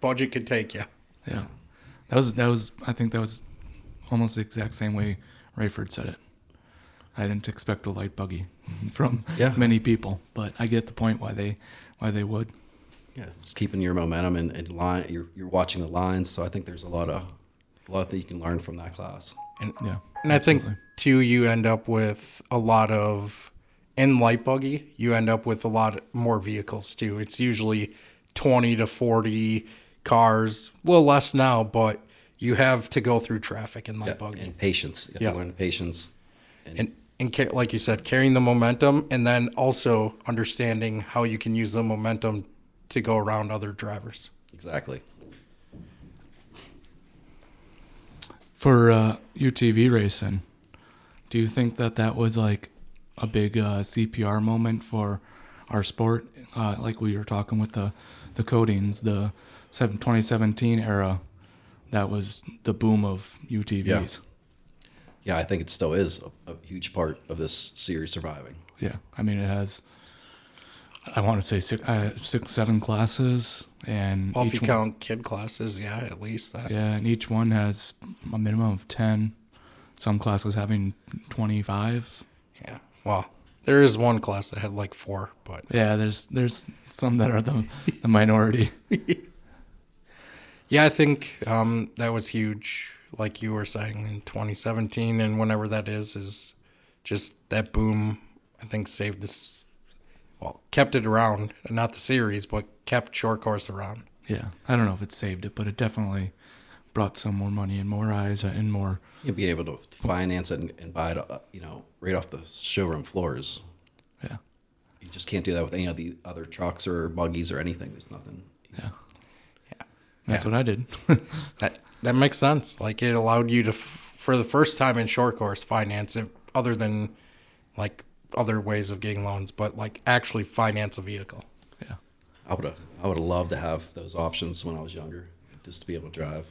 budget could take you. Yeah. That was I think that was almost the exact same way Rayford said it. I didn't expect a light buggy from many people, but I get the point why they would. yeah, it's keeping your momentum and line. You're watching the lines. So I think there's a lot that you can learn from that class. And Yeah. And I think absolutely. too, you end up with a lot of in light buggy. You end up with a lot more vehicles too. It's usually 20 to 40 cars, a little less now, but you have to go through traffic in light buggy. And patience. You have Yeah. to learn patience. And like you said, carrying the momentum, and then also understanding how you can use the momentum to go around other drivers. Exactly. For UTV racing, do you think that was like a big CPR moment for our sport? Like we were talking with the coatings, the 2017 era, that was the boom of UTVs. Yeah, I think it still is a huge part of this series surviving. Yeah, I mean it has. I want to say six, 7 classes, and Well, if you each one, count kid classes, yeah, at least that. yeah, and each one has a minimum of 10. Some classes having 25. Yeah. Well, there is one class that had like 4, but Yeah, there's some that are the minority. yeah, I think that was huge. Like you were saying in 2017, and whenever that is just that boom. I think saved this. Well, kept it around, not the series, but kept short course around. Yeah, I don't know if it saved it, but it definitely brought some more money and more eyes and more. Being able to finance it and buy it, right off the showroom floors. Yeah, You just can't do that with any of the other trucks or buggies or anything. There's nothing. yeah, Yeah. that's what I did. That makes sense. Like it allowed you to, for the first time in short course, finance it other than like other ways of getting loans, but like actually finance a vehicle. Yeah, I would have loved to have those options when I was younger. just to be able to drive.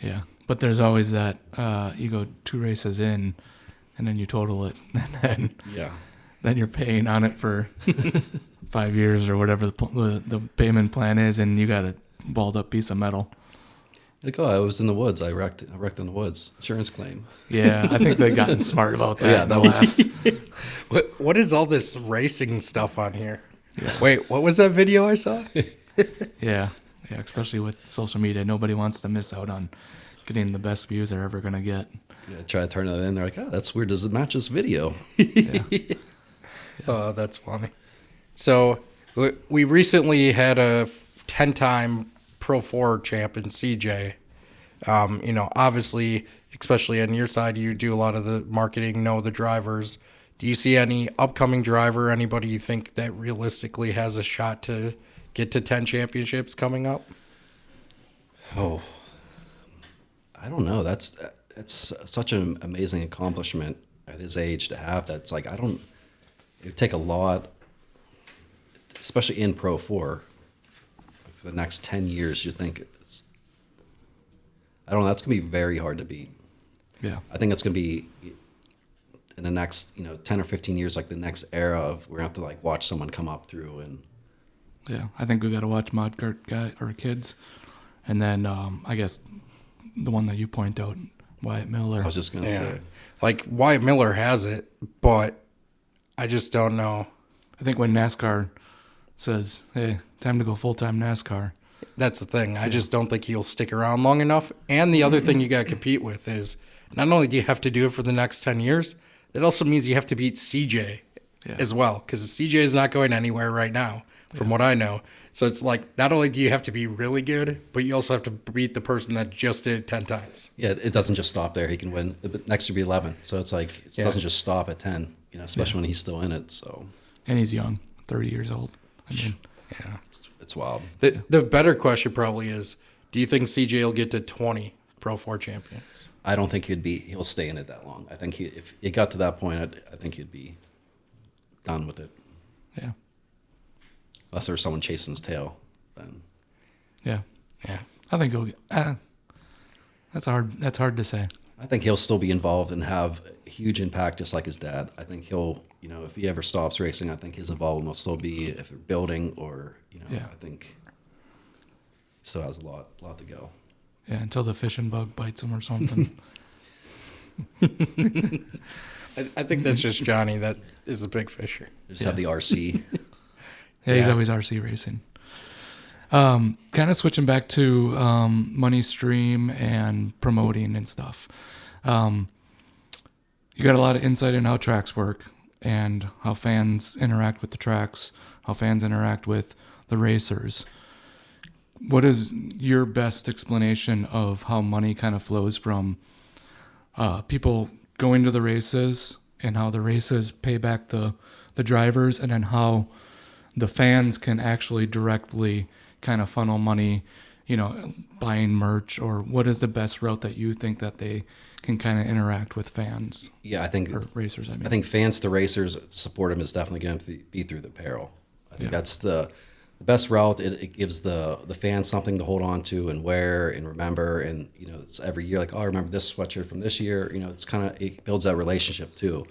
Yeah, but there's always that you go 2 races in, and then you total it, and then you're paying on it for 5 years or whatever the payment plan is, and you got a balled up piece of metal. Like, oh, I was in the woods. I wrecked in the woods. Insurance claim. Yeah, I think they've gotten smart about that. Yeah, that was. What is all this racing stuff on here? Yeah. Wait, what was that video I saw? Yeah, especially with social media, nobody wants to miss out on getting the best views they're ever gonna get. Yeah, try to turn it in. They're like, oh, that's weird. Does it match this video? Yeah. Oh, that's funny. So we recently had a 10-time Pro 4 champ in CJ. Obviously, especially on your side, you do a lot of the marketing, know the drivers. Do you see any upcoming driver, anybody you think that realistically has a shot to get to 10 championships coming up? Oh, I don't know. That's such an amazing accomplishment at his age to have. That's like, it would take a lot, especially in Pro 4, for the next 10 years. You think I don't know. That's going to be very hard to beat. Yeah. I think it's going to be in the next, 10 or 15 years, like the next era of we're going to have to like watch someone come up through and. Yeah, I think we got to watch Mod Kart kids, and then I guess the one that you point out, Wyatt Miller. I was just going to say. Like, Wyatt Miller has it, but I just don't know. I think when NASCAR says, hey, time to go full-time NASCAR. That's the thing. I just don't think he'll stick around long enough. And the other thing you got to compete with is not only do you have to do it for the next 10 years, it also means you have to beat CJ as well, because CJ is not going anywhere right now, from what I know. So it's like, not only do you have to be really good, but you also have to beat the person that just did it 10 times. Yeah, it doesn't just stop there. He can win. Next year be 11. So it's like, it doesn't just stop at 10, especially when he's still in it. So. And he's young, 30 years old. I mean, yeah. It's wild. The better question probably is, do you think CJ will get to 20 Pro 4 champions? I don't think he'll stay in it that long. I think if it got to that point, I think he'd be done with it. Yeah. Unless there's someone chasing his tail, then. Yeah. I think he'll get. That's hard. That's hard to say. I think he'll still be involved and have a huge impact, just like his dad. I think he'll, if he ever stops racing, I think his involvement will still be if they're building or, I think he still has a lot to go. Yeah, until the fishing bug bites him or something. I think that's just Johnny that is a big fisher. Just have the RC. Yeah, he's always RC racing. Kind of switching back to money stream and promoting and stuff. You got a lot of insight in how tracks work and how fans interact with the tracks, how fans interact with the racers. What is your best explanation of how money kind of flows from people going to the races and how the races pay back the drivers, and then how the fans can actually directly kind of funnel money, buying merch, or what is the best route that you think that they can kind of interact with fans? Yeah, I think, or racers, I mean. I think fans to racers to support them is definitely going to be through the apparel. I think that's the best route. It gives the fans something to hold on to and wear and remember. And, it's every year like, oh, I remember this sweatshirt from this year. It builds that relationship too.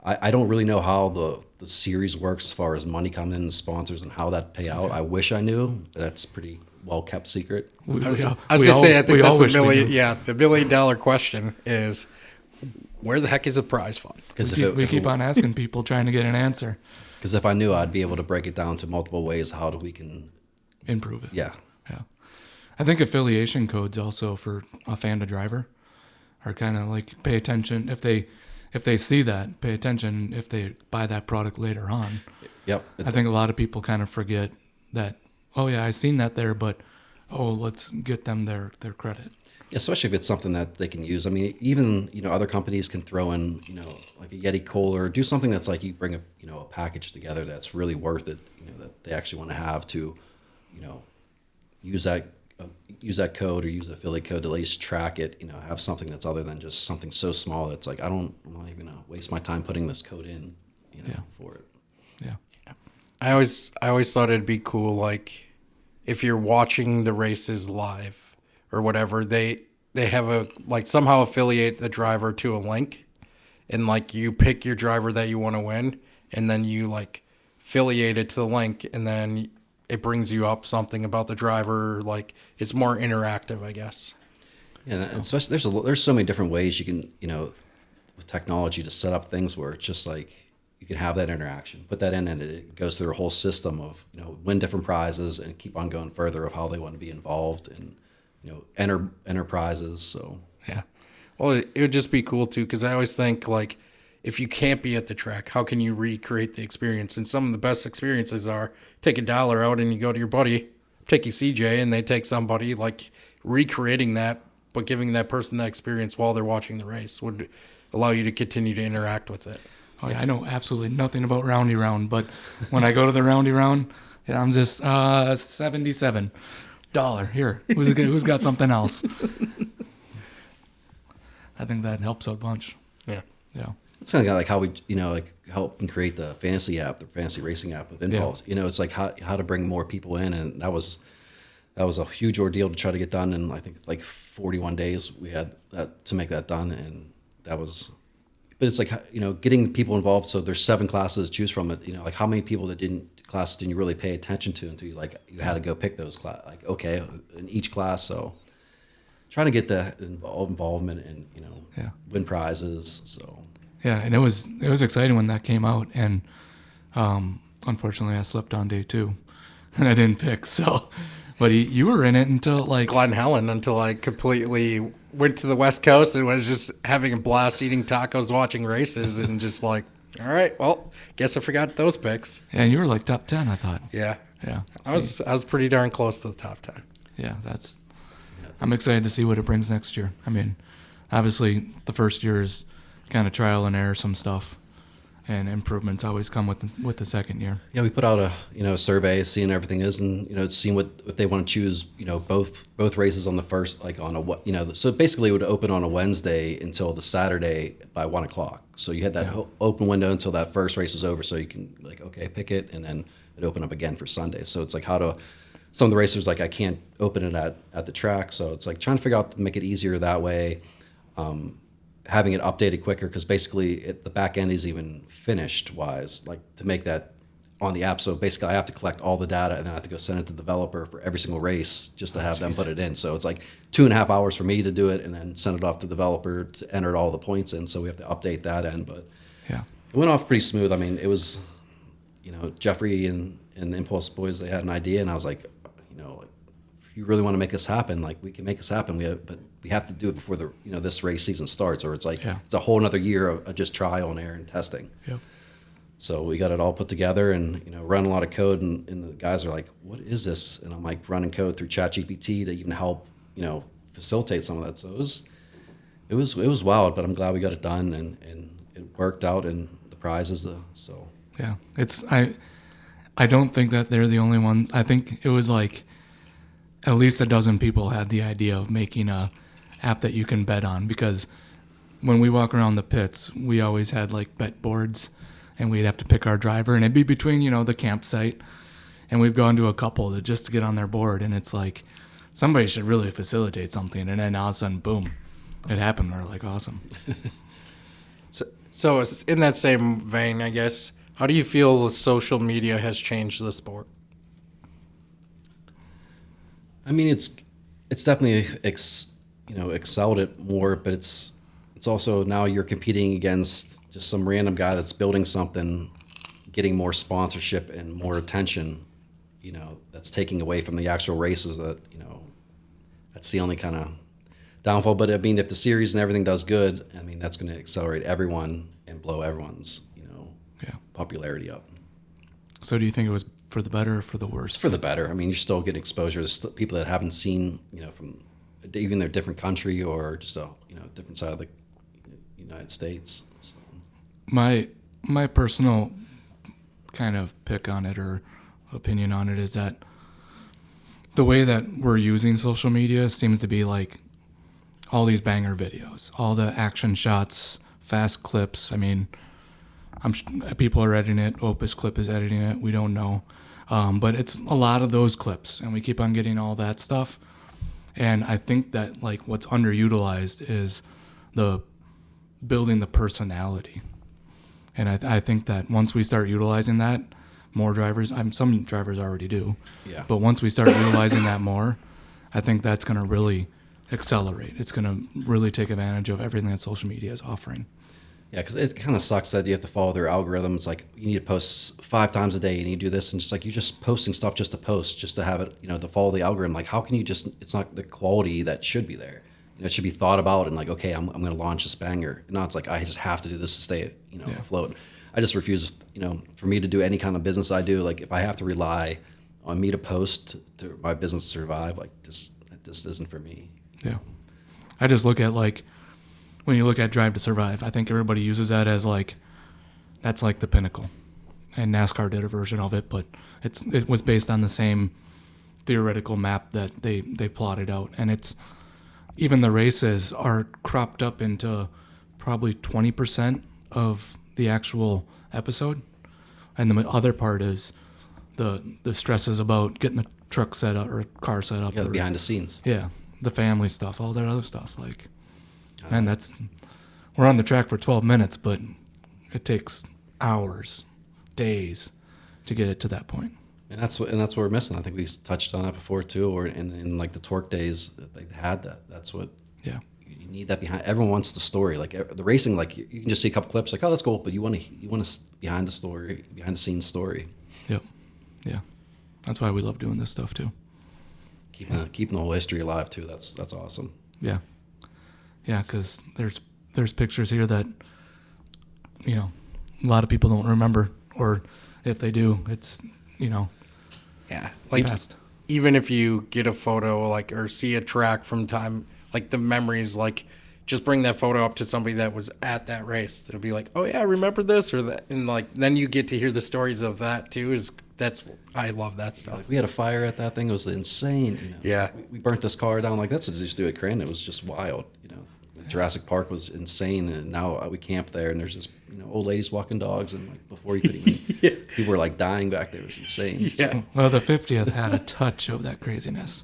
I don't really know how the series works as far as money coming in, sponsors, and how that pay out. I wish I knew, but that's pretty well kept secret. I was going to say, I think that's the $1 million question is, where the heck is a prize fund? Because we keep on asking people, trying to get an answer. Because if I knew, I'd be able to break it down to multiple ways how we can improve it. Yeah. I think affiliation codes also for a fan to driver are kind of like, pay attention if they see that, pay attention if they buy that product later on. Yep. I think a lot of people kind of forget that, oh yeah, I seen that there, but let's get them their credit. Especially if it's something that they can use. I mean, even, other companies can throw in, like a Yeti cooler, do something that's like you bring a package together that's really worth it, that they actually want to have to, use that code or use the affiliate code to at least track it, have something that's other than just something so small that's like, I'm not even going to waste my time putting this code in, for it. Yeah. I always thought it'd be cool, like, if you're watching the races live or whatever, they have a like somehow affiliate the driver to a link, and like you pick your driver that you want to win, and then you like affiliate it to the link, and then it brings you up something about the driver. Like it's more interactive, I guess. Yeah, and especially there's so many different ways you can, with technology to set up things where it's just like you can have that interaction, put that in, and it goes through a whole system of, win different prizes and keep on going further of how they want to be involved and, enter prizes. So Yeah. Well, it would just be cool too, because I always think like, if you can't be at the track, how can you recreate the experience? And some of the best experiences are take $1 out and you go to your buddy, take you CJ, and they take somebody, like recreating that, but giving that person that experience while they're watching the race would allow you to continue to interact with it. Oh yeah, I know absolutely nothing about Roundy Round, but when I go to the Roundy Round, I'm just $77 here. Who's got something else? I think that helps a bunch. Yeah. Yeah. it's kind of like how we, help and create the fantasy app, the fantasy racing app with Impulse. Yeah. It's like how to bring more people in, and that was a huge ordeal to try to get done in, I think, like 41 days. We had that to make that done, and that was. But it's like, getting people involved. So there's 7 classes to choose from. Like how many people classes didn't you really pay attention to until you had to go pick those classes? Like, okay, in each class. So trying to get the involvement and, Yeah. win prizes. So Yeah, and it was exciting when that came out, and unfortunately I slept on day 2, and I didn't pick. So, but you were in it until like Glen Helen until I completely went to the West Coast and was just having a blast eating tacos, watching races, and just like, all right, well, guess I forgot those picks. Yeah, and you were like top 10, I thought. Yeah, Yeah, I was pretty darn close to the top 10. yeah. I'm excited to see what it brings next year. I mean, obviously the first year is kind of trial and error, some stuff, and improvements always come with the second year. yeah, we put out a survey, seeing everything is, and seeing what if they want to choose both races on the first, like on a so basically it would open on a Wednesday until the Saturday by 1:00. So you had that open window until that first race is over, so you can like pick it, and then it open up again for Sunday. So it's like some of the racers like I can't open it at the track, so it's like trying to figure out to make it easier that way. Having it updated quicker, because basically the back end is even finished wise, like to make that on the app. So basically I have to collect all the data and then I have to go send it to the developer for every single race just to have them put it in. So it's like 2.5 hours for me to do it and then send it off to the developer to enter all the points in. So we have to update that end, but Yeah, it went off pretty smooth. I mean, it was, Jeffrey and the Impulse boys, they had an idea, and I was like, if you really want to make this happen, like we can make this happen. But we have to do it before this race season starts, or it's like it's a whole another year of just trial and error and testing. yeah. So we got it all put together and run a lot of code, and the guys are like, "What is this?" And I'm like running code through ChatGPT to even help facilitate some of that. So it was wild, but I'm glad we got it done and it worked out, and the prizes. So Yeah, I don't think that they're the only ones. I think it was like at least a dozen people had the idea of making a app that you can bet on, because when we walk around the pits, we always had like bet boards, and we'd have to pick our driver, and it'd be between the campsite, and we've gone to a couple just to get on their board, and it's like somebody should really facilitate something, and then all of a sudden, boom, it happened. We're like, awesome. So it's in that same vein, I guess, how do you feel social media has changed the sport? I mean, it's definitely excelled it more, but it's also now you're competing against just some random guy that's building something, getting more sponsorship and more attention. That's taking away from the actual races. That's the only kind of downfall. But I mean, if the series and everything does good, I mean, that's going to accelerate everyone and blow everyone's popularity up. So do you think it was for the better or for the worse? It's for the better. I mean, you're still getting exposure to people that haven't seen, from even their different country or just a different side of the United States. So. My personal kind of pick on it or opinion on it is that the way that we're using social media seems to be like all these banger videos, all the action shots, fast clips. I mean, people are editing it. Opus Clip is editing it. We don't know. But it's a lot of those clips, and we keep on getting all that stuff. And I think that like what's underutilized is the building the personality. And I think that once we start utilizing that, more drivers, some drivers already do, Yeah. but once we start utilizing that more, I think that's going to really accelerate. It's going to really take advantage of everything that social media is offering. Yeah, because it kind of sucks that you have to follow their algorithms. Like, you need to post 5 times a day, and you do this, and just like you're just posting stuff just to post, just to have it, to follow the algorithm. Like, how can you just? It's not the quality that should be there. It should be thought about and like, okay, I'm going to launch this banger. Now it's like I just have to do this to stay, afloat. I just refuse, for me to do any kind of business I do. Like, if I have to rely on me to post to my business to survive, like this isn't for me. Yeah, I just look at like. When you look at Drive to Survive, I think everybody uses that as like, that's like the pinnacle. And NASCAR did a version of it, but it was based on the same theoretical map that they plotted out. And it's, even the races are cropped up into probably 20% of the actual episode. And the other part is the stresses about getting the truck set up or car set up. Yeah, the behind the scenes. Yeah, the family stuff, all that other stuff. Like, and we're on the track for 12 minutes, but it takes hours, days to get it to that point. And that's what we're missing. I think we touched on that before too, or in like the torque days, they had that. That's what. Yeah. You need that behind. Everyone wants the story. Like the racing, like you can just see a couple clips, like, oh, that's cool, but you want to behind the story, behind the scenes story. Yep. Yeah. That's why we love doing this stuff too. Keeping the whole history alive too. That's awesome. Yeah. Yeah, because there's pictures here that, a lot of people don't remember, or if they do, it's, Yeah, like past. Even if you get a photo like or see a track from time, like the memories, like just bring that photo up to somebody that was at that race. That'll be like, oh yeah, I remember this or that, and like then you get to hear the stories of that too. I love that stuff. Like we had a fire at that thing. It was insane. Yeah. We burnt this car down. Like that's what they used to do at Crandon. It was just wild. Jurassic Park was insane, and now we camp there, and there's just old ladies walking dogs, and like before you could even, people were like dying back there. It was insane. Yeah. Well, the 50th had a touch of that craziness.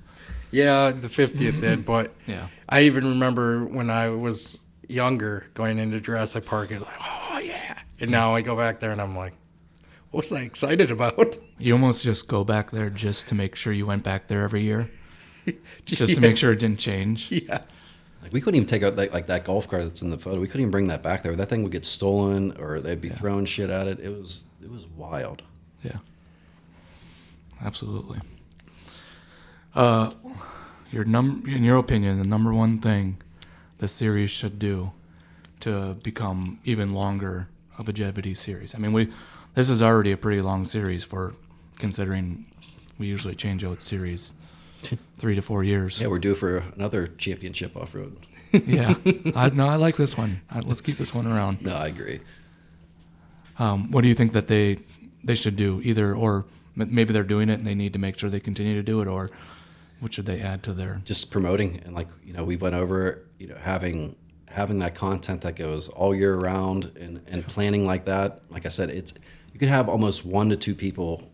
Yeah, the 50th did, but Yeah. I even remember when I was younger going into Jurassic Park, it was like, oh yeah. And now I go back there and I'm like, what was I excited about? You almost just go back there just to make sure you went back there every year, just to make sure it didn't change. Yeah. Like we couldn't even take out like that golf cart that's in the photo. We couldn't even bring that back there. That thing would get stolen, or they'd be throwing shit at it. It was wild. Yeah. Absolutely. In your opinion, the number one thing the series should do to become even longer of a longevity series. I mean, this is already a pretty long series for considering we usually change out series 3 to 4 years. Yeah, we're due for another championship off road. Yeah. I like this one. Let's keep this one around. No, I agree. What do you think that they should do? Either, or maybe they're doing it and they need to make sure they continue to do it, or what should they add to their... Just promoting, and like, we went over, having that content that goes all year round, and planning like that. Like I said, you could have almost 1 to 2 people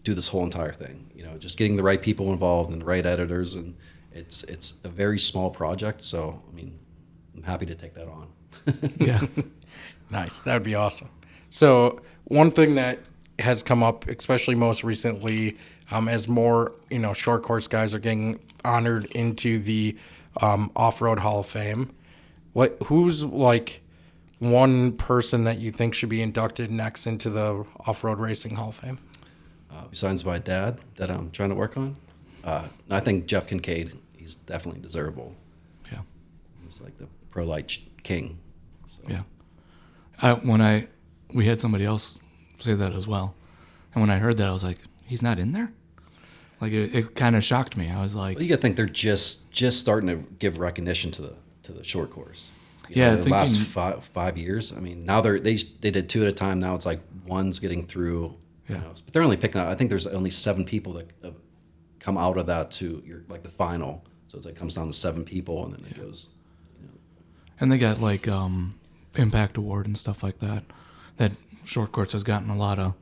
do this whole entire thing. Just getting the right people involved and the right editors, and it's a very small project. So, I mean, I'm happy to take that on. Yeah. Nice. That would be awesome. So one thing that has come up, especially most recently, as more, short course guys are getting honored into the Off-Road Hall of Fame. Who's like one person that you think should be inducted next into the Off-Road Racing Hall of Fame? Besides my dad that I'm trying to work on, I think Jeff Kincaid, he's definitely deservable. Yeah. He's like the pro light king. So. Yeah. We had somebody else say that as well. And when I heard that, I was like, he's not in there? Like, it kind of shocked me. I was like... Well, you got to think they're just starting to give recognition to the short course. The last 5 years. I mean, now they did 2 at a time. Now it's like one's getting through. Yeah. But they're only picking out, I think there's only 7 people that come out of that to the final. So it's like comes down to 7 people, and then it goes. And they got like Impact Award and stuff like that. That short course has gotten a lot of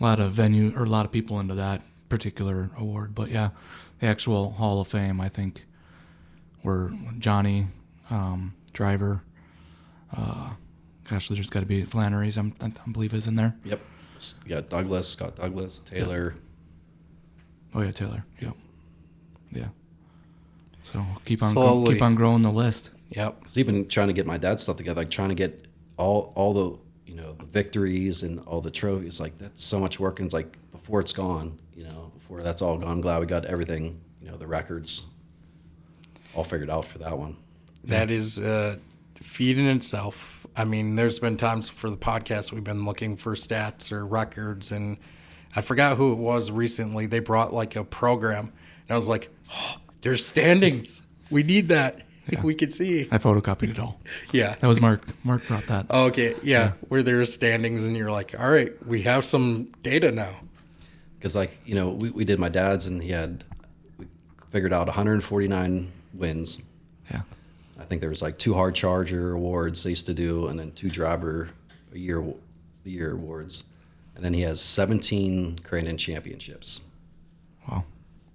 lot of venue or a lot of people into that particular award. But yeah, the actual Hall of Fame, I think, were Johnny, Driver. Gosh, there's got to be Flannery's. I believe is in there. Yep. You got Douglas, Scott Douglas, Taylor. Oh yeah, Taylor. Yep. Yeah. So keep Slowly. on growing the list. Yep. Because even trying to get my dad's stuff together, like trying to get all the the victories and all the trophies, like that's so much work. And it's like before it's gone, before that's all gone, I'm glad we got everything, the records all figured out for that one. That is a feat in itself. I mean, there's been times for the podcast we've been looking for stats or records, and I forgot who it was recently. They brought like a program, and I was like, oh, there's standings. We need that. Yeah. We could see. I photocopied it all. Yeah. That was Mark. Mark brought that. Okay. Yeah. Where there's standings, and you're like, all right, we have some data now. Because we did my dad's, and we figured out 149 wins. Yeah. I think there was like 2 hard charger awards they used to do, and then 2 driver a year awards, and then he has 17 Crandon championships. Wow.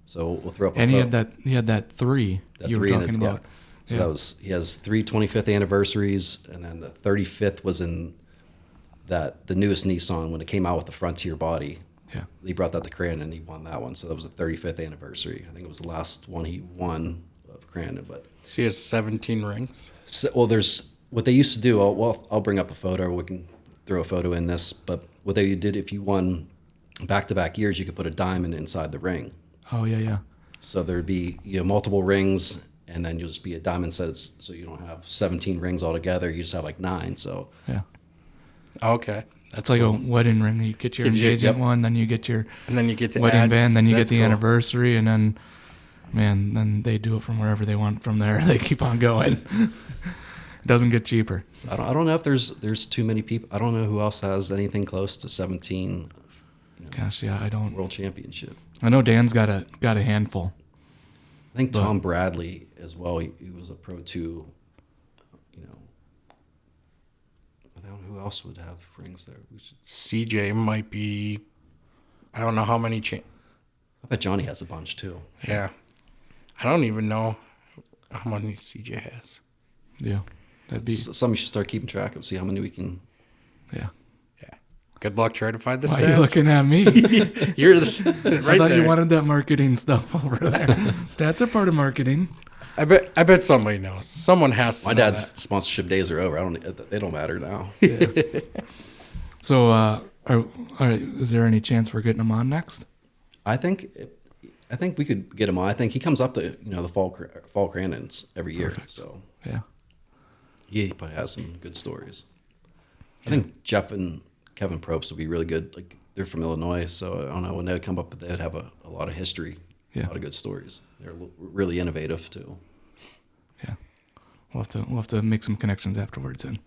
So we'll throw up. And he had that 3 that you were 3 talking about. Yeah. So he has 3 25th anniversaries, and then the 35th was in the newest Nissan when it came out with the Frontier body. Yeah. He brought that to Crandon, and he won that one. So that was the 35th anniversary. I think it was the last one he won of Crandon, but. So he has 17 rings. So, well, there's what they used to do. I'll bring up a photo. We can throw a photo in this. But what they did, if you won back-to-back years, you could put a diamond inside the ring. Oh yeah. So there'd be multiple rings, and then you'll just be a diamond set. So you don't have 17 rings altogether. You just have like 9. So Yeah. Okay. That's like a wedding ring. You get your engagement one, then you get your And then you get to wedding add, band, then you get that's the cool. anniversary, and then, man, then they do it from wherever they want from there. They keep on going. It doesn't get cheaper. I don't know if there's too many people. I don't know who else has anything close to 17 Gosh, yeah, I don't. world championship. I know Dan's got a handful. I think Tom Bradley as well. He was a pro too. I don't know who else would have rings there. CJ might be, I don't know how many. I bet Johnny has a bunch too. Yeah. I don't even know how many CJ has. Yeah, that'd be. It's something you should start keeping track of. See how many we can. Yeah. Yeah. Good luck trying to find the Why stats. are you looking at me? You're right I thought there. you wanted that marketing stuff over there. Stats are part of marketing. I bet somebody knows. Someone has to My know dad's that. sponsorship days are over. They don't matter now. So, is there any chance we're getting him on next? I think we could get him on. I think he comes up to the fall Crandons every year. Perfect. So Yeah. he probably has some good stories. I think Jeff and Kevin Probst would be really good. Like they're from Illinois, so I don't know when they would come up, but they would have a lot of history, a lot of good stories. They're really innovative too. Yeah. We'll have to make some connections afterwards then.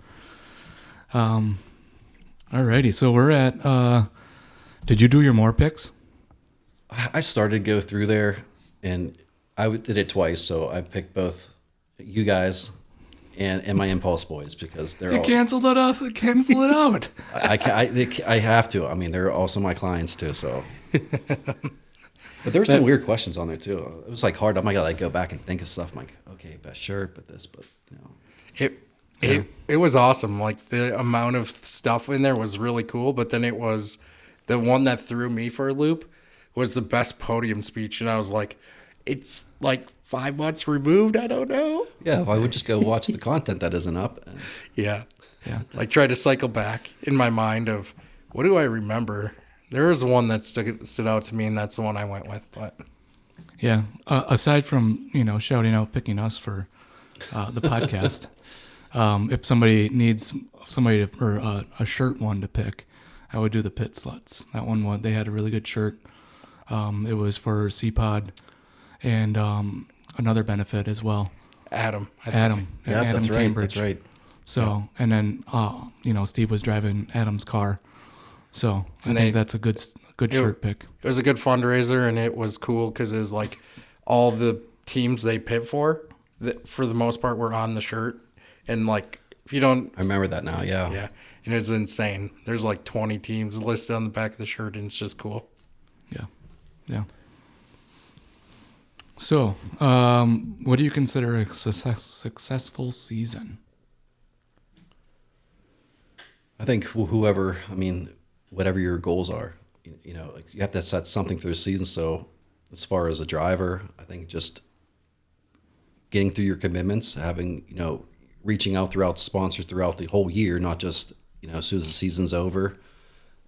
Alrighty, so we're at. Did you do your more picks? I started to go through there, and I did it twice. So I picked both you guys and my Impulse Boys because they're You all. canceled it. Cancel it out. I have to. I mean, they're also my clients too. So. But there were some weird questions on there too. It was like hard. Oh my god, I go back and think of stuff. I'm like, okay, best shirt, but this, but It was awesome. Like the amount of stuff in there was really cool. But then it was the one that threw me for a loop was the best podium speech, and I was like, it's like 5 months removed. I don't know. Yeah, I would just go watch the content that isn't up. And Yeah. Yeah. Like try to cycle back in my mind of what do I remember? There was one that stood out to me, and that's the one I went with. But Yeah. Aside from shouting out, picking us for the podcast, if somebody needs somebody or a shirt one to pick, I would do the Pit Sluts. That one they had a really good shirt. It was for CPOD and another benefit as well. Adam. Adam. yeah, Adam that's right. Cambridge. That's right. So, and then, Steve was driving Adam's car. So I think that's a good shirt pick. It was a good fundraiser, and it was cool because it was like all the teams they pit for the most part, were on the shirt. And like, if you don't, I remember that now. Yeah. yeah, and it's insane. There's like 20 teams listed on the back of the shirt, and it's just cool. Yeah. Yeah. So, what do you consider a successful season? I think whoever, I mean, whatever your goals are, you know, like you have to set something for the season. So as far as a driver, I think just getting through your commitments, having, you know, reaching out throughout sponsors throughout the whole year, not just, you know, as soon as the season's over,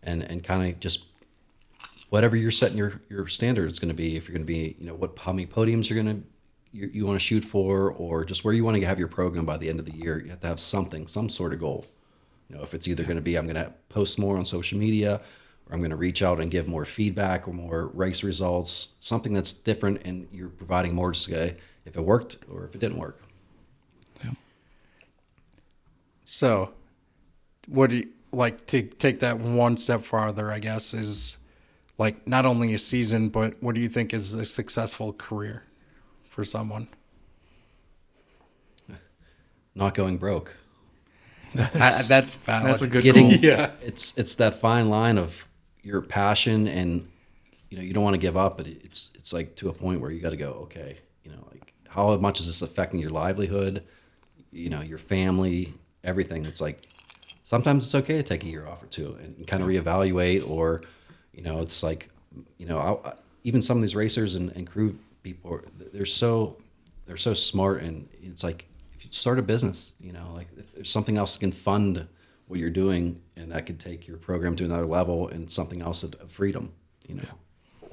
and kind of just whatever you're setting your standard is going to be. If you're going to be, you know, how many podiums you're going to, you want to shoot for, or just where you want to have your program by the end of the year. You have to have something, some sort of goal. You know, if it's either going to be I'm going to post more on social media, or I'm going to reach out and give more feedback or more race results, something that's different, and you're providing more to say if it worked or if it didn't work. Yeah. So, what do you like to take that one step farther? I guess is like not only a season, but what do you think is a successful career for someone? Not going broke. That's valid. That's a good Getting, goal. Yeah. It's that fine line of your passion, and you know you don't want to give up, but it's like to a point where you got to go, okay, you know, like how much is this affecting your livelihood, you know, your family, everything. It's like sometimes it's okay to take a year off or two and kind of reevaluate, or you know, it's like, you know, even some of these racers and crew people, they're so smart, and it's like if you start a business, you know, like if there's something else that can fund what you're doing, and that could take your program to another level, and something else of freedom, you know. Yeah.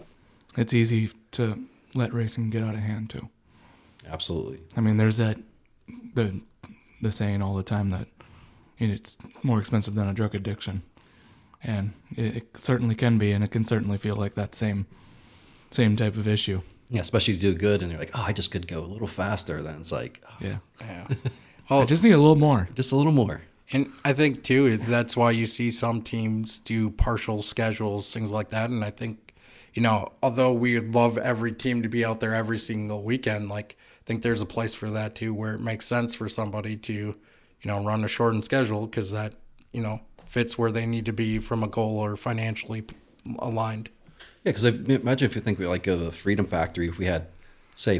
It's easy to let racing get out of hand too. Absolutely. I mean, there's the saying all the time that, you know, it's more expensive than a drug addiction, and it certainly can be, and it can certainly feel like that same type of issue. Yeah, especially if you do good and you're like, oh, I just could go a little faster. Then it's like, oh, Yeah. Yeah. I just need a little more. just a little more. And I think, too, that's why you see some teams do partial schedules, things like that. And I think, you know, although we would love every team to be out there every single weekend, like, I think there's a place for that, too, where it makes sense for somebody to, you know, run a shortened schedule because that, you know, fits where they need to be from a goal or financially aligned. Yeah, because imagine if you think we like go to the Freedom Factory, if we had, say,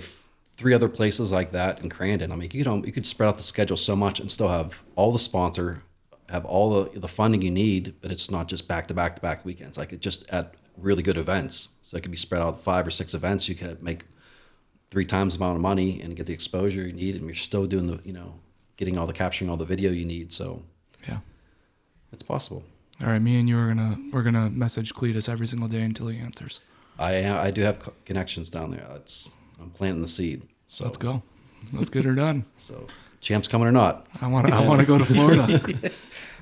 3 other places like that in Crandon. I mean, you could spread out the schedule so much and still have all the sponsor, have all the funding you need, but it's not just back to back weekends. Like it just at really good events, so it could be spread out 5 or 6 events. You could make 3 times the amount of money and get the exposure you need, and you're still doing the, you know, capturing all the video you need. So Yeah. it's possible. All right, me and you we're gonna message Cletus every single day until he answers. I do have connections down there. I'm planting the seed. So Let's go. Let's get her done. So champs coming or not? I want to go to Florida.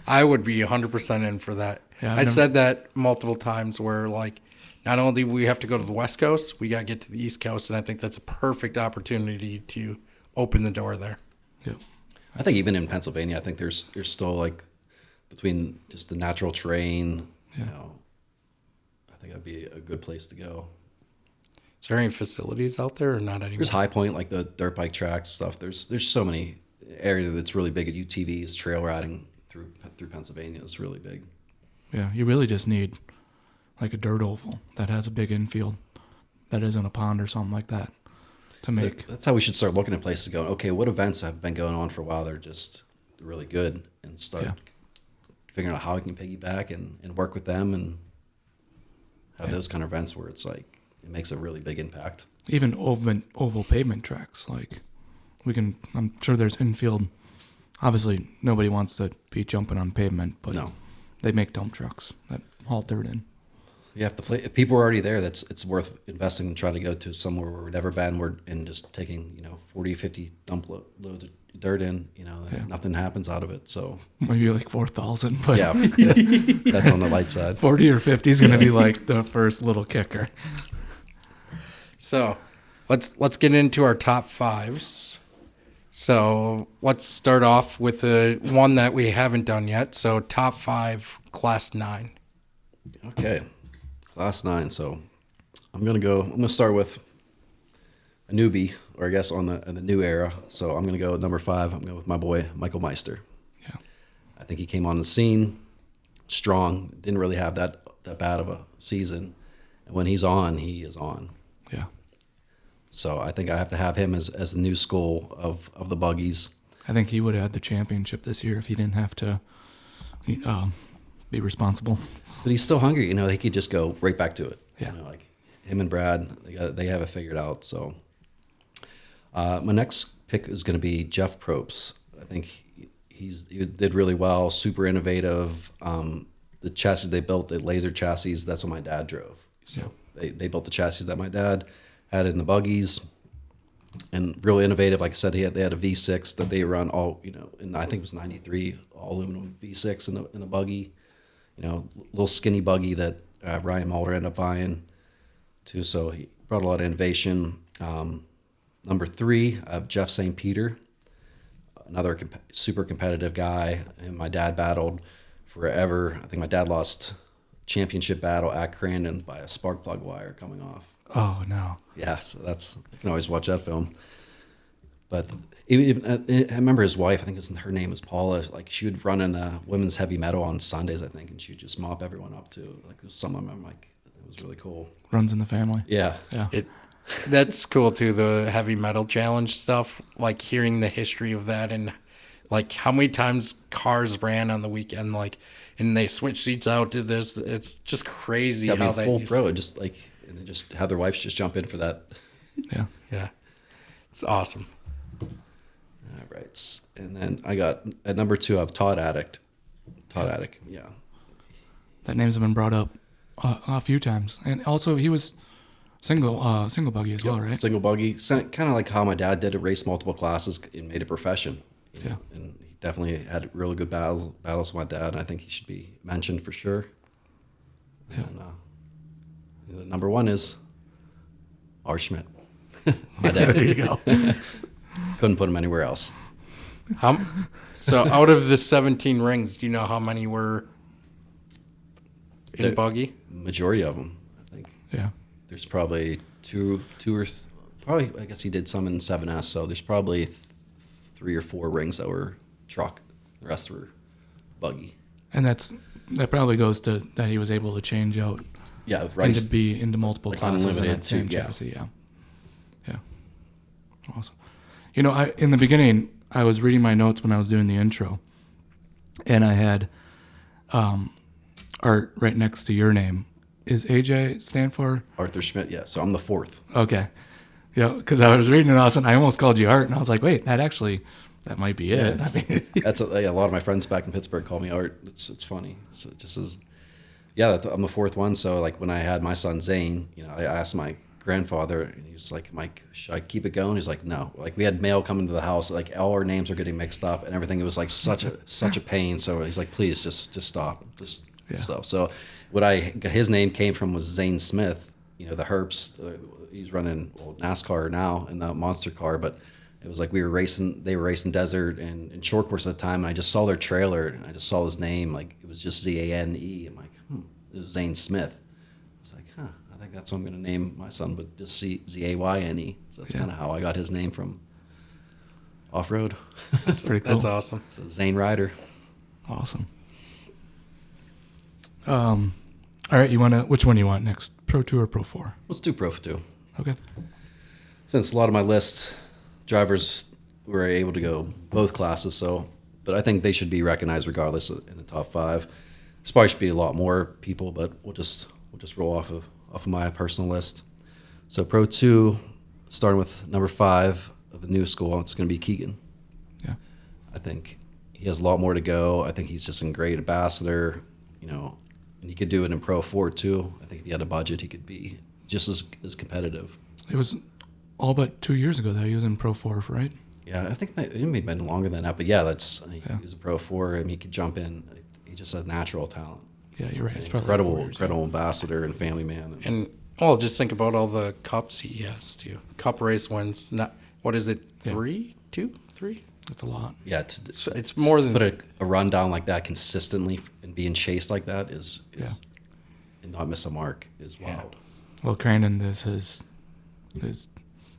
I would be 100% in for that. Yeah, I said that multiple times where, like, not only do we have to go to the West Coast, we got to get to the East Coast, and I think that's a perfect opportunity to open the door there. Yep. I think even in Pennsylvania, I think there's still like between just the natural terrain, you know, I think that'd be a good place to go. Is there any facilities out there or not anymore? There's High Point, like the dirt bike tracks stuff. There's so many area that's really big at UTVs, trail riding through Pennsylvania is really big. Yeah, you really just need like a dirt oval that has a big infield that isn't a pond or something like that to make. That's how we should start looking at places going, okay, what events have been going on for a while? They're just really good, and start figuring out how we can piggyback and work with them and have those kind of events where it's like, it makes a really big impact. Even oval pavement tracks, like I'm sure there's infield. Obviously, nobody wants to be jumping on pavement, but No. they make dump trucks that haul dirt in. You have to play. If people are already there, it's worth investing and trying to go to somewhere where we've never been, and just taking 40, 50 dump loads of dirt in. Nothing happens out of it. So Maybe like 4,000, but yeah, that's on the light side. 40 or 50 is going to be like the first little kicker. So let's get into our top 5s. So let's start off with the one that we haven't done yet. So top 5 Class 9. Okay, Class 9. So I'm gonna start with a newbie, or I guess in the new era. So I'm gonna go with number 5. I'm going with my boy Michael Meister. Yeah. I think he came on the scene strong, didn't really have that bad of a season. And when he's on, he is on. Yeah. So I think I have to have him as the new school of the buggies. I think he would have had the championship this year if he didn't have to be responsible. But he's still hungry. You know, he could just go right back to it. Yeah. You know, like him and Brad, they have it figured out. So my next pick is going to be Jeff Probst. I think he did really well, super innovative. The chassis they built, the laser chassis, that's what my dad drove. So they built the chassis that my dad had in the buggies, and really innovative. Like I said, they had a V6 that they run all, and I think it was 93 all aluminum V6 in a buggy, little skinny buggy that Ryan Mulder ended up buying too. So he brought a lot of innovation. Number 3, I have Jeff St. Peter, another super competitive guy, and my dad battled forever. I think my dad lost championship battle at Crandon by a spark plug wire coming off. Oh, no. Yeah, so you can always watch that film. But I remember his wife, I think her name was Paula, like she would run in women's heavy metal on Sundays, I think, and she would just mop everyone up too. Like some of them, like it was really cool. Runs in the family. Yeah. Yeah. That's cool too, the heavy metal challenge stuff, like hearing the history of that and like how many times cars ran on the weekend, like, and they switch seats out to this. It's just crazy Yeah, I mean, how that full pro, and they just have their wives just jump in for that. Yeah. Yeah. It's awesome. All right. And then I got at number 2, I have Todd Addict. Yeah. That name's been brought up a few times. And also he was single buggy as well, right? Single buggy, kind of like how my dad did it, raced multiple classes and made a profession. Yeah. And he definitely had really good battles with my dad. And I think he should be mentioned for sure. Yeah. And number 1 is R. Schmitt. My dad. There you go. Couldn't put him anywhere else. So out of the 17 rings, do you know how many were in buggy? Majority of them, I think. Yeah. There's probably probably, I guess he did some in 7S, so there's probably 3 or 4 rings that were truck. The rest were buggy. And that probably goes to that he was able to change out Yeah, right. and to be into multiple Like classes in unlimited that same too, yeah. chassis. Yeah. Yeah. Awesome. In the beginning, I was reading my notes when I was doing the intro, and I had art right next to your name. Is AJ stand for? Arthur Schmitt, yeah. So I'm the 4th. Okay. Yeah, because I was reading it, and I almost called you Art, and I was like, wait, that might be it. Yeah, I mean, that's a lot of my friends back in Pittsburgh call me Art. It's funny. It's just as, yeah, I'm the 4th one. So like when I had my son Zane, I asked my grandfather, and he was like, Mike, should I keep it going? He's like, no. Like we had mail coming to the house, like all our names are getting mixed up and everything. It was like such a pain. So he's like, please just stop, stop. So his name came from was Zane Smith. The Herps. He's running NASCAR now in the monster car, but it was like they were racing desert and short course at the time, and I just saw their trailer and I just saw his name, like it was just ZANE. I'm like, it was Zane Smith. I was like, I think that's what I'm gonna name my son, but just ZAYNE. So that's kind of how I got his name from off-road. that's pretty cool. That's awesome. So Zane Ryder. Awesome. All right, which one you want next? Pro 2 or Pro 4? Let's do Pro 2. Okay. Since a lot of my list drivers were able to go both classes, but I think they should be recognized regardless in the top 5. There's probably should be a lot more people, but we'll just roll off of my personal list. So Pro 2, starting with number 5 of the new school, it's going to be Keegan. Yeah. I think he has a lot more to go. I think he's just a great ambassador, and he could do it in Pro 4 too. I think if he had a budget, he could be just as competitive. It was all but 2 years ago that he was in Pro 4, right? Yeah, I think it may have been longer than that, but yeah, he was a Pro 4. I mean, he could jump in. He's just a natural talent. Yeah, you're right. It's probably Incredible ambassador and family man. And just think about all the cups he has too. Cup race wins. What is it? 3, 2, 3? That's a lot. Yeah, it's more than put a rundown like that consistently and being chased like that is and not miss a mark is wild. Well, Crandon is his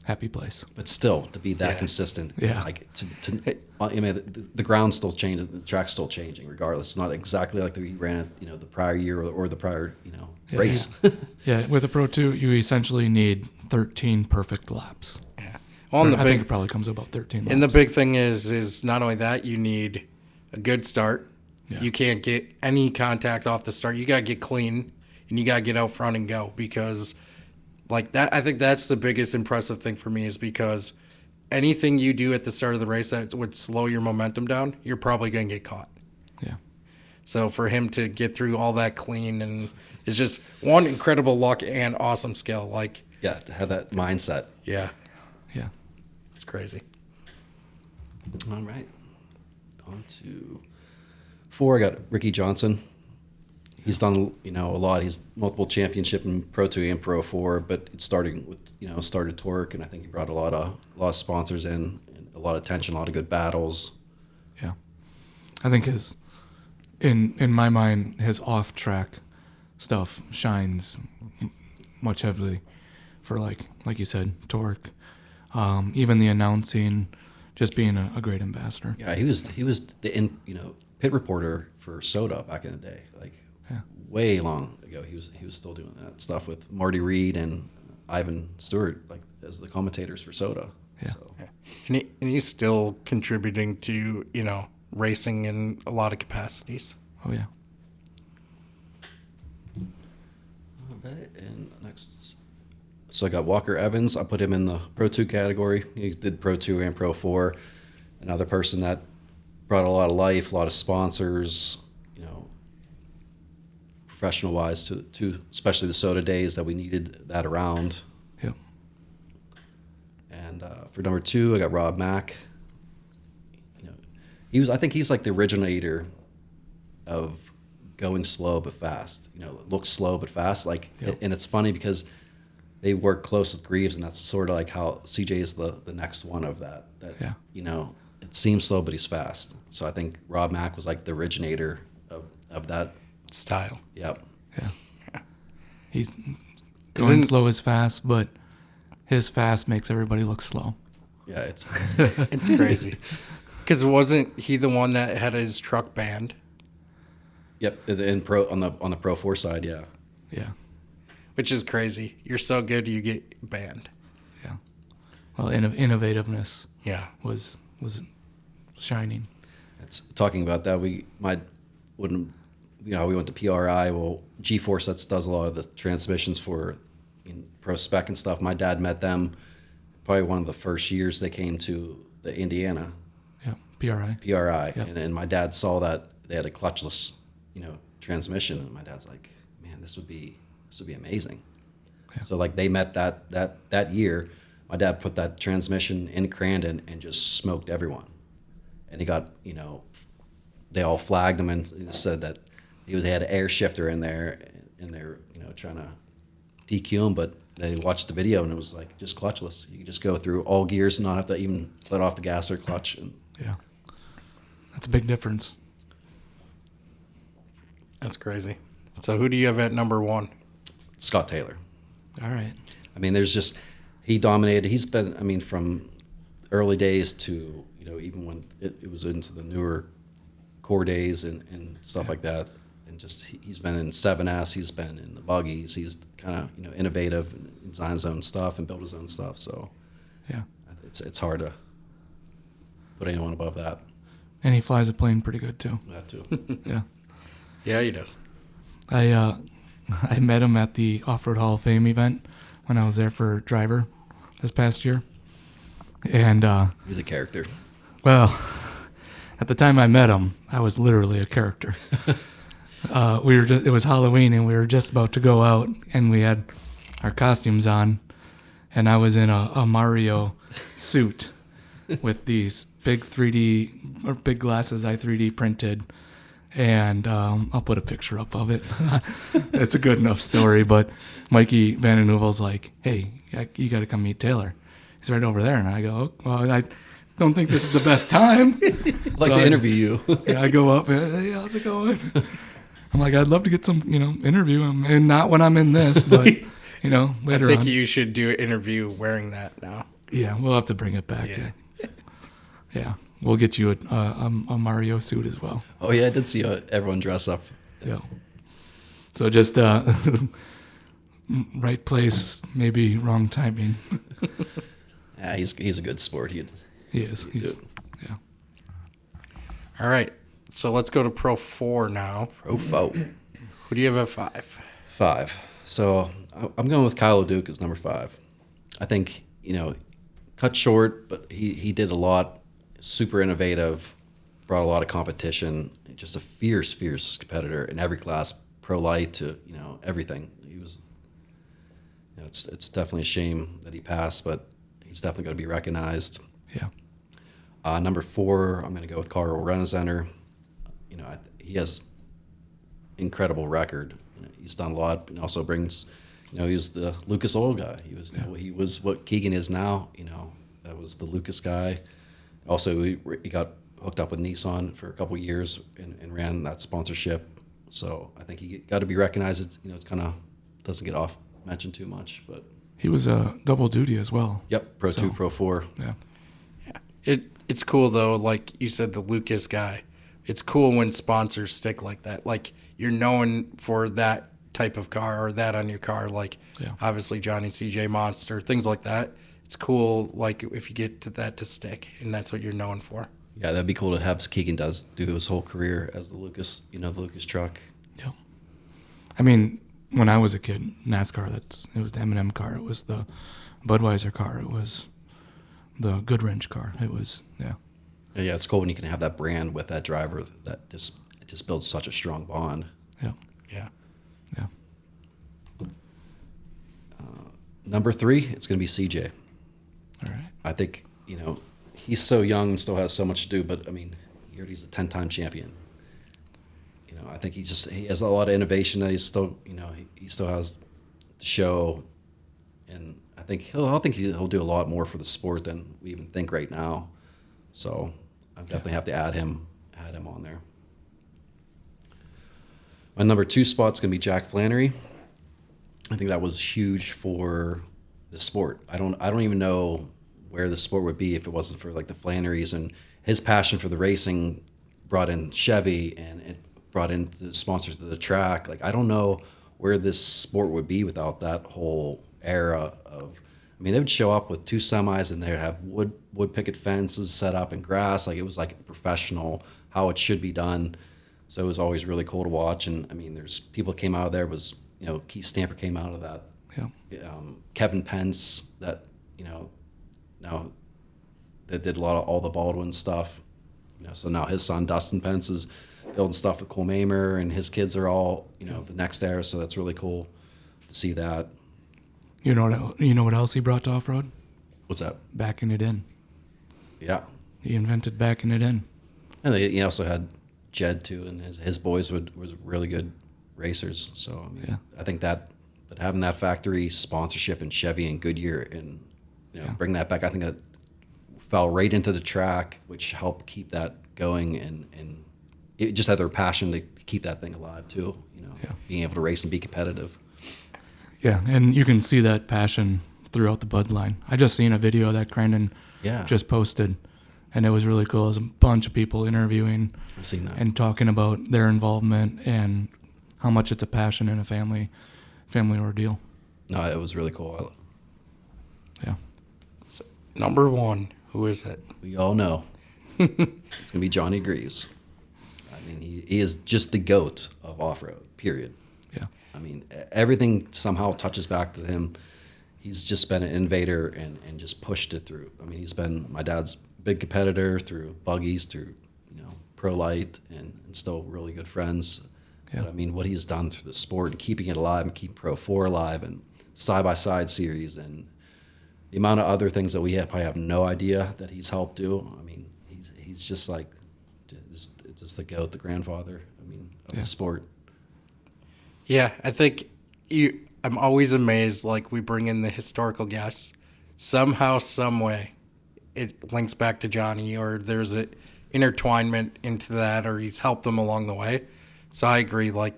happy place. But still, to be that consistent, Yeah. like I mean, the ground's still changing, the track's still changing, regardless. It's not exactly like you ran it, you know, the prior year or the prior, you know, race. Yeah, with a Pro 2, you essentially need 13 perfect laps. On the I big, think it probably comes to about 13 laps. and the big thing is not only that, you need a good start. Yeah. You can't get any contact off the start. You got to get clean, and you got to get out front and go, because like that, I think that's the biggest impressive thing for me, is because anything you do at the start of the race that would slow your momentum down, you're probably going to get caught. Yeah. So for him to get through all that clean, and it's just one, incredible luck and awesome skill. Like, Yeah, to have that mindset. yeah, Yeah. it's crazy. All right. On to 4, I got Ricky Johnson. He's done, you know, a lot. He's multiple championship in Pro 2 and Pro 4, but it's starting with, you know, started Torque, and I think he brought a lot of sponsors in, and a lot of attention, a lot of good battles. Yeah. I think in my mind, his off-track stuff shines much heavily for, like you said, Torque. Even the announcing, just being a great ambassador. Yeah, he was the pit reporter for Soda back in the day, like way long ago. He was still doing that stuff with Marty Reed and Ivan Stewart, like as the commentators for Soda. Yeah. So. And he's still contributing to, you know, racing in a lot of capacities. Oh, yeah. And next, so I got Walker Evans. I put him in the Pro 2 category. He did Pro 2 and Pro 4. Another person that brought a lot of life, a lot of sponsors, you know, professional-wise to especially the Soda days that we needed that around. Yep. And for number 2, I got Rob Mack. You know, I think he's like the originator of going slow but fast. You know, looks slow but fast. Like, Yep. And it's funny because they work close with Greaves, and that's sort of like how CJ is the next one of that. Yeah. You know, it seems slow but he's fast. So I think Rob Mack was like the originator of that Style. Yep. Yeah. He's going slow is fast, but his fast makes everybody look slow. Yeah, it's It's crazy. Because wasn't he the one that had his truck banned? Yep. In pro on the Pro 4 side, yeah. Yeah. Which is crazy. You're so good, you get banned. Yeah. Well, innovativeness Yeah. was shining. It's talking about that. We went to PRI. Well, G-Force does a lot of the transmissions for Pro Spec and stuff. My dad met them probably one of the first years they came to the Indiana Yeah. PRI. PRI, Yep. and my dad saw that they had a clutchless, transmission, and my dad's like, man, this would be amazing. Yeah. So like they met that year. My dad put that transmission in Crandon and just smoked everyone. And he got, they all flagged him and said that they had an air shifter in there, and they're, trying to DQ him, but they watched the video and it was like just clutchless. You could just go through all gears and not have to even let off the gas or clutch. And Yeah. That's a big difference. That's crazy. So who do you have at number 1? Scott Taylor. All right. I mean, he dominated. He's been, from early days to, even when it was into the newer core days and stuff like that. And just, he's been in 7S, he's been in the buggies, he's kind of, innovative and design his own stuff and build his own stuff. So Yeah. it's hard to put anyone above that. And he flies a plane pretty good too. That too. Yeah. Yeah, he does. I met him at the Off-Road Hall of Fame event when I was there for driver this past year. And He's a character. well, at the time I met him, I was literally a character. It was Halloween and we were just about to go out and we had our costumes on, and I was in a Mario suit with these big big glasses I 3D printed, and I'll put a picture up of it. It's a good enough story, but Mikey Van den Heuvel's like, hey, you got to come meet Taylor. He's right over there. And I go, well, I don't think this is the best time. I'd like to interview you. Yeah, I go up, hey, how's it going? I'm like, I'd love to get some, interview him, and not when I'm in this, but, later on. I think you should do an interview wearing that now. Yeah, we'll have to bring it back. Yeah, we'll get you a Mario suit as well. Oh yeah, I did see everyone dress up. Yeah. So just right place, maybe wrong timing. Yeah, he's a good sport. He is. He's yeah. All right. So let's go to Pro 4 now. Pro 4. Who do you have at 5? 5. So I'm going with Kyle Duke as number 5. I think, cut short, but he did a lot. Super innovative, brought a lot of competition. Just a fierce competitor in every class, pro light to everything. He was. It's definitely a shame that he passed, but he's definitely going to be recognized. Yeah. Number 4, I'm going to go with Carl Rennesenter. He has incredible record. He's done a lot, and also brings. He was the Lucas Oil guy. He was what Keegan is now. That was the Lucas guy. Also, he got hooked up with Nissan for a couple of years and ran that sponsorship. So I think he got to be recognized. It's kind of doesn't get off mentioned too much, but he was a double duty as well. Yep, Pro 2, Pro 4. Yeah. It's cool though, like you said, the Lucas guy. It's cool when sponsors stick like that. Like you're known for that type of car or that on your car. Like obviously Johnny CJ Monster, things like that. It's cool, like if you get to that to stick, and that's what you're known for. Yeah, that'd be cool to have Keegan do his whole career as the Lucas, the Lucas truck. Yeah. I mean, when I was a kid, NASCAR, it was the M&M car, it was the Budweiser car, it was the Goodwrench car. It was Yeah, it's cool when you can have that brand with that driver. That just builds such a strong bond. Yeah. Number 3, it's going to be CJ. All right. I think he's so young and still has so much to do. But I mean, he's a 10-time champion. I think he has a lot of innovation that he's still he still has to show, and I think he'll do a lot more for the sport than we even think right now. So I definitely have to add him on there. My number 2 spot's gonna be Jack Flannery. I think that was huge for the sport. I don't even know where the sport would be if it wasn't for like the Flannerys, and his passion for the racing brought in Chevy and it brought in the sponsors of the track. Like I don't know where this sport would be without that whole era of. I mean, they would show up with 2 semis and they'd have wood picket fences set up and grass. Like it was like professional, how it should be done. So it was always really cool to watch. And I mean, there's people came out of there. Was Keith Stamper came out of that. Yeah. Kevin Pence that now that did a lot of all the Baldwin stuff. So now his son Dustin Pence is building stuff with Cole Mamer, and his kids are all the next era. So that's really cool to see that. You know what else he brought to off-road? What's that? Backing it in. Yeah. He invented backing it in. And he also had Jed too, and his boys was really good racers. So I mean, I think but having that factory sponsorship and Chevy and Goodyear and bring that back, I think that fell right into the track, which helped keep that going, and it just had their passion to keep that thing alive too. Being able to race and be competitive. Yeah, and you can see that passion throughout the Bud line. I just seen a video that Crandon just posted, and it was really cool. It was a bunch of people interviewing I've seen that. and talking about their involvement and how much it's a passion and a family ordeal. No, it was really cool. Yeah. So, number 1, who is it? We all know it's gonna be Johnny Greaves. I mean, he is just the GOAT of off-road. Period. Yeah. I mean, everything somehow touches back to him. He's just been an innovator and just pushed it through. I mean, he's been my dad's big competitor through buggies, through pro light, and still really good friends. Yeah. But I mean, what he's done through the sport and keeping it alive and keeping Pro 4 alive and side-by-side series and the amount of other things that we probably have no idea that he's helped do. I mean, he's just like, it's just the GOAT, the grandfather, of the sport. Yeah, I think I'm always amazed, like we bring in the historical guests. Somehow, some way, it links back to Johnny, or there's an intertwinement into that, or he's helped them along the way. So I agree, like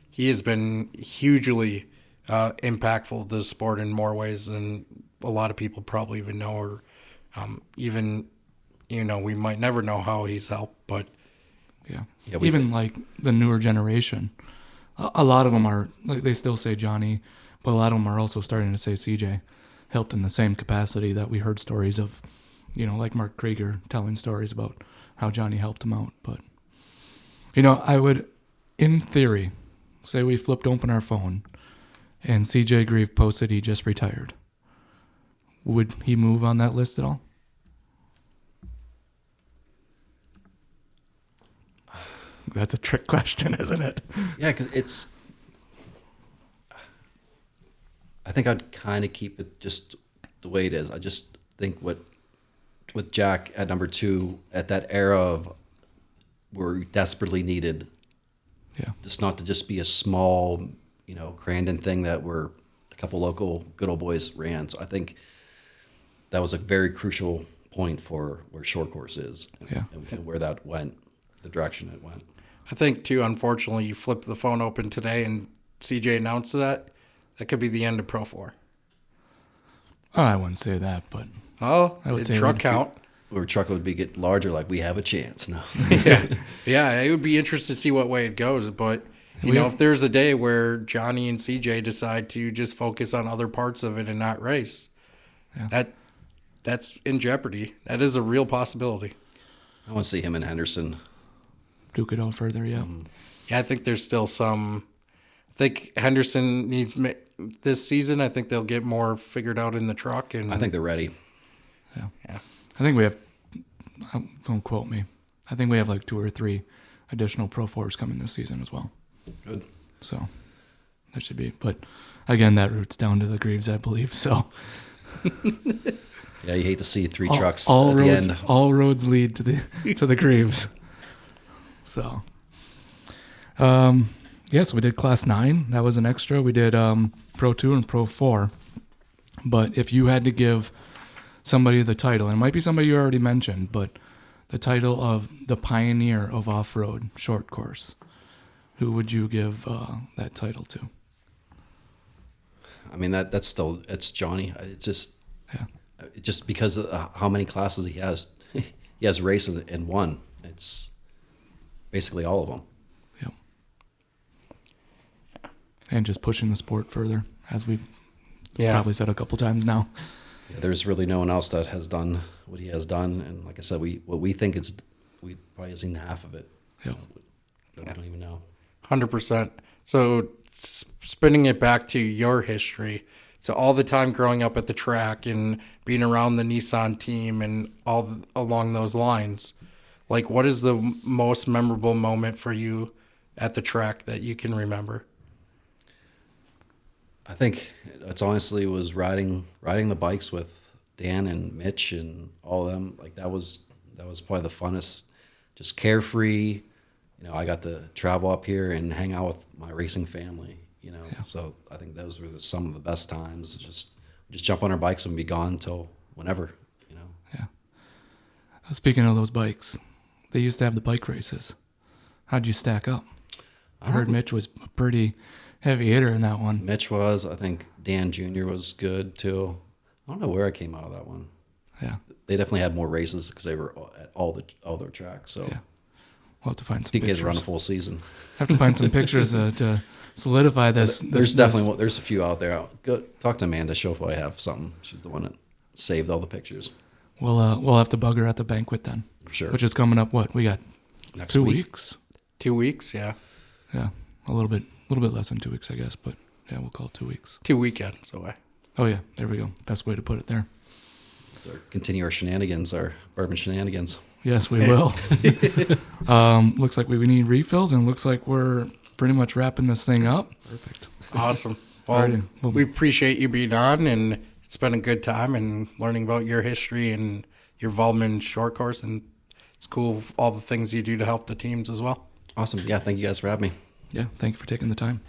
he has been hugely impactful to the sport in more ways than a lot of people probably even know, or even, we might never know how he's helped, but Yeah. Yeah, Even like the newer generation, a lot of them are, like, they still say Johnny, but a lot of them are also starting to say CJ helped in the same capacity that we heard stories of, like Mark Krieger telling stories about how Johnny helped him out. But, I would, in theory, say we flipped open our phone and CJ Grieve posted he just retired. Would he move on that list at all? That's a trick question, isn't it? Yeah, because I think I'd kind of keep it just the way it is. I just think with Jack at number 2 at that era of where we desperately needed, Yeah. just not to just be a small, Crandon thing that were a couple local good old boys ran. So I think that was a very crucial point for where short course is, Yeah. and where that went, the direction it went. I think too, unfortunately, you flip the phone open today and CJ announced that could be the end of Pro 4. Oh, I wouldn't say that, but Oh, I would the say it truck would be- count. Where truck would be get larger, like we have a chance. No. Yeah, it would be interesting to see what way it goes. But, if there's a day where Johnny and CJ decide to just focus on other parts of it and not race, that's in jeopardy. That is a real possibility. I want to see him and Henderson. Duke it out further, yeah. Yeah, I think there's still some. I think Henderson needs this season. I think they'll get more figured out in the truck, and I think they're ready. Yeah. Yeah. I think we have, don't quote me, I think we have like 2 or 3 additional Pro 4s coming this season as well. Good. So that should be, but again, that roots down to the Greaves, I believe. So Yeah, you hate to see 3 trucks all at roads, the end. all roads lead to the Greaves. So, so we did Class 9. That was an extra. We did Pro 2 and Pro 4. But if you had to give somebody the title, and it might be somebody you already mentioned, but the title of the pioneer of off-road short course, who would you give that title to? I mean, that's still, it's Johnny. It's just, Yeah. just because of how many classes he has. He has raced and won. It's basically all of them. Yep. And just pushing the sport further, as we've probably said a couple times now. Yeah, there's really no one else that has done what he has done. And like I said, we probably have seen half of it. Yep. I don't even know. 100%. So spinning it back to your history, so all the time growing up at the track and being around the Nissan team and all along those lines, like, what is the most memorable moment for you at the track that you can remember? I think it's honestly was riding the bikes with Dan and Mitch and all of them. Like that was probably the funnest, just carefree. I got to travel up here and hang out with my racing family. So I think those were some of the best times. Just jump on our bikes and be gone till whenever. Yeah. Speaking of those bikes, they used to have the bike races. How'd you stack up? I heard Mitch was a pretty heavy hitter in that one. Mitch was. I think Dan Jr. was good too. I don't know where I came out of that one. Yeah. They definitely had more races because they were at all their tracks. So Yeah. We'll have to find some didn't get pictures. to run a full season. Have to find some pictures to solidify this. There's definitely there's a few out there. Go talk to Amanda. She'll probably have something. She's the one that saved all the pictures. We'll have to bug her at the banquet then. Sure. Which is coming up. What we got? Next 2 week. weeks. 2 weeks, yeah. Yeah, a little bit less than 2 weeks, I guess. But yeah, we'll call it 2 weeks. 2 weekends away. Oh yeah, there we go. Best way to put it there. Continue our shenanigans, our bourbon shenanigans. Yes, we will. Looks like we need refills, and looks like we're pretty much wrapping this thing up. Perfect. Awesome. Well, Alrighty. Well, we appreciate you being on, and it's been a good time and learning about your history and your involvement in short course, and it's cool all the things you do to help the teams as well. Awesome. Yeah, thank you guys for having me. Yeah, thank you for taking the time.